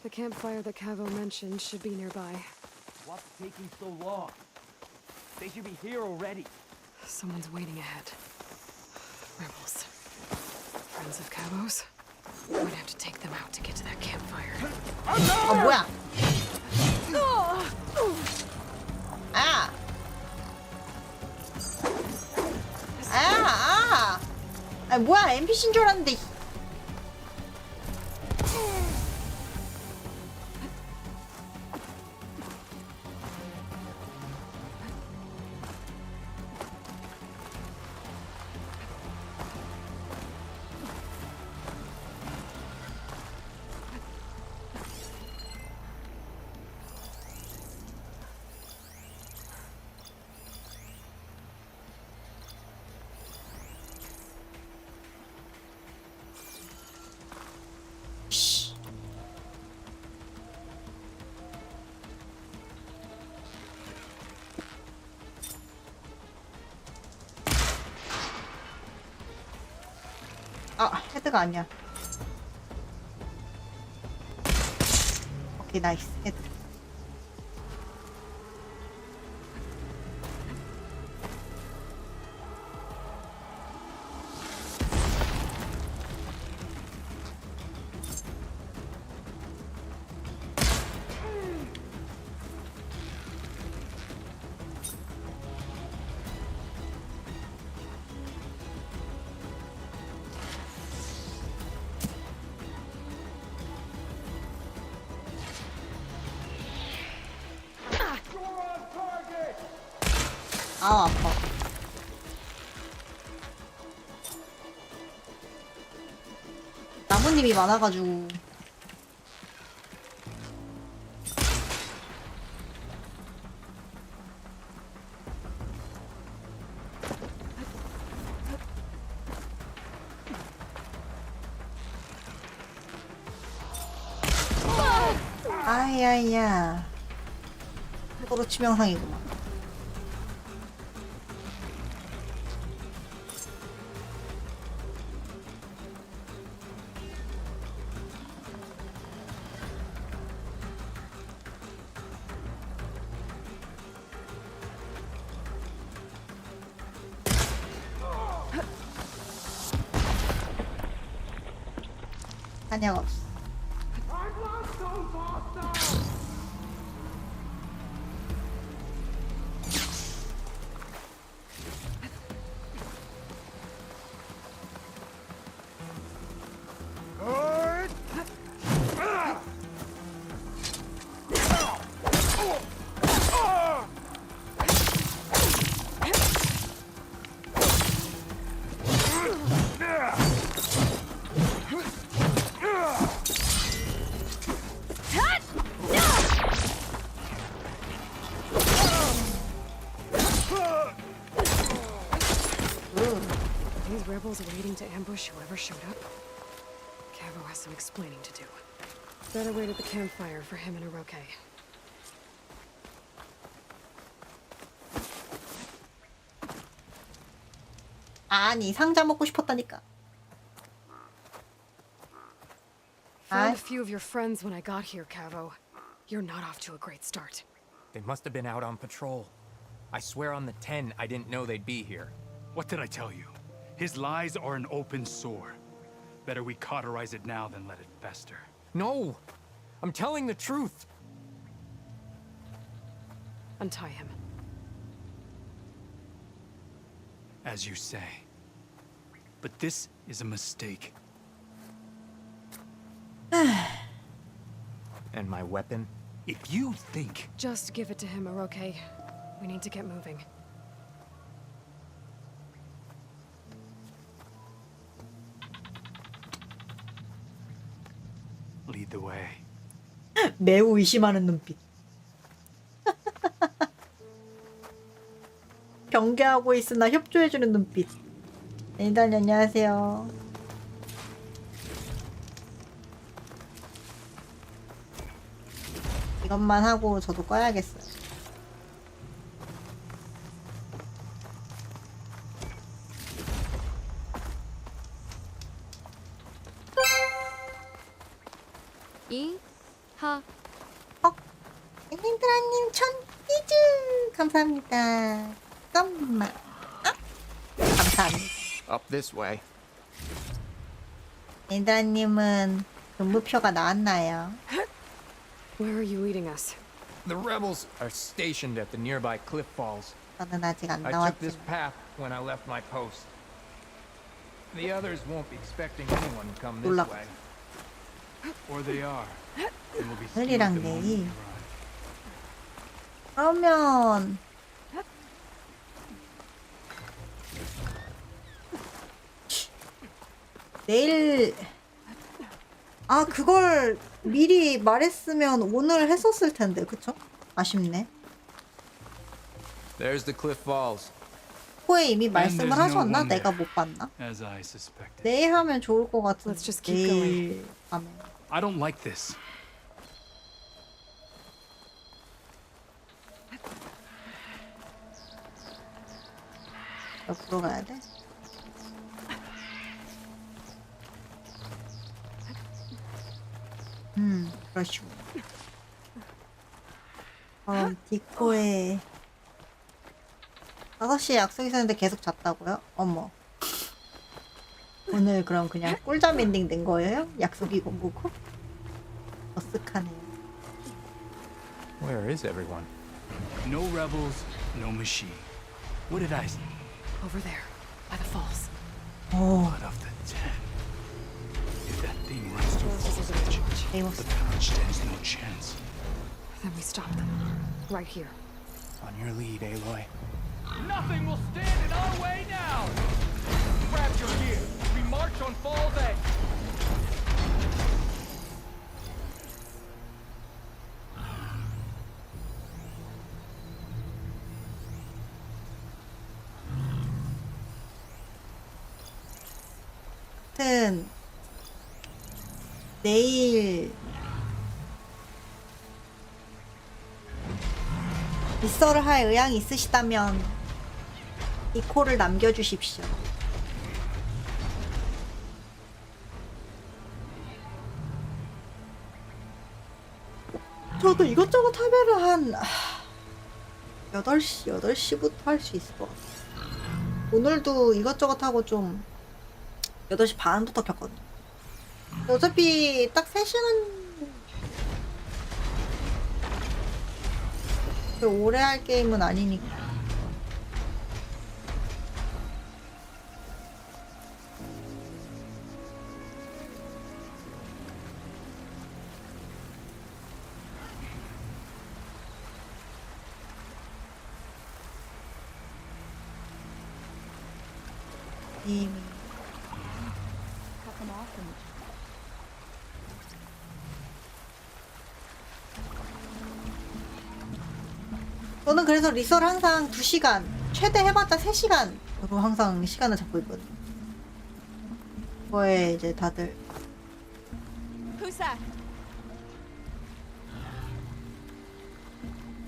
The campfire that Cavo mentioned should be nearby. What's taking so long? They should be here already. Someone's waiting ahead. Rebels. Friends of Cavo's? We'd have to take them out to get to that campfire. 아 뭐야? 아! 아 뭐야? NPC인 줄 알았는데. 아, 헤드가 아니야. 오케이, 나이스. 헤드. 아, 아파. 나뭇잎이 많아가지고. 아야야. 서로 치명상이구만. 한약 없어. These rebels waiting to ambush whoever showed up? Cavo has some explaining to do. Better wait at the campfire for him and Oroke. 아니, 상자 먹고 싶었다니까. Found a few of your friends when I got here, Cavo. You're not off to a great start. They must have been out on patrol. I swear on the 10, I didn't know they'd be here. What did I tell you? His lies are an open sore. Better we cauterize it now than let it fester. No! I'm telling the truth! Untie him. As you say. But this is a mistake. And my weapon? If you think... Just give it to him, Oroke. We need to get moving. lead the way. 매우 의심하는 눈빛. 경계하고 있으나 협조해주는 눈빛. 일단 안녕하세요. 이것만 하고 저도 꺼야겠어요. 이하 엔드라님 1000이즈 감사합니다. 잠깐만. 감사합니다. Up this way. 엔드라님은 근무표가 나왔나요? Where are you leading us? The rebels are stationed at the nearby cliff falls. 저는 아직 안 I took this 나왔지만 path when I left my post. The others won't be expecting anyone to come this 올라가. way. Or they are. And will be 하늘이랑 the moment we 내일. arrive. 그러면 내일 그걸 미리 말했으면 오늘 했었을 텐데 그쵸? 아쉽네. There's the cliff falls. 코에 이미 말씀을 there's no 하셨나? one 내가 there. 못 봤나? As I suspected. 내일 하면 좋을 것 같은데. Let's just keep going. 내일 하면. I don't like this. 옆으로 가야 돼? 그러시고. 디코에 5시에 약속 있었는데 계속 잤다고요? 어머. 오늘 그럼 그냥 꿀잠 엔딩 된 거예요? 약속이고 뭐고? 어색하네요. Where is everyone? No rebels, no machine. What did I say? Over there, by the falls. Blood of the dead. If that thing runs to Fall's Edge, the pouch stands no chance. Then we stop them. Right here. On your lead, Aloy. Nothing will stand in our way now! Grab your gear. We march on Fall's Edge. 하여튼 내일 리서를 할 의향이 있으시다면 이 콜을 남겨주십시오. 저도 이것저것 하면은 한 8시부터 할 수 있을 것 같아요. 오늘도 이것저것 하고 좀 8시 반부터 켰거든요. 어차피 딱 3시간 오래 할 게임은 아니니까. 이미 저는 그래서 리서를 항상 2시간, 최대 해봤자 3시간으로 항상 시간을 잡고 있거든요. 그거에 이제 다들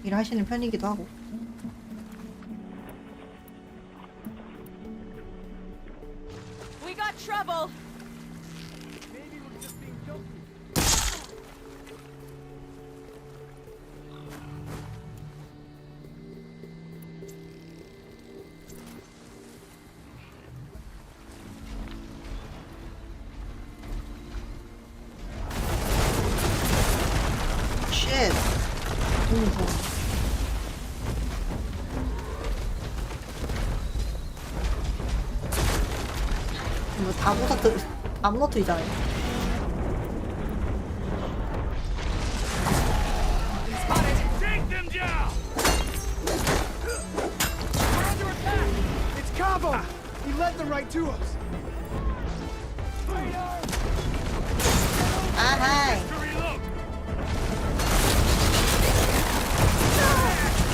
일하시는 편이기도 하고. We got trouble. 쉣. 다 무너뜨리잖아요. Take them down! We're under attack! It's Cabo! He led them right to us. 아하이. Victory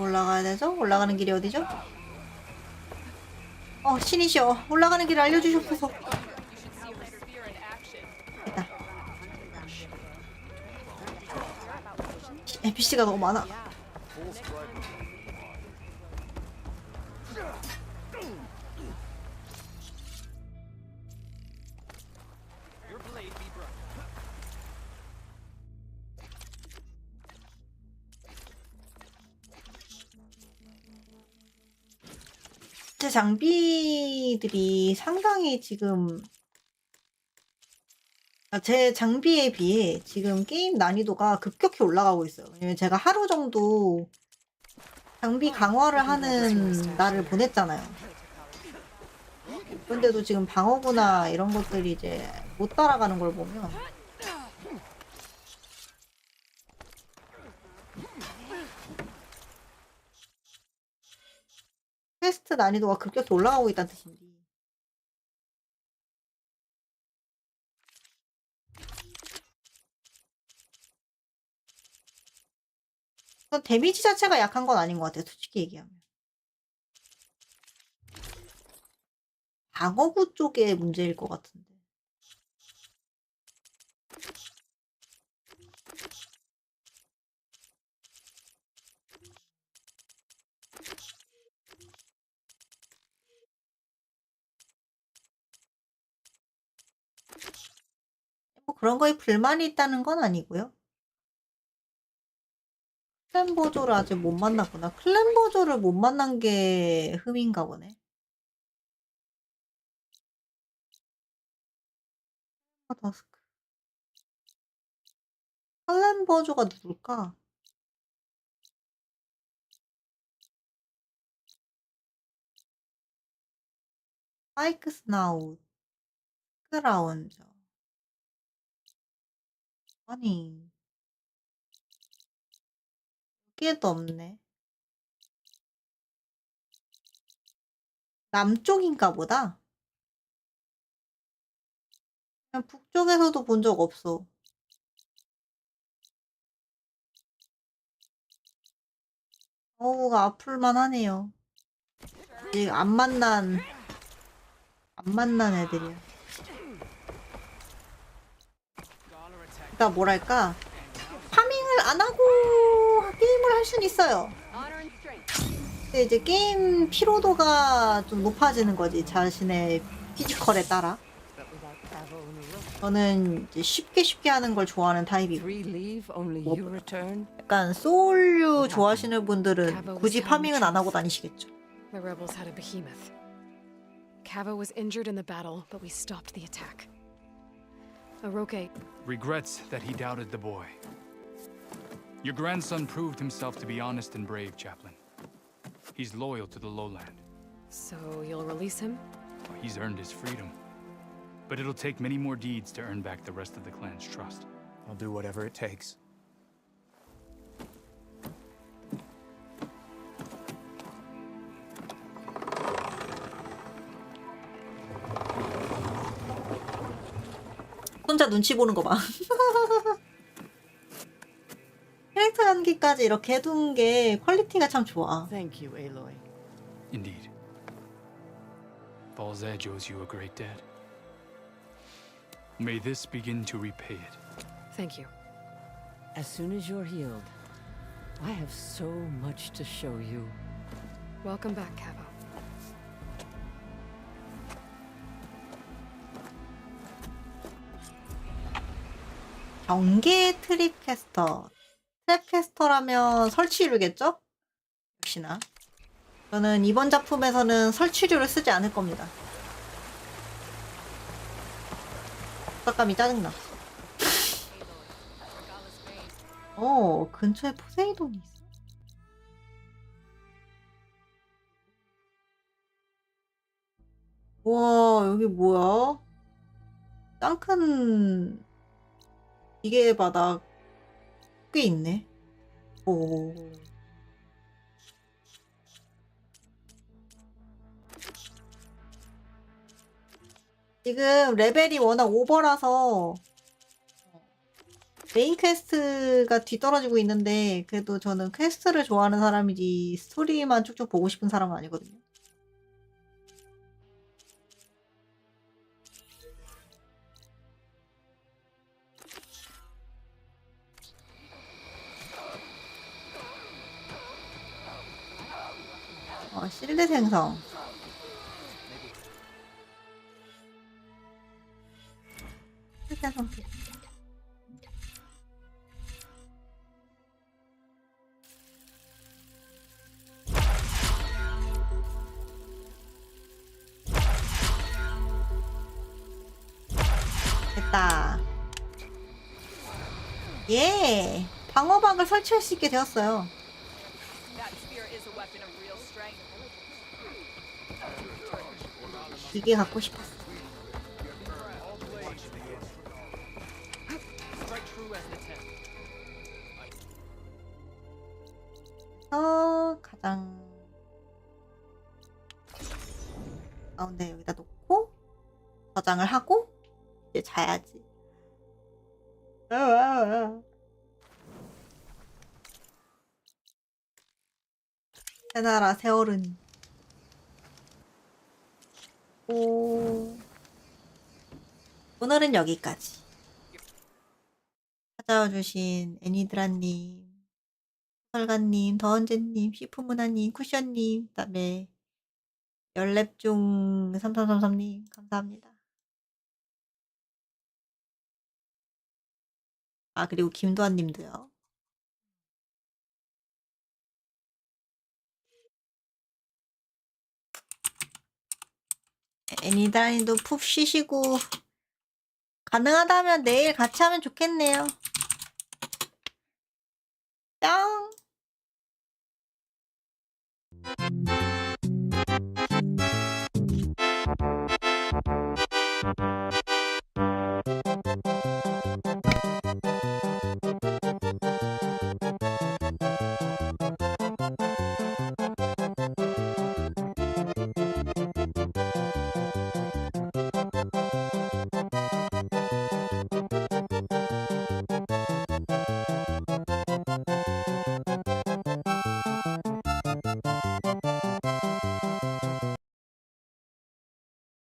올라가야 되죠? 올라가는 길이 어디죠? 신이시여. 올라가는 길을 알려주시옵소서. 됐다. NPC가 너무 많아. 제 장비들이 상당히 지금 제 장비에 비해 지금 게임 난이도가 급격히 올라가고 있어요. 왜냐면 제가 하루 정도 장비 강화를 하는 날을 보냈잖아요. 그런데도 지금 방어구나 이런 것들이 이제 못 따라가는 걸 보면 퀘스트 난이도가 급격히 올라가고 있다는 뜻인데. 그건 데미지 자체가 약한 건 아닌 것 같아요. 솔직히 얘기하면. 방어구 쪽의 문제일 것 같은데. 뭐 그런 거에 불만이 있다는 건 아니고요. 클랜 보조를 아직 못 만났구나. 클랜 보조를 못 만난 게 흠인가 보네. 더스크. 클랜 보조가 누굴까? 파이크 스나웃, 크라운저. 아니, 여기에도 없네. 남쪽인가 보다. 그냥 북쪽에서도 본 적 없어. 어우가 아플만 하네요. 아직 안 만난 애들이야. 그러니까 뭐랄까 파밍을 안 하고 게임을 할 수는 있어요. 근데 이제 게임 피로도가 좀 높아지는 거지, 자신의 피지컬에 따라. 저는 이제 쉽게 하는 걸 좋아하는 타입이고, 약간 소울류 좋아하시는 분들은 굳이 파밍은 안 하고 다니시겠죠. The rebels had a behemoth. Cavo was injured in the battle, but we stopped the attack. Aroke Regrets that he doubted the boy. Your grandson proved himself to be honest and brave, Chaplain. He's loyal to the lowland. So you'll release him? He's earned his freedom. But it'll take many more deeds to earn back the rest of the clan's trust. I'll do whatever it takes. 혼자 눈치 보는 거 봐. 캐릭터 연기까지 이렇게 해둔 게 퀄리티가 참 좋아. Thank you, Aloy. Indeed. Falls Edge owes you a great debt. May this begin to repay it. Thank you. As soon as you're healed, I have so much to show you. Welcome back, Cavo. 경계 트립캐스터. 트랩캐스터라면 설치류겠죠? 역시나. 저는 이번 작품에서는 설치류를 쓰지 않을 겁니다. 부담감이 짜증나. 근처에 포세이돈이 있어. 와, 여기 뭐야? 짱 큰 기계의 바닥 꽤 있네. 오. 지금 레벨이 워낙 오버라서 메인 퀘스트가 뒤떨어지고 있는데 그래도 저는 퀘스트를 좋아하는 사람이지 스토리만 쭉쭉 보고 싶은 사람은 아니거든요. 실드 생성. 실드 생성. 됐다. 예! 방어막을 설치할 수 있게 되었어요. 이게 갖고 싶었어. 가장 가운데 여기다 놓고 저장을 하고 이제 자야지. 새나라 새어른. 오늘은 여기까지. 찾아와주신 애니드라님, 설가님, 더언제님, 시프무나님, 쿠션님, 그 다음에 열랩중 3333님 감사합니다. 아 그리고 김도환님도요. 애니드라님도 푹 쉬시고 가능하다면 내일 같이 하면 좋겠네요. 뿅!